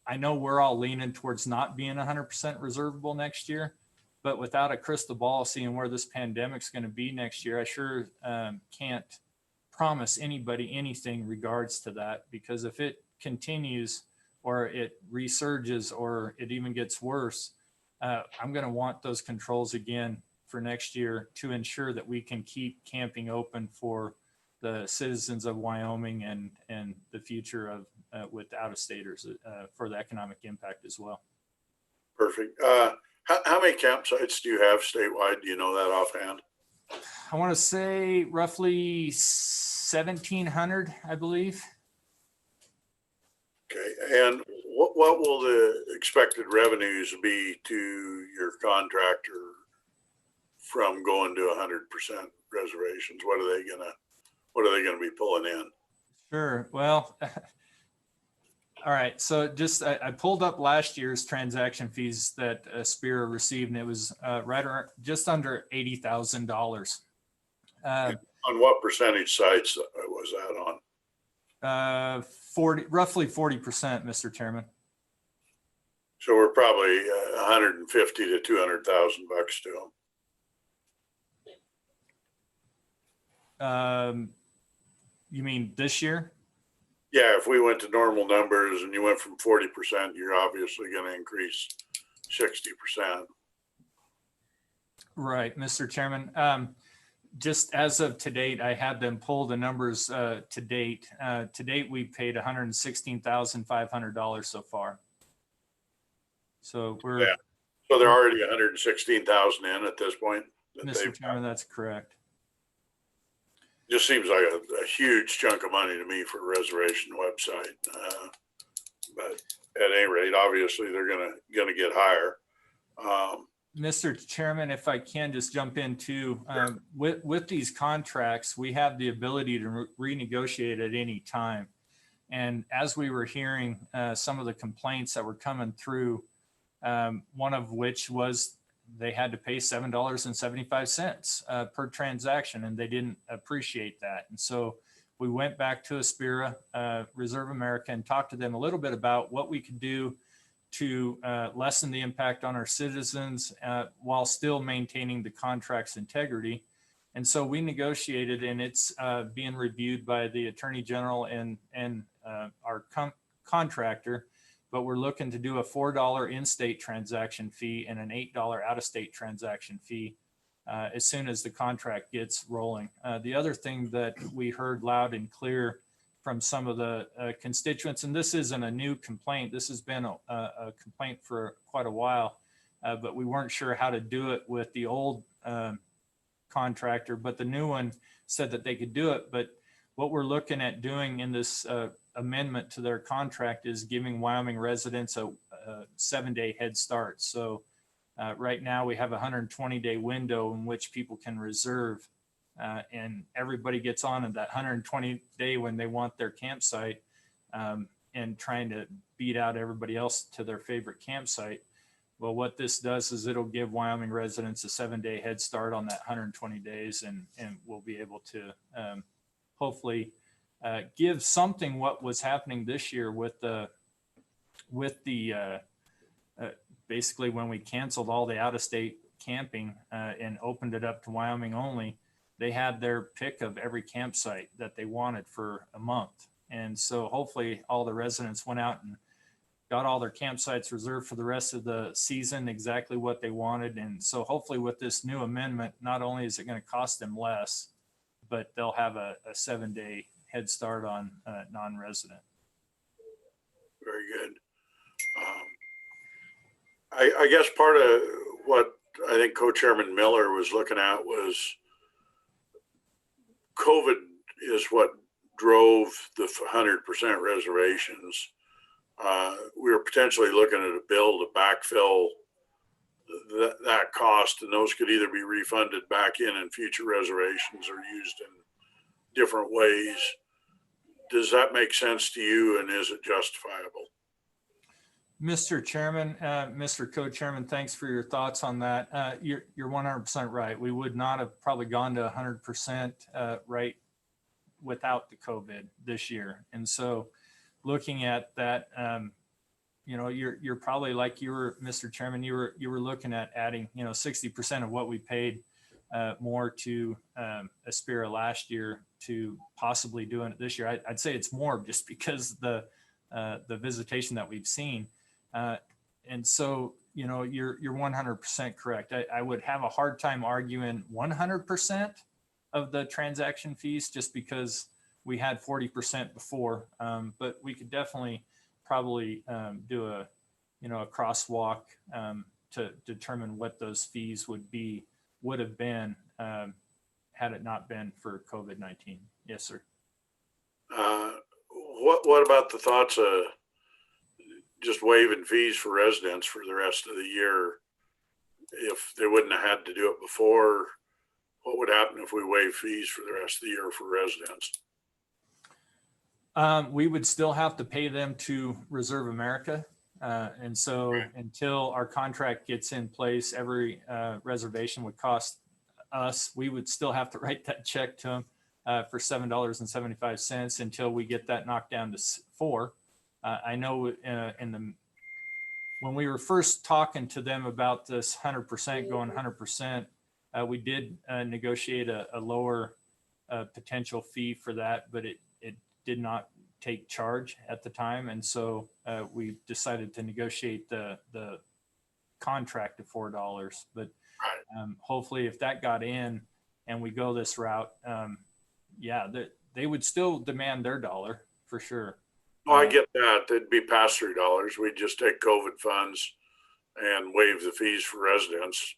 I know we're all leaning towards not being 100% reservable next year, but without a crystal ball seeing where this pandemic's going to be next year, I sure can't promise anybody anything regards to that, because if it continues or it resurges or it even gets worse, I'm going to want those controls again for next year to ensure that we can keep camping open for the citizens of Wyoming and the future of with out-of-staters for the economic impact as well. Perfect. How many campsites do you have statewide? Do you know that offhand? I want to say roughly 1,700, I believe. Okay. And what will the expected revenues be to your contractor from going to 100% reservations? What are they gonna be pulling in? Sure. Well, all right. So just I pulled up last year's transaction fees that Aspira received, and it was right around just under $80,000. On what percentage sites was that on? Roughly 40%, Mr. Chairman. So we're probably 150 to 200,000 bucks to them. You mean this year? Yeah, if we went to normal numbers and you went from 40%, you're obviously going to increase 60%. Right, Mr. Chairman. Just as of to date, I had them pull the numbers to date. To date, we paid $116,500 so far. So we're So they're already 116,000 in at this point. Mr. Chairman, that's correct. Just seems like a huge chunk of money to me for a reservation website. But at any rate, obviously they're gonna get higher. Mr. Chairman, if I can just jump in too, with these contracts, we have the ability to renegotiate at any time. And as we were hearing some of the complaints that were coming through, one of which was they had to pay $7.75 per transaction, and they didn't appreciate that. And so we went back to Aspira, Reserve America, and talked to them a little bit about what we could do to lessen the impact on our citizens while still maintaining the contract's integrity. And so we negotiated, and it's being reviewed by the Attorney General and our contractor, but we're looking to do a $4 in-state transaction fee and an $8 out-of-state transaction fee as soon as the contract gets rolling. The other thing that we heard loud and clear from some of the constituents, and this isn't a new complaint, this has been a complaint for quite a while, but we weren't sure how to do it with the old contractor, but the new one said that they could do it. But what we're looking at doing in this amendment to their contract is giving Wyoming residents a 7-day head start. So right now we have a 120-day window in which people can reserve, and everybody gets on in that 120-day when they want their campsite, and trying to beat out everybody else to their favorite campsite. Well, what this does is it'll give Wyoming residents a 7-day head start on that 120 days, and we'll be able to hopefully give something what was happening this year with the basically when we canceled all the out-of-state camping and opened it up to Wyoming only. They had their pick of every campsite that they wanted for a month. And so hopefully all the residents went out and got all their campsites reserved for the rest of the season, exactly what they wanted. And so hopefully with this new amendment, not only is it going to cost them less, but they'll have a 7-day head start on non-resident. Very good. I guess part of what I think Co-Chairman Miller was looking at was COVID is what drove the 100% reservations. We were potentially looking at a bill to backfill that cost, and those could either be refunded back in future reservations or used in different ways. Does that make sense to you, and is it justifiable? Mr. Chairman, Mr. Co-Chairman, thanks for your thoughts on that. You're 100% right. We would not have probably gone to 100% right without the COVID this year. And so looking at that, you know, you're probably like you were, Mr. Chairman, you were looking at adding, you know, 60% of what we paid more to Aspira last year to possibly doing it this year. I'd say it's more just because the visitation that we've seen. And so, you know, you're 100% correct. I would have a hard time arguing 100% of the transaction fees just because we had 40% before, but we could definitely probably do a, you know, a crosswalk to determine what those fees would have been had it not been for COVID-19. Yes, sir. What about the thoughts of just waiving fees for residents for the rest of the year? If they wouldn't have had to do it before, what would happen if we waive fees for the rest of the year for residents? We would still have to pay them to Reserve America. And so until our contract gets in place, every reservation would cost us, we would still have to write that check to them for $7.75 until we get that knocked down to $4. I know when we were first talking to them about this 100% going 100%, we did negotiate a lower potential fee for that, but it did not take charge at the time. And so we decided to negotiate the contract to $4. But hopefully if that got in and we go this route, yeah, they would still demand their $1 for sure. Oh, I get that. It'd be pass-through dollars. We'd just take COVID funds and waive the fees for residents.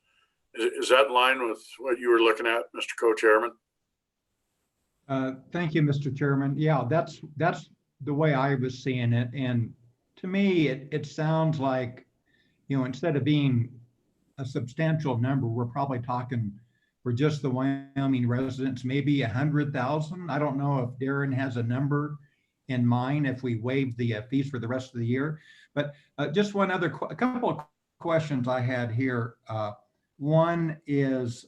Is that in line with what you were looking at, Mr. Co-Chairman? Thank you, Mr. Chairman. Yeah, that's the way I was seeing it. And to me, it sounds like, you know, instead of being a substantial number. We're probably talking for just the Wyoming residents, maybe 100,000. I don't know if Darren has a number in mind if we waive the fees for the rest of the year. But just one other, a couple of questions I had here. One is,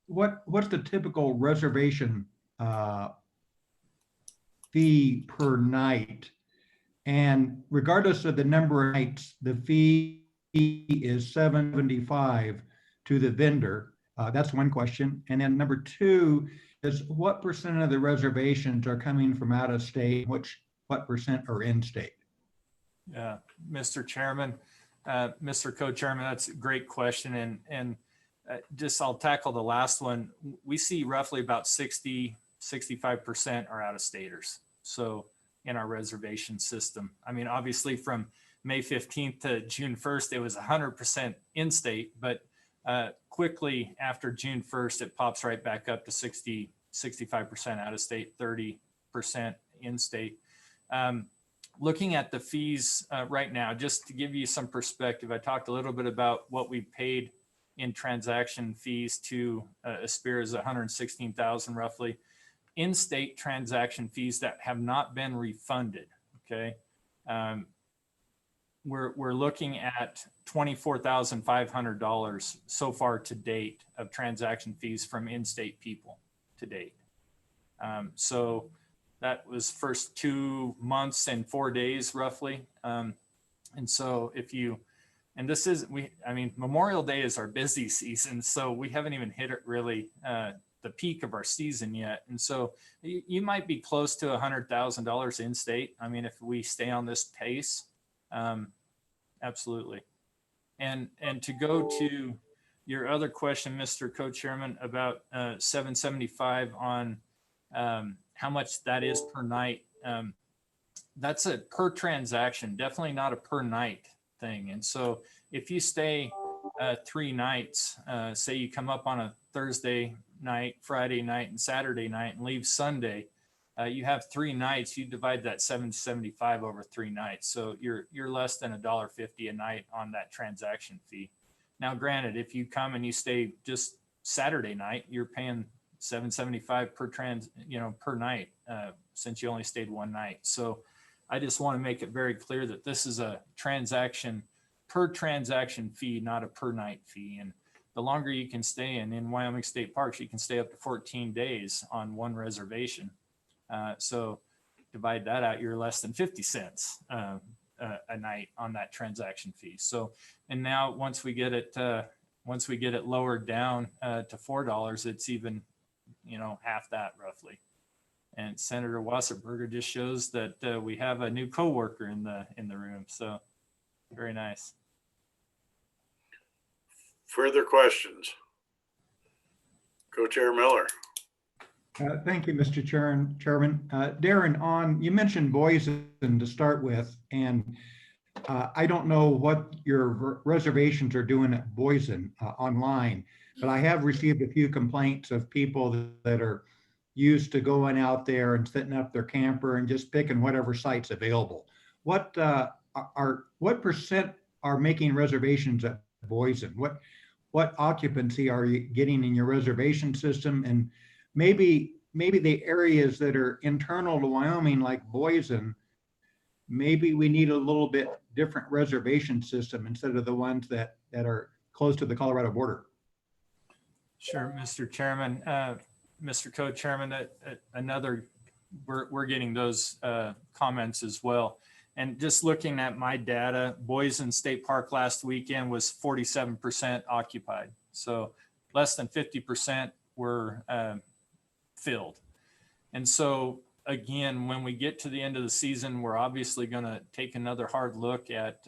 what's the typical reservation fee per night? And regardless of the number of nights, the fee is $7.75 to the vendor. That's one question. And then number two is, what percent of the reservations are coming from out of state? What percent are in state? Yeah, Mr. Chairman, Mr. Co-Chairman, that's a great question. And just I'll tackle the last one. We see roughly about 65% are out of staters. So in our reservation system, I mean, obviously from May 15th to June 1st, it was 100% in state, but quickly after June 1st, it pops right back up to 65% out of state, 30% in state. Looking at the fees right now, just to give you some perspective, I talked a little bit about what we paid in transaction fees to Aspira is 116,000 roughly. In-state transaction fees that have not been refunded, okay? We're looking at $24,500 so far to date of transaction fees from in-state people to date. So that was first 2 months and 4 days roughly. And so if you, and this is, I mean, Memorial Day is our busy season, so we haven't even hit it really the peak of our season yet. And so you might be close to $100,000 in state. I mean, if we stay on this pace, absolutely. And to go to your other question, Mr. Co-Chairman, about 775 on how much that is per night. That's a per transaction, definitely not a per night thing. And so if you stay 3 nights, say you come up on a Thursday night, Friday night, and Saturday night, and leave Sunday, you have 3 nights. You divide that 775 over 3 nights, so you're less than $1.50 a night on that transaction fee. Now, granted, if you come and you stay just Saturday night, you're paying $775 per night, since you only stayed 1 night. So I just want to make it very clear that this is a transaction per transaction fee, not a per night fee. And the longer you can stay in Wyoming State Parks, you can stay up to 14 days on 1 reservation. So divide that out, you're less than 50 cents a night on that transaction fee. So, and now once we get it lowered down to $4, it's even, half that roughly. And Senator Wasserberger just shows that we have a new coworker in the room. So very nice. Further questions? Co-Chair Miller. Thank you, Mr. Chairman. Darren, you mentioned Boise to start with, and I don't know what your reservations are doing at Boise online, but I have received a few complaints of people that are used to going out there and setting up their camper and just picking whatever site's available. What percent are making reservations at Boise? What occupancy are you getting in your reservation system? And maybe the areas that are internal to Wyoming, like Boise, maybe we need a little bit different reservation system instead of the ones that are close to the Colorado border. Sure, Mr. Chairman, Mr. Co-Chairman, we're getting those comments as well. And just looking at my data, Boise State Park last weekend was 47% occupied. So less than 50% were filled. And so again, when we get to the end of the season, we're obviously going to take another hard look at,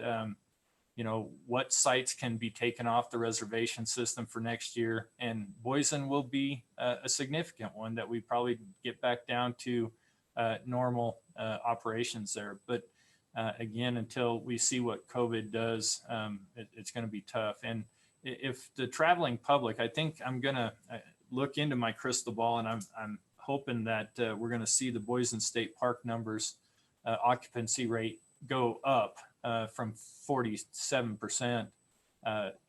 what sites can be taken off the reservation system for next year. And Boise will be a significant one that we probably get back down to normal operations there. But again, until we see what COVID does, it's going to be tough. And if the traveling public, I think I'm going to look into my crystal ball, and I'm hoping that we're going to see the Boise State Park numbers occupancy rate go up from 47%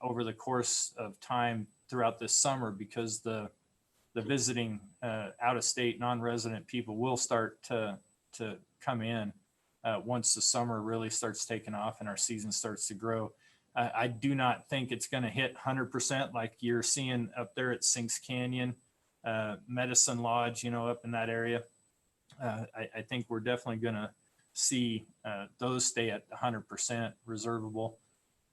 over the course of time throughout this summer, because the visiting out-of-state non-resident people will start to come in once the summer really starts taking off and our season starts to grow. I do not think it's going to hit 100% like you're seeing up there at Sinks Canyon, Medicine Lodge, up in that area. I think we're definitely going to see those stay at 100% reservable,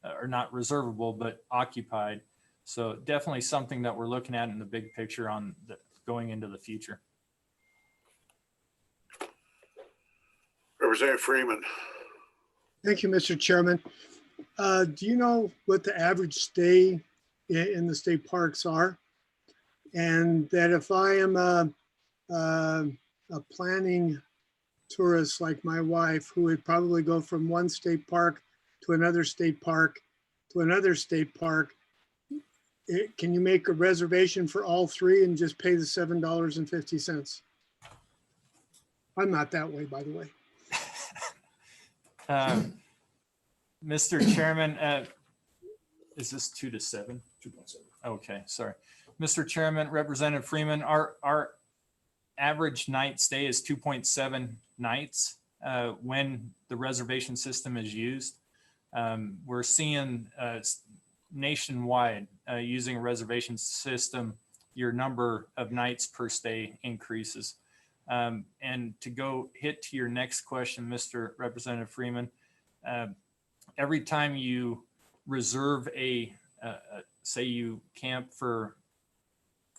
or not reservable, but occupied. So definitely something that we're looking at in the big picture on going into the future. Representative Freeman. Thank you, Mr. Chairman. Do you know what the average stay in the state parks are? And that if I am a planning tourist like my wife, who would probably go from one state park to another state park to another state park, can you make a reservation for all three and just pay the $7.50? I'm not that way, by the way. Mr. Chairman, is this 2 to 7? 2.7. Okay, sorry. Mr. Chairman, Representative Freeman, our average night stay is 2.7 nights when the reservation system is used. We're seeing nationwide using a reservation system, your number of nights per stay increases. And to go hit to your next question, Mr. Representative Freeman, every time you reserve say you camp for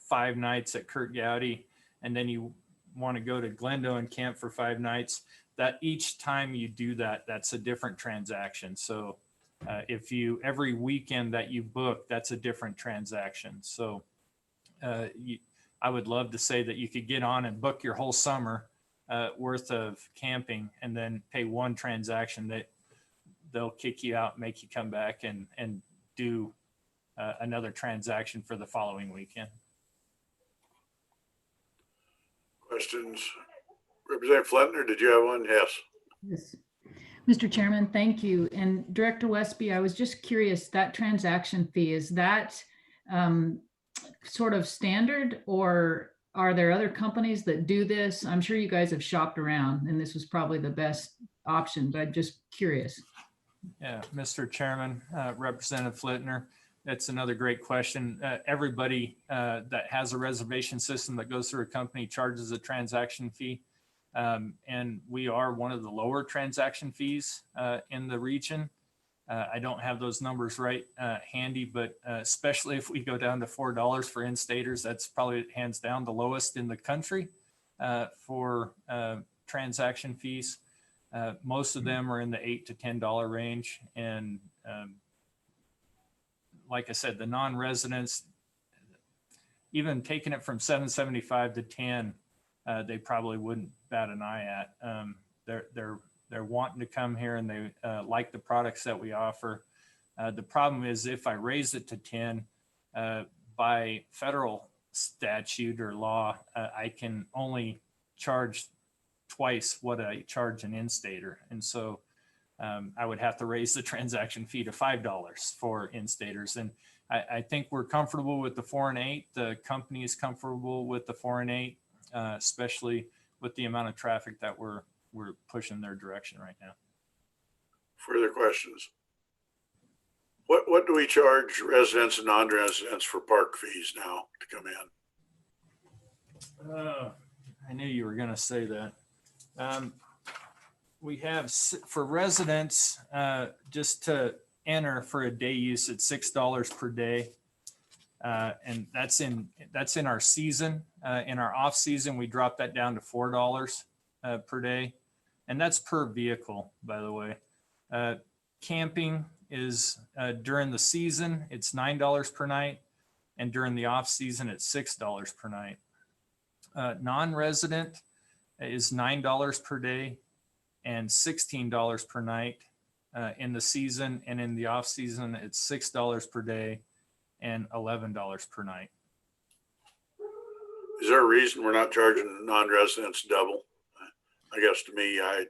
5 nights at Kurt Gowdy, and then you want to go to Glendo and camp for 5 nights, that each time you do that, that's a different transaction. So if every weekend that you book, that's a different transaction. So I would love to say that you could get on and book your whole summer worth of camping and then pay one transaction that they'll kick you out, make you come back and do another transaction for the following weekend. Questions? Representative Flentner, did you have one? Yes. Yes. Mr. Chairman, thank you. And Director Westby, I was just curious, that transaction fee, is that sort of standard, or are there other companies that do this? I'm sure you guys have shopped around and this was probably the best option, but I'm just curious. Yeah, Mr. Chairman, Representative Flitner, that's another great question. Everybody that has a reservation system that goes through a company charges a transaction fee. And we are one of the lower transaction fees in the region. I don't have those numbers right handy, but especially if we go down to $4 for in-staters, that's probably hands down the lowest in the country for transaction fees. Most of them are in the $8 to $10 range. And like I said, the non-residents, even taking it from $7.75 to $10, they probably wouldn't bat an eye at. They're wanting to come here and they like the products that we offer. The problem is if I raise it to 10, by federal statute or law, I can only charge twice what I charge an in-stater. And so I would have to raise the transaction fee to $5 for in-staters. And I think we're comfortable with the 4 and 8. The company is comfortable with the 4 and 8, especially with the amount of traffic that we're pushing their direction right now. Further questions? What do we charge residents and non-residents for park fees now to come in? I knew you were going to say that. We have for residents, just to enter for a day use, it's $6 per day. And that's in our season. In our off season, we drop that down to $4 per day. And that's per vehicle, by the way. Camping is during the season, it's $9 per night. And during the off season, it's $6 per night. Non-resident is $9 per day and $16 per night in the season. And in the off season, it's $6 per day and $11 per night. Is there a reason we're not charging non-residents double? I guess to me, I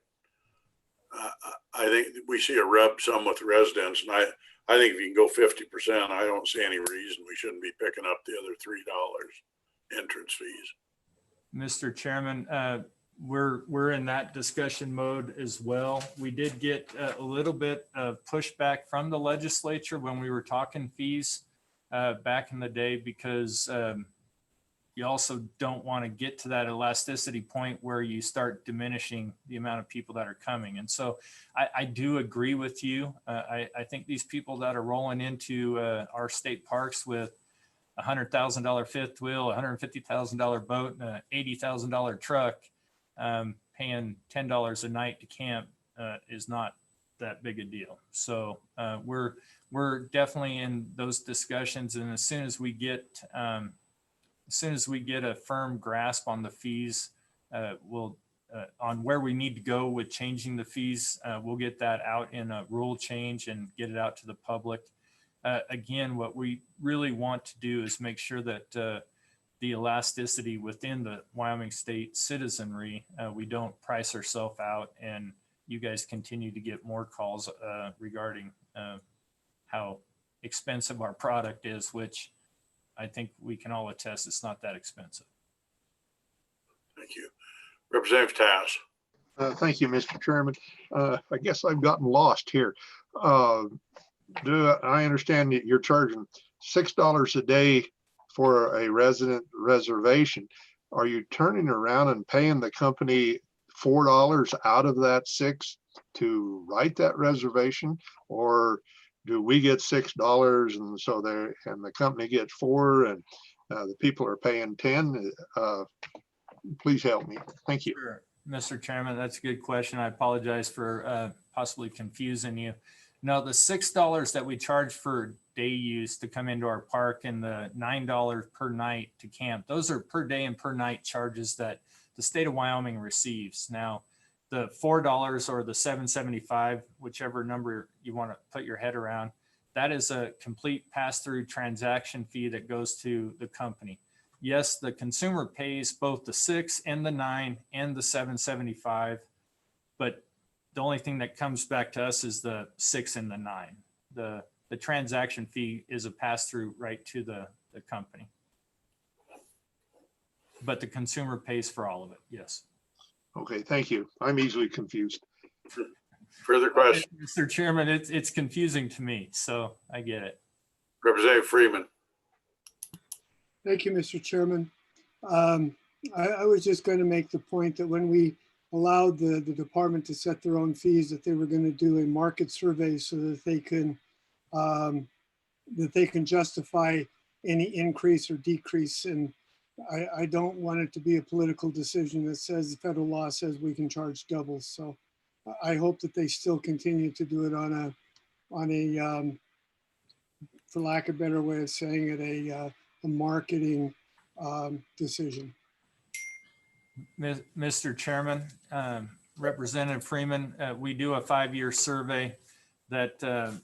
think we see a rub some with residents, and I think if you can go 50%, I don't see any reason we shouldn't be picking up the other $3 entrance fees. Mr. Chairman, we're in that discussion mode as well. We did get a little bit of pushback from the legislature when we were talking fees back in the day, because you also don't want to get to that elasticity point where you start diminishing the amount of people that are coming. And so I do agree with you. I think these people that are rolling into our state parks with $100,000 fifth wheel, $150,000 boat, and an $80,000 truck, paying $10 a night to camp is not that big a deal. So we're definitely in those discussions, and as soon as we get a firm grasp on the fees, we'll on where we need to go with changing the fees, we'll get that out in a rule change and get it out to the public. Again, what we really want to do is make sure that the elasticity within the Wyoming state citizenry, we don't price ourselves out, and you guys continue to get more calls regarding how expensive our product is, which I think we can all attest it's not that expensive. Thank you. Representative Tass. Thank you, Mr. Chairman. I guess I've gotten lost here. Do I understand that you're charging $6 a day for a resident reservation? Are you turning around and paying the company $4 out of that $6 to write that reservation, or do we get $6 and so the company gets $4 and the people are paying $10? Please help me. Thank you. Sure. Mr. Chairman, that's a good question. I apologize for possibly confusing you. No, the $6 that we charge for day use to come into our park and the $9 per night to camp, those are per day and per night charges that the state of Wyoming receives. Now, the $4 or the $7.75, whichever number you want to put your head around, that is a complete pass-through transaction fee that goes to the company. Yes, the consumer pays both the $6 and the $9 and the $7.75, but the only thing that comes back to us is the $6 and the $9. The transaction fee is a pass-through right to the company. But the consumer pays for all of it, yes. Okay, thank you. I'm easily confused. Further questions? Mr. Chairman, it's confusing to me, so I get it. Representative Freeman. Thank you, Mr. Chairman. I was just going to make the point that when we allowed the department to set their own fees, that they were going to do a market survey so that they can justify any increase or decrease. And I don't want it to be a political decision that says the federal law says we can charge double. So I hope that they still continue to do it on a for lack of a better way of saying it, a marketing decision. Mr. Chairman, Representative Freeman, we do a 5-year survey that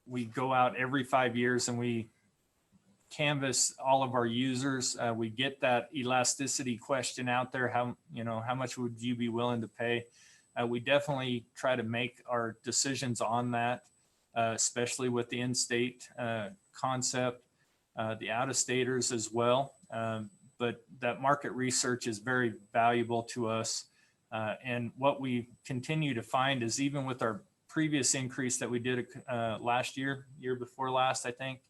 we go out every 5 years and we canvass all of our users. We get that elasticity question out there. How much would you be willing to pay? We definitely try to make our decisions on that, especially with the in-state concept, the out-of-staters as well. But that market research is very valuable to us. And what we continue to find is even with our previous increase that we did last year before last, I think,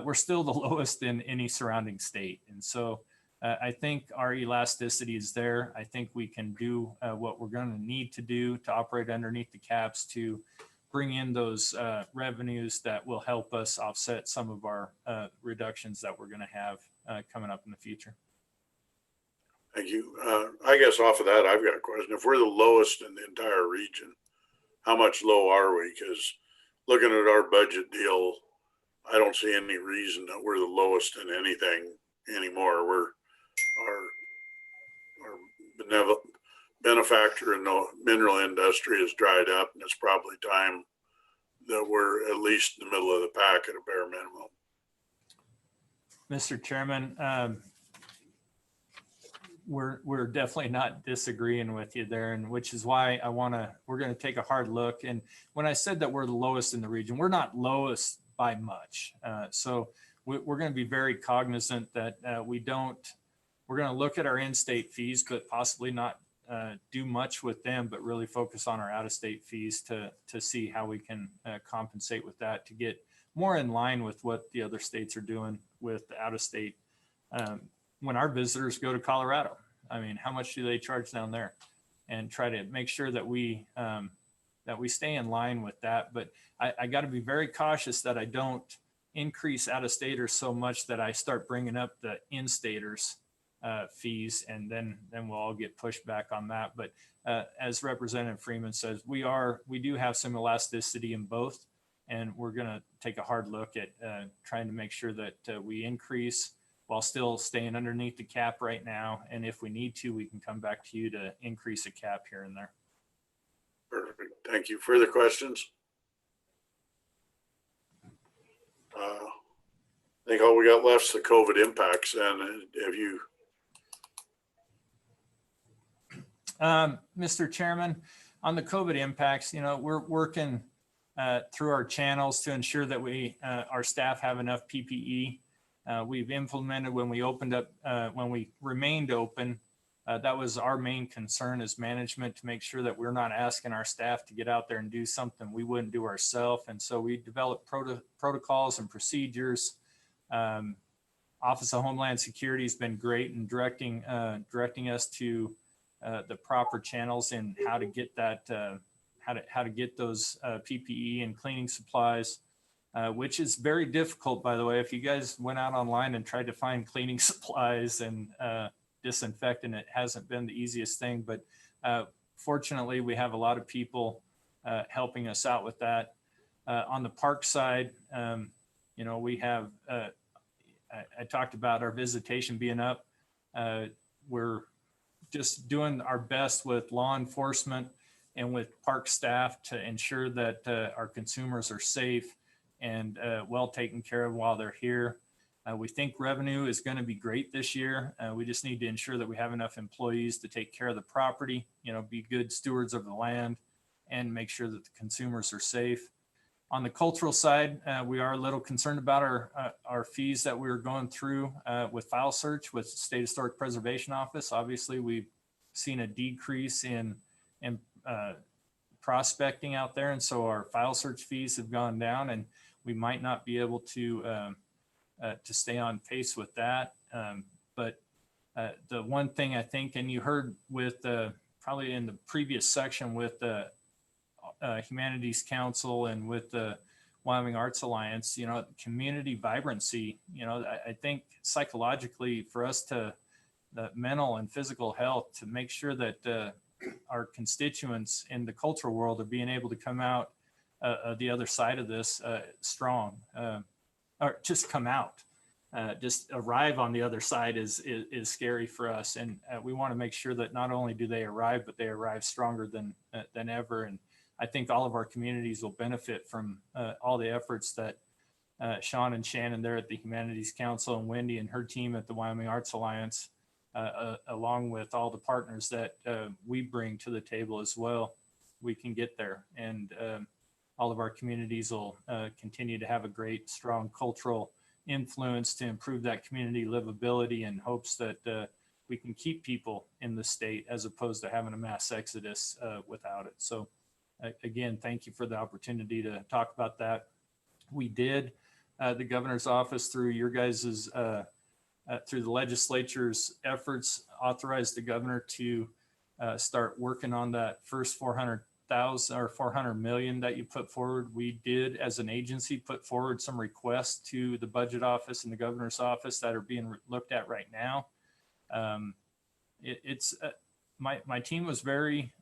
we're still the lowest in any surrounding state. And so I think our elasticity is there. I think we can do what we're going to need to do to operate underneath the caps to bring in those revenues that will help us offset some of our reductions that we're going to have coming up in the future. Thank you. I guess off of that, I've got a question. If we're the lowest in the entire region, how much low are we? Because looking at our budget deal, I don't see any reason that we're the lowest in anything anymore. Our benefactor in the mineral industry has dried up, and it's probably time that we're at least in the middle of the pack at a bare minimum. Mr. Chairman, we're definitely not disagreeing with you there, and which is why we're going to take a hard look. And when I said that we're the lowest in the region, we're not lowest by much. So we're going to be very cognizant that we're going to look at our in-state fees, but possibly not do much with them, but really focus on our out-of-state fees to see how we can compensate with that to get more in line with what the other states are doing with the out-of-state. When our visitors go to Colorado, I mean, how much do they charge down there? And try to make sure that we stay in line with that. But I got to be very cautious that I don't increase out-of-staters so much that I start bringing up the in-staters fees, and then we'll all get pushed back on that. But as Representative Freeman says, we do have some elasticity in both, and we're going to take a hard look at trying to make sure that we increase while still staying underneath the cap right now. And if we need to, we can come back to you to increase a cap here and there. Perfect. Thank you. Further questions? I think all we got left is the COVID impacts. And have you? Mr. Chairman, on the COVID impacts, we're working through our channels to ensure that our staff have enough PPE. We've implemented when we remained open. That was our main concern as management, to make sure that we're not asking our staff to get out there and do something we wouldn't do ourselves. And so we developed protocols and procedures. Office of Homeland Security has been great in directing us to the proper channels in how to get that, how to get those PPE and cleaning supplies. Which is very difficult, by the way. If you guys went out online and tried to find cleaning supplies and disinfectant, it hasn't been the easiest thing. But fortunately, we have a lot of people helping us out with that. On the park side, we have, I talked about our visitation being up. We're just doing our best with law enforcement and with park staff to ensure that our consumers are safe and well taken care of while they're here. We think revenue is going to be great this year. We just need to ensure that we have enough employees to take care of the property, be good stewards of the land, and make sure that the consumers are safe. On the cultural side, we are a little concerned about our fees that we're going through with file search with State Historic Preservation Office. Obviously, we've seen a decrease in prospecting out there, and so our file search fees have gone down, and we might not be able to stay on pace with that. But the one thing I think, and you heard with probably in the previous section with the Humanities Council and with the Wyoming Arts Alliance, community vibrancy, I think psychologically for us the mental and physical health, to make sure that our constituents in the cultural world are being able to come out the other side of this strong, or just come out, just arrive on the other side is scary for us. And we want to make sure that not only do they arrive, but they arrive stronger than ever. And I think all of our communities will benefit from all the efforts that Sean and Shannon there at the Humanities Council, and Wendy and her team at the Wyoming Arts Alliance, along with all the partners that we bring to the table as well, we can get there. And all of our communities will continue to have a great, strong cultural influence to improve that community livability, in hopes that we can keep people in the state as opposed to having a mass exodus without it. So again, thank you for the opportunity to talk about that. We did, the governor's office, through your guys's through the legislature's efforts, authorize the governor to start working on that first 400,000 or 400 million that you put forward. We did, as an agency, put forward some requests to the budget office and the governor's office that are being looked at right now. My team was very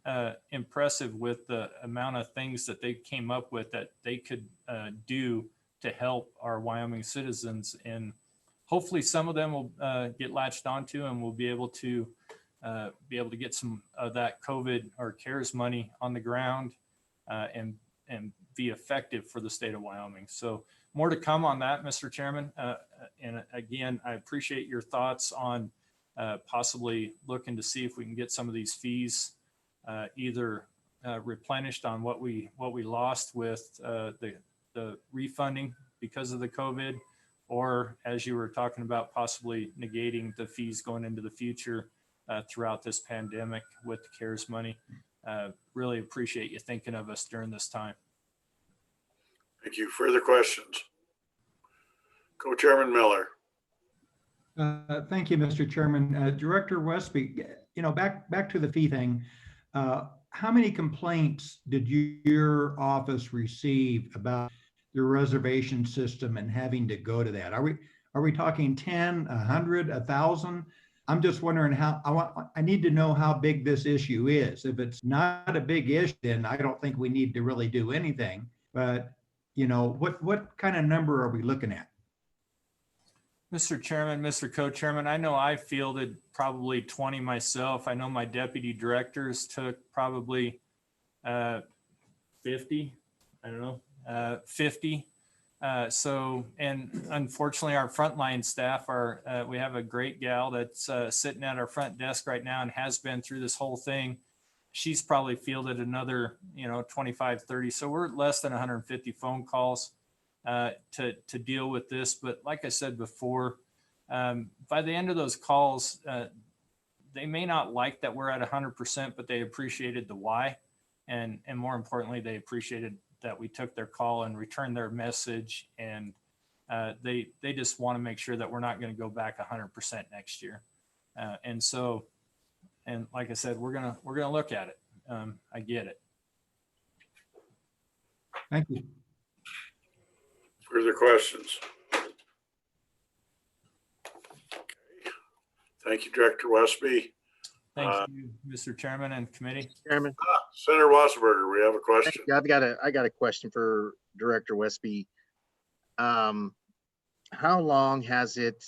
impressive with the amount of things that they came up with that they could do to help our Wyoming citizens, and hopefully some of them will get latched onto, and we'll be able to get some of that COVID or CARES money on the ground and be effective for the state of Wyoming. So more to come on that, Mr. Chairman. And again, I appreciate your thoughts on possibly looking to see if we can get some of these fees either replenished on what we lost with the refunding because of the COVID, or as you were talking about, possibly negating the fees going into the future throughout this pandemic with the CARES money. Really appreciate you thinking of us during this time. Thank you. Further questions? Co-Chairman Miller. Thank you, Mr. Chairman. Director Westby, back to the fee thing. How many complaints did your office receive about the reservation system and having to go to that? Are we talking 10, 100, 1,000? I'm just wondering I need to know how big this issue is. If it's not a big issue, then I don't think we need to really do anything. But what kind of number are we looking at? Mr. Chairman, Mr. Co-Chairman, I know I fielded probably 20 myself. I know my deputy directors took probably 50, 50. And unfortunately our frontline staff we have a great gal that's sitting at our front desk right now and has been through this whole thing. She's probably fielded another, 25, 30. So we're at less than 150 phone calls to deal with this. But like I said before, by the end of those calls, they may not like that we're at 100%, but they appreciated the why. And more importantly, they appreciated that we took their call and returned their message. And they just want to make sure that we're not going to go back 100% next year. And like I said, we're gonna look at it. I get it. Thank you. Further questions? Okay. Thank you, Director Westby. Thank you, Mr. Chairman and committee. Chairman. Senator Wasserberger, we have a question. I got a question for Director Westby. How long has it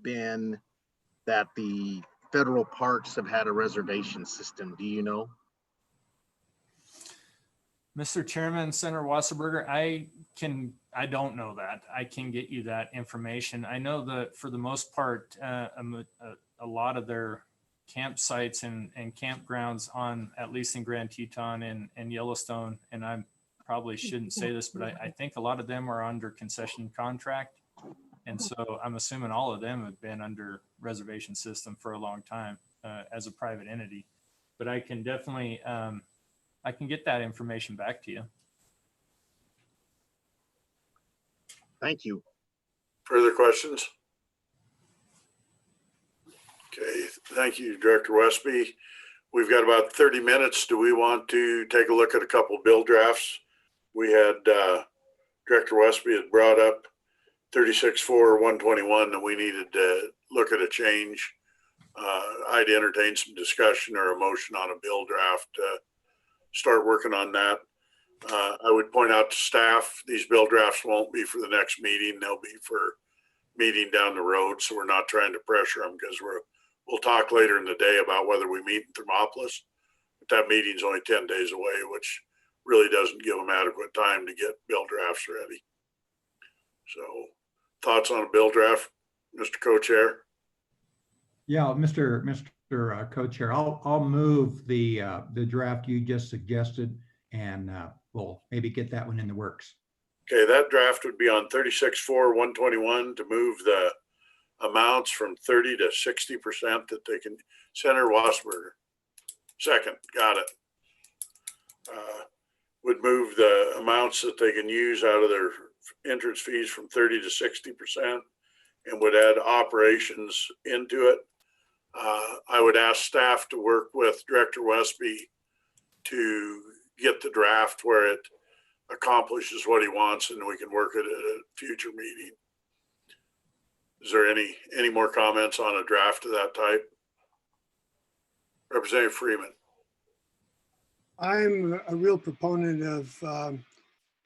been that the federal parks have had a reservation system? Do you know? Mr. Chairman, Senator Wasserberger, I don't know that. I can get you that information. I know that for the most part, a lot of their campsites and campgrounds on, at least in Grand Teton and Yellowstone, and I probably shouldn't say this, but I think a lot of them are under concession contract. And so I'm assuming all of them have been under reservation system for a long time as a private entity. But I can definitely, I can get that information back to you. Thank you. Further questions? Okay, thank you, Director Westby. We've got about 30 minutes. Do we want to take a look at a couple of bill drafts? We had Director Westby had brought up 36-4-121 that we needed to look at a change. I'd entertain some discussion or a motion on a bill draft. Start working on that. I would point out to staff, these bill drafts won't be for the next meeting. They'll be for meeting down the road. So we're not trying to pressure them because we'll talk later in the day about whether we meet in Thermopolis. But that meeting's only 10 days away, which really doesn't give them adequate time to get bill drafts ready. So thoughts on a bill draft, Mr. Co-Chair? Yeah, Mr. Co-Chair, I'll move the draft you just suggested, and we'll maybe get that one in the works. Okay, that draft would be on 36-4-121 to move the amounts from 30 to 60% that they can. Senator Wasserberger, second, got it. Would move the amounts that they can use out of their entrance fees from 30 to 60% and would add operations into it. I would ask staff to work with Director Westby to get the draft where it accomplishes what he wants and we can work it at a future meeting. Is there any more comments on a draft of that type? Representative Freeman. I'm a real proponent of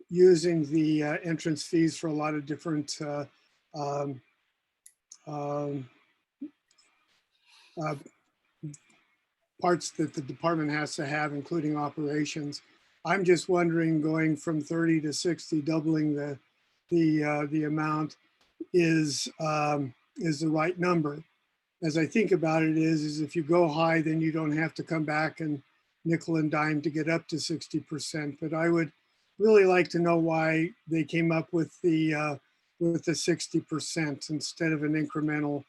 using the entrance fees for a lot of different parts that the department has to have, including operations. I'm just wondering, going from 30 to 60, doubling the amount is the right number. as I think about it is if you go high, then you don't have to come back and nickel and dime to get up to 60%. But I would really like to know why they came up with the 60% instead of an incremental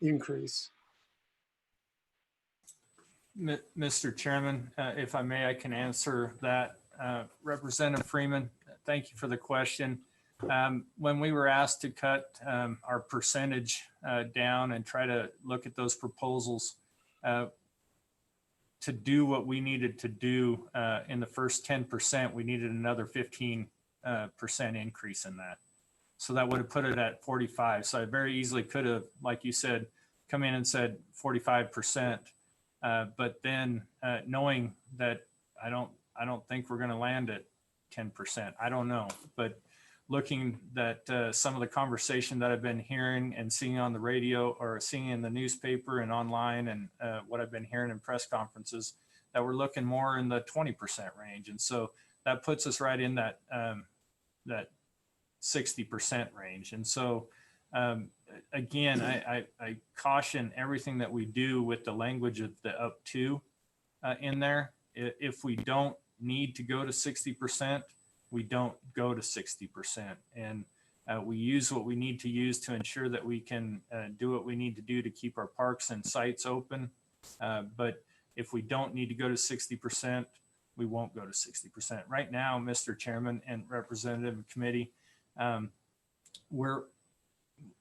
increase. Mr. Chairman, if I may, I can answer that. Representative Freeman, thank you for the question. When we were asked to cut our percentage down and try to look at those proposals to do what we needed to do in the first 10%, we needed another 15% increase in that. So that would have put it at 45. So I very easily could have, like you said, come in and said 45%. But then knowing that I don't think we're going to land at 10%. I don't know, but looking at some of the conversation that I've been hearing and seeing on the radio or seeing in the newspaper and online, and what I've been hearing in press conferences, that we're looking more in the 20% range, and so that puts us right in that that 60% range. And so again, I caution everything that we do with the language of the up to in there. If we don't need to go to 60%, we don't go to 60%. And we use what we need to use to ensure that we can do what we need to do to keep our parks and sites open. But if we don't need to go to 60%, we won't go to 60%. Right now, Mr. Chairman and Representative Committee,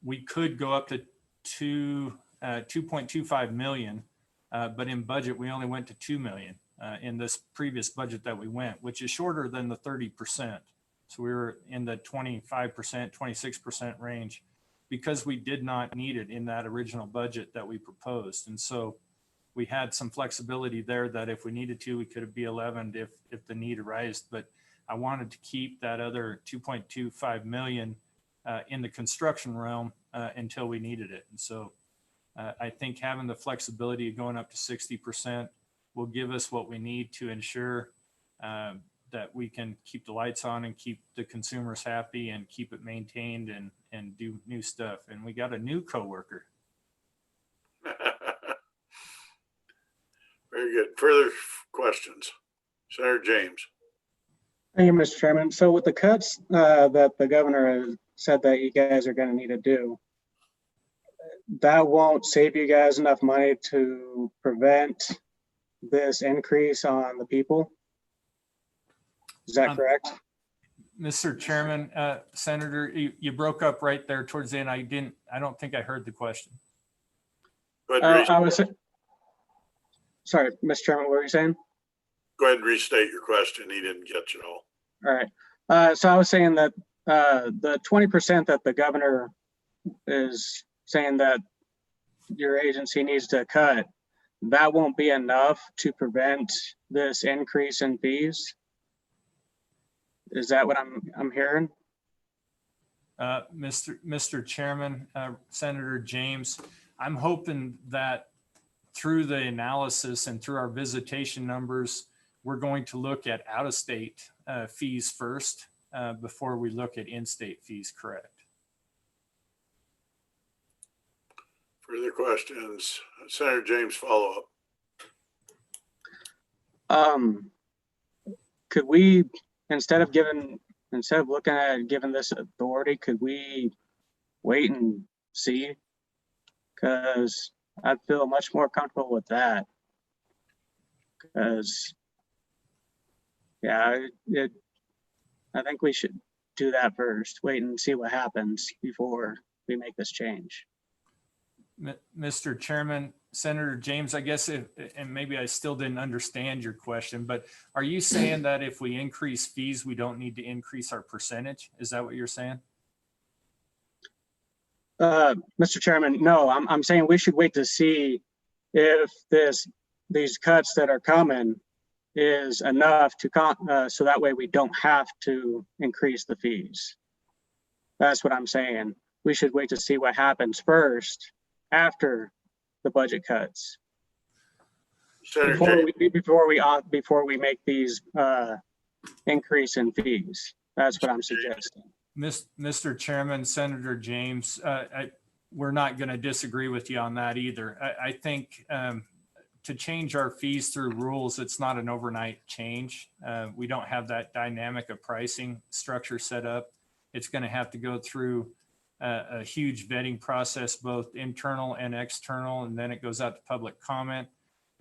we could go up to 2.25 million, but in budget, we only went to 2 million in this previous budget that we went, which is shorter than the 30%. So we were in the 25%, 26% range because we did not need it in that original budget that we proposed. And so we had some flexibility there that if we needed to, we could be 11 if the need arose. But I wanted to keep that other 2.25 million in the construction realm until we needed it. And so I think having the flexibility of going up to 60% will give us what we need to ensure that we can keep the lights on and keep the consumers happy and keep it maintained and do new stuff. And we got a new coworker. Very good. Further questions? Senator James. Thank you, Mr. Chairman. So with the cuts that the governor has said that you guys are going to need to do, that won't save you guys enough money to prevent this increase on the people? Is that correct? Mr. Chairman, Senator, you broke up right there towards the end. I don't think I heard the question. Sorry, Mr. Chairman, what were you saying? Go ahead and restate your question. He didn't get you all. All right. So I was saying that the 20% that the governor is saying that your agency needs to cut, that won't be enough to prevent this increase in fees? Is that what I'm hearing? Mr. Chairman, Senator James, I'm hoping that through the analysis and through our visitation numbers, we're going to look at out-of-state fees first before we look at in-state fees, correct? Further questions? Senator James, follow up. Could we, instead of looking at giving this authority, could we wait and see? Because I feel much more comfortable with that. Because, yeah, I think we should do that first. Wait and see what happens before we make this change. Mr. Chairman, Senator James, I guess, and maybe I still didn't understand your question, but are you saying that if we increase fees, we don't need to increase our percentage? Is that what you're saying? Mr. Chairman, no, I'm saying we should wait to see if these cuts that are coming is enough to so that way we don't have to increase the fees. That's what I'm saying. We should wait to see what happens first after the budget cuts. Before we make these increase in fees. That's what I'm suggesting. Mr. Chairman, Senator James, we're not going to disagree with you on that either. I think to change our fees through rules, it's not an overnight change. We don't have that dynamic of pricing structure set up. It's going to have to go through a huge vetting process, both internal and external, and then it goes out to public comment.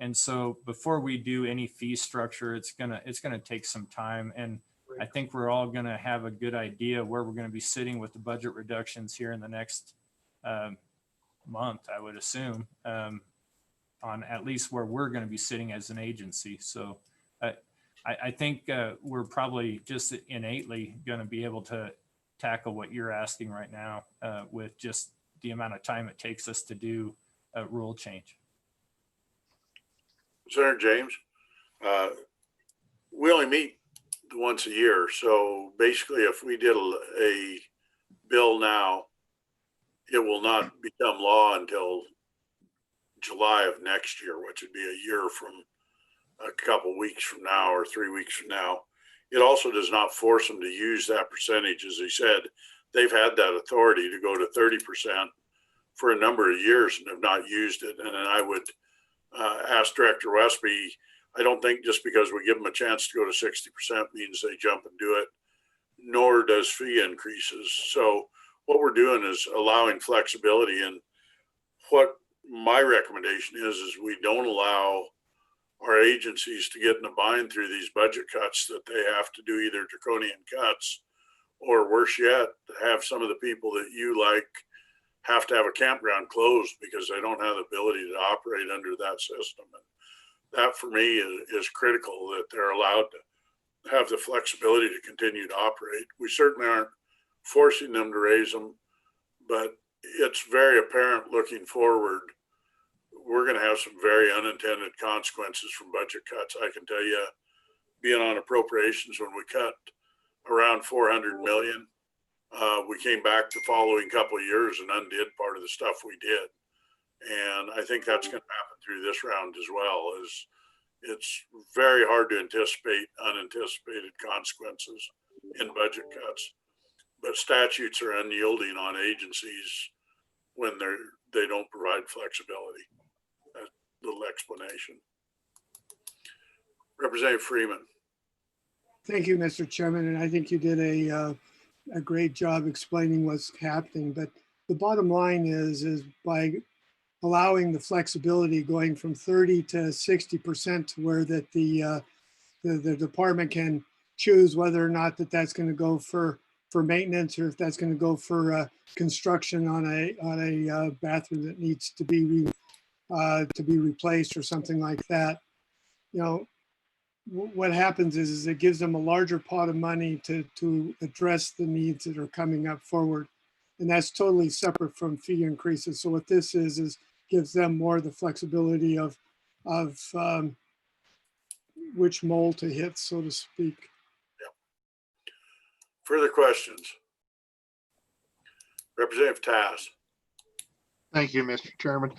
And so before we do any fee structure, it's gonna take some time. And I think we're all gonna have a good idea where we're gonna be sitting with the budget reductions here in the next month, I would assume, on at least where we're gonna be sitting as an agency. So I think we're probably just innately gonna be able to tackle what you're asking right now with just the amount of time it takes us to do a rule change. Senator James, we only meet once a year. So basically, if we did a bill now, it will not become law until July of next year, which would be a year from a couple weeks from now or 3 weeks from now. It also does not force them to use that percentage. As he said, they've had that authority to go to 30% for a number of years and have not used it. And I would ask Director Westby, I don't think just because we give them a chance to go to 60% means they jump and do it, nor does fee increases. So what we're doing is allowing flexibility. And what my recommendation is we don't allow our agencies to get in a bind through these budget cuts that they have to do either draconian cuts or worse yet, have some of the people that you like have to have a campground closed because they don't have the ability to operate under that system. And that for me is critical, that they're allowed to have the flexibility to continue to operate. We certainly aren't forcing them to raise them, but it's very apparent looking forward, we're going to have some very unintended consequences from budget cuts. I can tell you, being on appropriations when we cut around 400 million, we came back the following couple of years and undid part of the stuff we did. And I think that's going to happen through this round as well. It's very hard to anticipate unanticipated consequences in budget cuts, but statutes are unyielding on agencies when they don't provide flexibility. That little explanation. Representative Freeman. Thank you, Mr. Chairman, and I think you did a great job explaining what's happening. But the bottom line is by allowing the flexibility going from 30 to 60% to where that the department can choose whether or not that's going to go for maintenance or if that's going to go for construction on a bathroom that needs to be replaced or something like that. You know, what happens is it gives them a larger pot of money to address the needs that are coming up forward. And that's totally separate from fee increases. So what this is gives them more of the flexibility of which mole to hit, so to speak. Yep. Further questions? Representative Tass. Thank you, Mr. Chairman.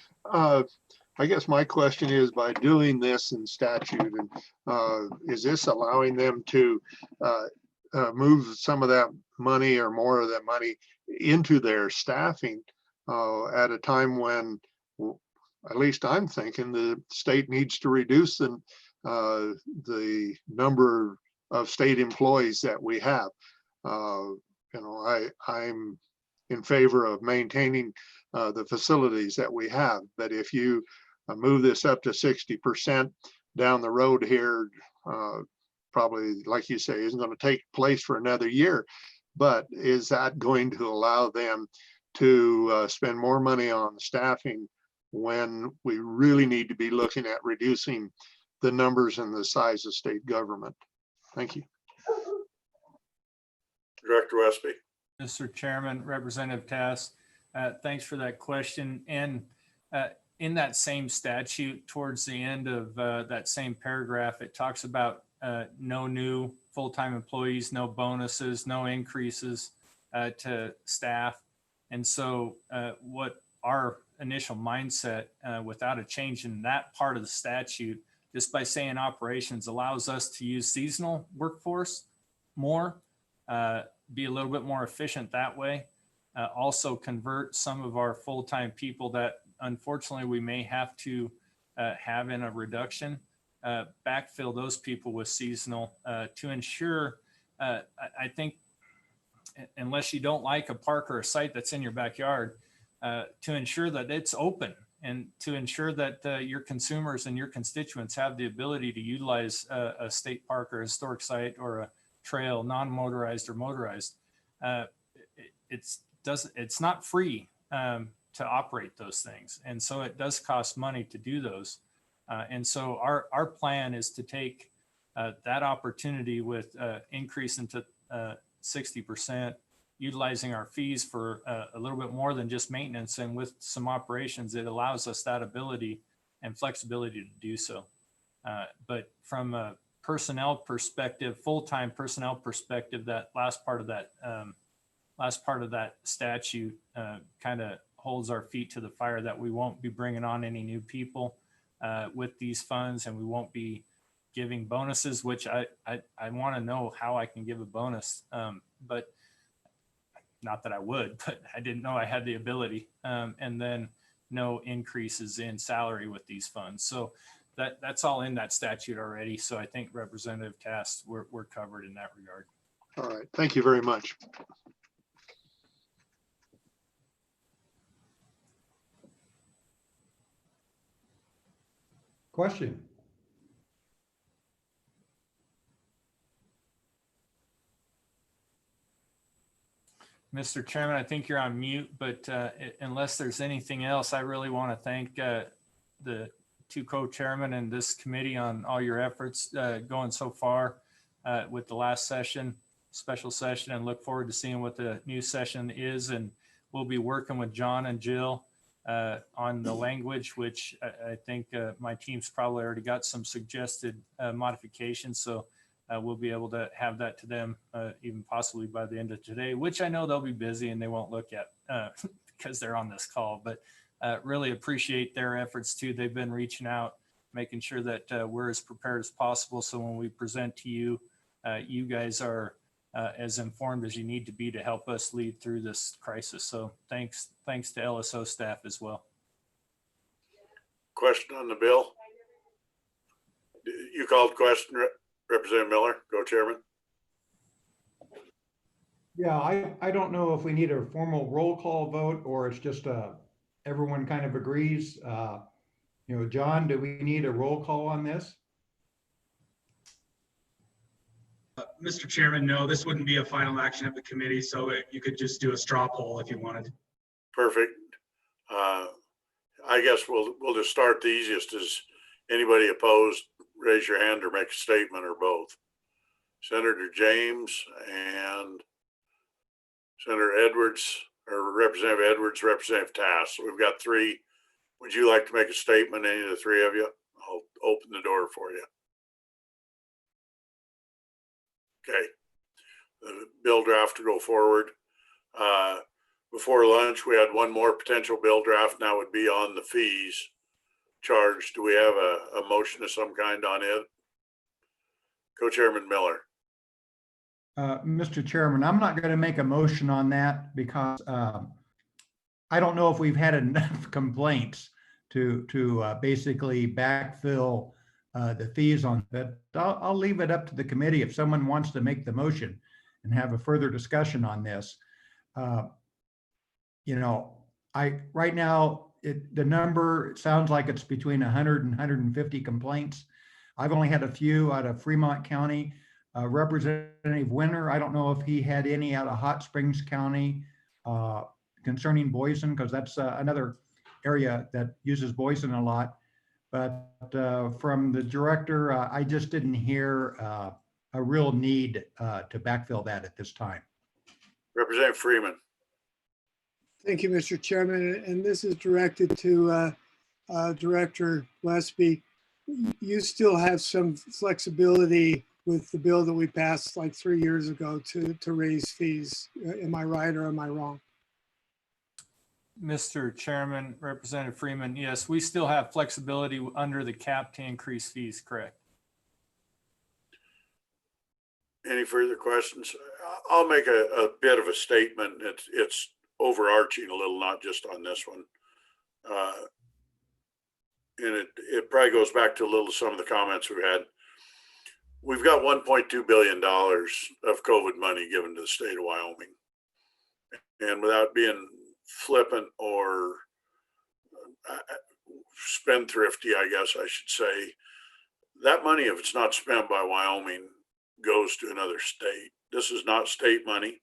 I guess my question is, by doing this in statute, and is this allowing them to move some of that money or more of that money into their staffing at a time when, at least I'm thinking, the state needs to reduce the number of state employees that we have. You know, I'm in favor of maintaining the facilities that we have, but if you move this up to 60% down the road here, probably, like you say, isn't going to take place for another year. But is that going to allow them to spend more money on staffing when we really need to be looking at reducing the numbers and the size of state government? Thank you. Director Westby. Mr. Chairman, Representative Tass, thanks for that question. And in that same statute, towards the end of that same paragraph, it talks about no new full-time employees, no bonuses, no increases to staff. And so what our initial mindset, without a change in that part of the statute, just by saying operations, allows us to use seasonal workforce more, be a little bit more efficient that way. Also convert some of our full-time people that unfortunately we may have to have in a reduction, backfill those people with seasonal to ensure, I think, unless you don't like a park or a site that's in your backyard, to ensure that it's open and to ensure that your consumers and your constituents have the ability to utilize a state park or a historic site or a trail, non-motorized or motorized. It's not free to operate those things. And so it does cost money to do those. And so our plan is to take that opportunity with increase into 60%, utilizing our fees for a little bit more than just maintenance. And with some operations, it allows us that ability and flexibility to do so. But from a personnel perspective, full-time personnel perspective, that last part of that statute kind of holds our feet to the fire that we won't be bringing on any new people with these funds, and we won't be giving bonuses, which I want to know how I can give a bonus, but not that I would, but I didn't know I had the ability, and then no increases in salary with these funds. So that's all in that statute already. So I think Representative Tass, we're covered in that regard. All right, thank you very much. Question? Mr. Chairman, I think you're on mute, but unless there's anything else, I really want to thank the two co-chairmen and this committee on all your efforts going so far with the last session, special session, and look forward to seeing what the new session is. And we'll be working with John and Jill on the language, which I think my team's probably already got some suggested modifications. So we'll be able to have that to them even possibly by the end of today, which I know they'll be busy and they won't look at because they're on this call, but really appreciate their efforts too. They've been reaching out, making sure that we're as prepared as possible. So when we present to you, you guys are as informed as you need to be to help us lead through this crisis. So thanks to LSO staff as well. Question on the bill? You called question, Representative Miller, co-chairman. Yeah, I don't know if we need a formal roll call vote or it's just everyone kind of agrees. John, do we need a roll call on this? Mr. Chairman, no, this wouldn't be a final action of the committee, so you could just do a straw poll if you wanted. Perfect. I guess we'll just start the easiest. Is anybody opposed? Raise your hand or make a statement or both. Senator James and Senator Edwards, or Representative Edwards, Representative Tass. So we've got three. Would you like to make a statement, any of the three of you? I'll open the door for you. Okay. The bill draft to go forward. Before lunch, we had one more potential bill draft. Now would be on the fees charged. Do we have a motion of some kind on it? Co-Chairman Miller. Mr. Chairman, I'm not going to make a motion on that because I don't know if we've had enough complaints to basically backfill the fees on that. I'll leave it up to the committee if someone wants to make the motion and have a further discussion on this. Right now, the number, it sounds like it's between 100 and 150 complaints. I've only had a few out of Fremont County. Representative Winter, I don't know if he had any out of Hot Springs County concerning Boysen, because that's another area that uses Boysen a lot. But from the director, I just didn't hear a real need to backfill that at this time. Representative Freeman. Thank you, Mr. Chairman. And this is directed to Director Westby. You still have some flexibility with the bill that we passed like 3 years ago to raise fees. Am I right or am I wrong? Mr. Chairman, Representative Freeman, yes, we still have flexibility under the cap to increase fees, correct? Any further questions? I'll make a bit of a statement. It's overarching a little, not just on this one. And it probably goes back to a little some of the comments we've had. We've got $1.2 billion of COVID money given to the state of Wyoming. And without being flippant or spendthrifty, I guess I should say, that money, if it's not spent by Wyoming, goes to another state. This is not state money.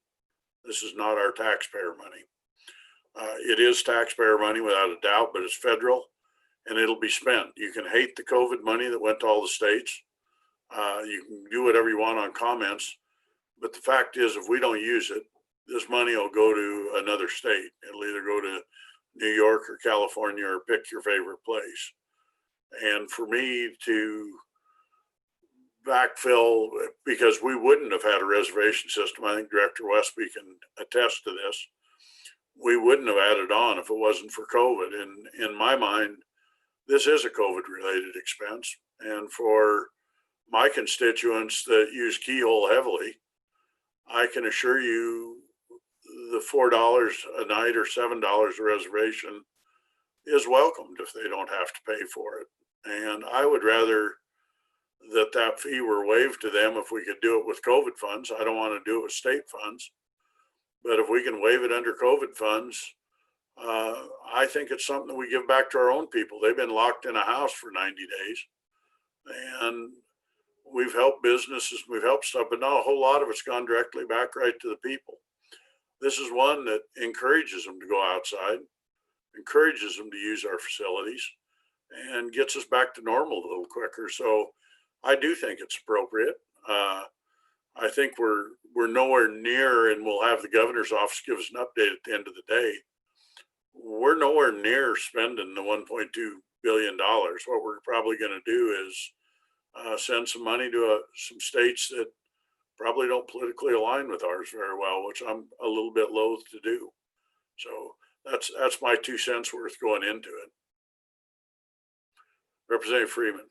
This is not our taxpayer money. It is taxpayer money without a doubt, but it's federal and it'll be spent. You can hate the COVID money that went to all the states. You can do whatever you want on comments, but the fact is, if we don't use it, this money will go to another state. It'll either go to New York or California, or pick your favorite place. And for me to backfill, because we wouldn't have had a reservation system, I think Director Westby can attest to this, we wouldn't have added on if it wasn't for COVID. And in my mind, this is a COVID related expense. And for my constituents that use Keyhole heavily, I can assure you the $4 a night or $7 a reservation is welcomed if they don't have to pay for it. And I would rather that fee were waived to them if we could do it with COVID funds. I don't want to do it with state funds, but if we can waive it under COVID funds, I think it's something that we give back to our own people. They've been locked in a house for 90 days and we've helped businesses, we've helped stuff, but not a whole lot of it's gone directly back right to the people. This is one that encourages them to go outside, encourages them to use our facilities, and gets us back to normal a little quicker. So I do think it's appropriate. I think we're nowhere near, and we'll have the governor's office give us an update at the end of the day. We're nowhere near spending the $1.2 billion. What we're probably going to do is send some money to some states that probably don't politically align with ours very well, which I'm a little bit loath to do. So that's my 2 cents worth going into it. Representative Freeman.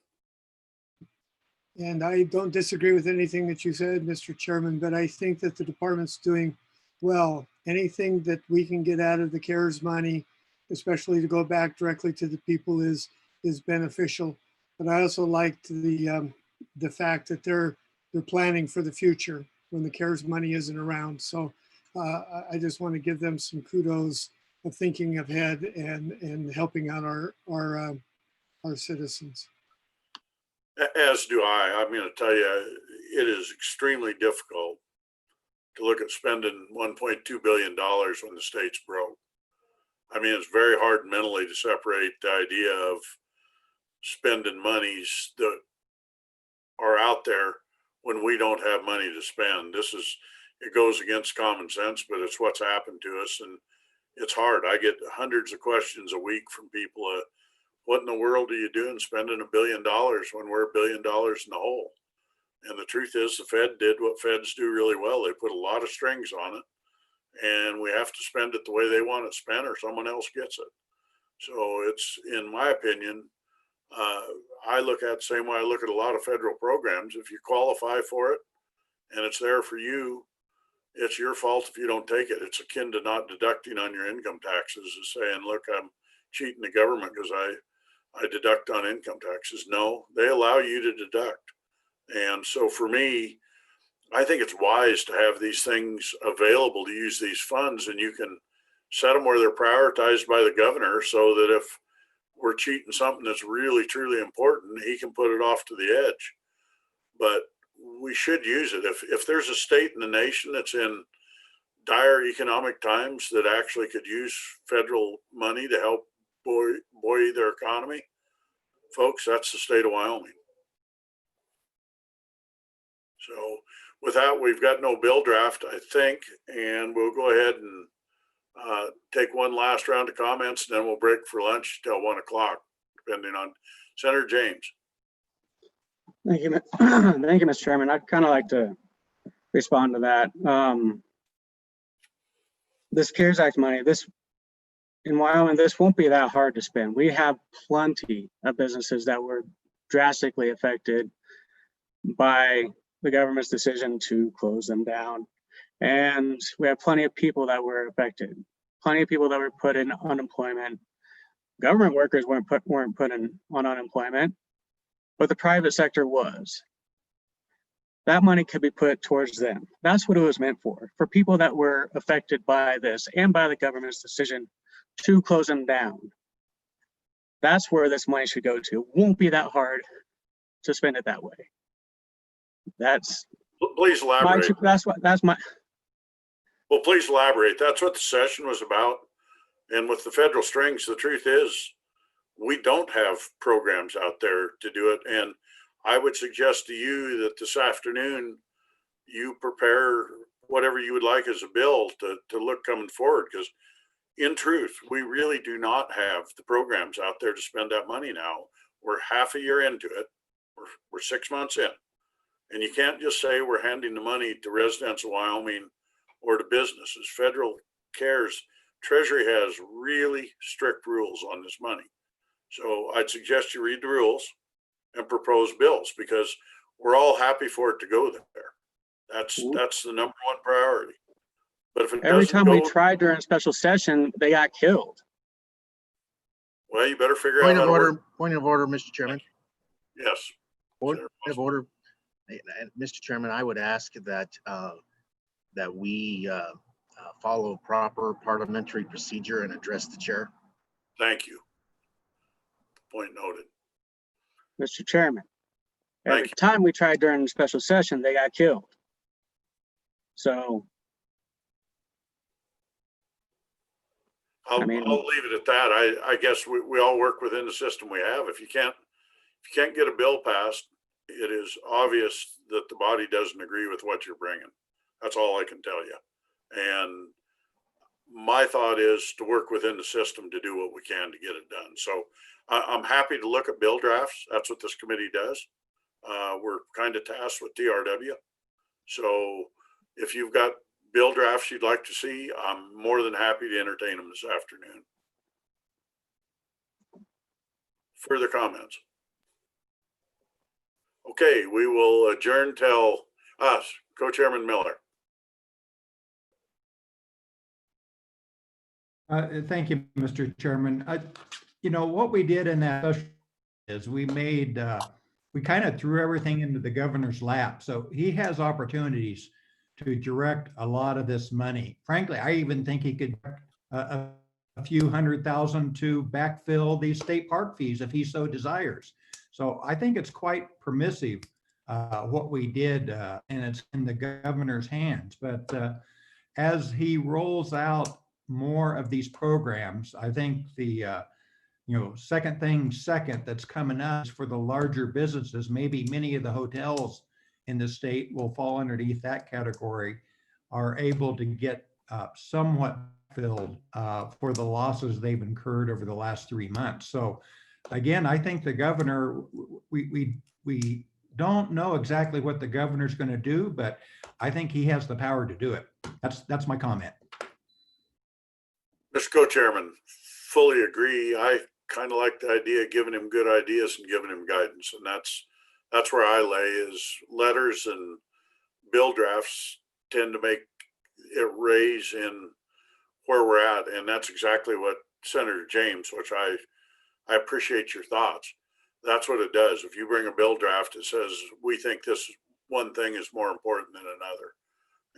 And I don't disagree with anything that you said, Mr. Chairman, but I think that the department's doing well. Anything that we can get out of the CARES money, especially to go back directly to the people, is beneficial. But I also liked the fact that they're planning for the future when the CARES money isn't around. So I just want to give them some kudos of thinking ahead and helping out our citizens. As do I. I'm going to tell you, it is extremely difficult to look at spending $1.2 billion when the state's broke. I mean, it's very hard mentally to separate the idea of spending monies that are out there when we don't have money to spend. It goes against common sense, but it's what's happened to us. And it's hard. I get hundreds of questions a week from people. What in the world are you doing spending $1 billion when we're $1 billion in the hole? And the truth is, the Fed did what Feds do really well. They put a lot of strings on it, and we have to spend it the way they want it spent, or someone else gets it. So it's, in my opinion, I look at the same way I look at a lot of federal programs. If you qualify for it and it's there for you, it's your fault if you don't take it. It's akin to not deducting on your income taxes, is saying, look, I'm cheating the government because I deduct on income taxes. No, they allow you to deduct. And so for me, I think it's wise to have these things available to use these funds, and you can set them where they're prioritized by the governor so that if we're cheating something that's really, truly important, he can put it off to the edge. But we should use it. If there's a state in the nation that's in dire economic times that actually could use federal money to help buoy their economy, folks, that's the state of Wyoming. So with that, we've got no bill draft, I think, and we'll go ahead and take one last round of comments, and then we'll break for lunch till 1 o'clock, depending on Senator James. Thank you, thank you, Mr. Chairman. I'd kind of like to respond to that. This CARES Act money, in Wyoming, this won't be that hard to spend. We have plenty of businesses that were drastically affected by the government's decision to close them down. And we have plenty of people that were affected, plenty of people that were put in unemployment. Government workers weren't put on unemployment, but the private sector was. That money could be put towards them. That's what it was meant for people that were affected by this and by the government's decision to close them down. That's where this money should go to. It won't be that hard to spend it that way. That's Please elaborate. that's my. Well, please elaborate. That's what the session was about. And with the federal strings, the truth is we don't have programs out there to do it. And I would suggest to you that this afternoon you prepare whatever you would like as a bill to look coming forward, because in truth, we really do not have the programs out there to spend that money now. We're half a year into it. We're 6 months in. And you can't just say we're handing the money to residents of Wyoming or to businesses. Federal cares. Treasury has really strict rules on this money. So I'd suggest you read the rules and propose bills, because we're all happy for it to go there. That's the number one priority. But if it Every doesn't time go, we tried during special session, they got killed. well, you better figure Point out of how to order, work. point of order, Mr. Chairman. Yes. Point of order. Mr. Chairman, I would ask that that we follow proper parliamentary procedure and address the chair. Thank you. Point noted. Mr. Chairman, Thank every time we tried during the special session, they got killed. So, I'll I mean- leave it at that. I guess we all work within the system we have. If you can't get a bill passed, it is obvious that the body doesn't agree with what you're bringing. That's all I can tell you. And my thought is to work within the system to do what we can to get it done. So I'm happy to look at bill drafts. That's what this committee does. We're kind of tasked with DRW. So if you've got bill drafts you'd like to see, I'm more than happy to entertain them this afternoon. Further comments? Okay, we will adjourn till us, Co-Chairman Miller. Thank you, Mr. Chairman. You know, what we did in that session is we made, we kind of threw everything into the governor's lap. So he has opportunities to direct a lot of this money. Frankly, I even think he could a few $100,000 to backfill these state park fees if he so desires. So I think it's quite permissive what we did, and it's in the governor's hands. But as he rolls out more of these programs, I think the second thing that's coming up is for the larger businesses. Maybe many of the hotels in the state will fall underneath that category, are able to get somewhat filled for the losses they've incurred over the last 3 months. So again, I think the governor, we don't know exactly what the governor's going to do, but I think he has the power to do it. That's my comment. Mr. Co-Chairman, fully agree. I kind of like the idea of giving him good ideas and giving him guidance. And that's where I lay, is letters and bill drafts tend to make it raise in where we're at. And that's exactly what Senator James, which I appreciate your thoughts. That's what it does. If you bring a bill draft, it says, we think this one thing is more important than another.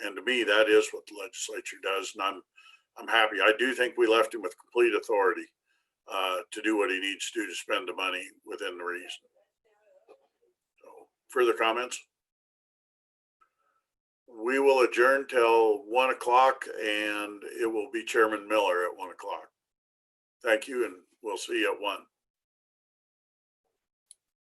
And to me, that is what the legislature does. And I'm happy. I do think we left him with complete authority to do what he needs to do to spend the money within the reason. So, further comments? We will adjourn till 1 o'clock, and it will be Chairman Miller at 1 o'clock. Thank you, and we'll see you at 1.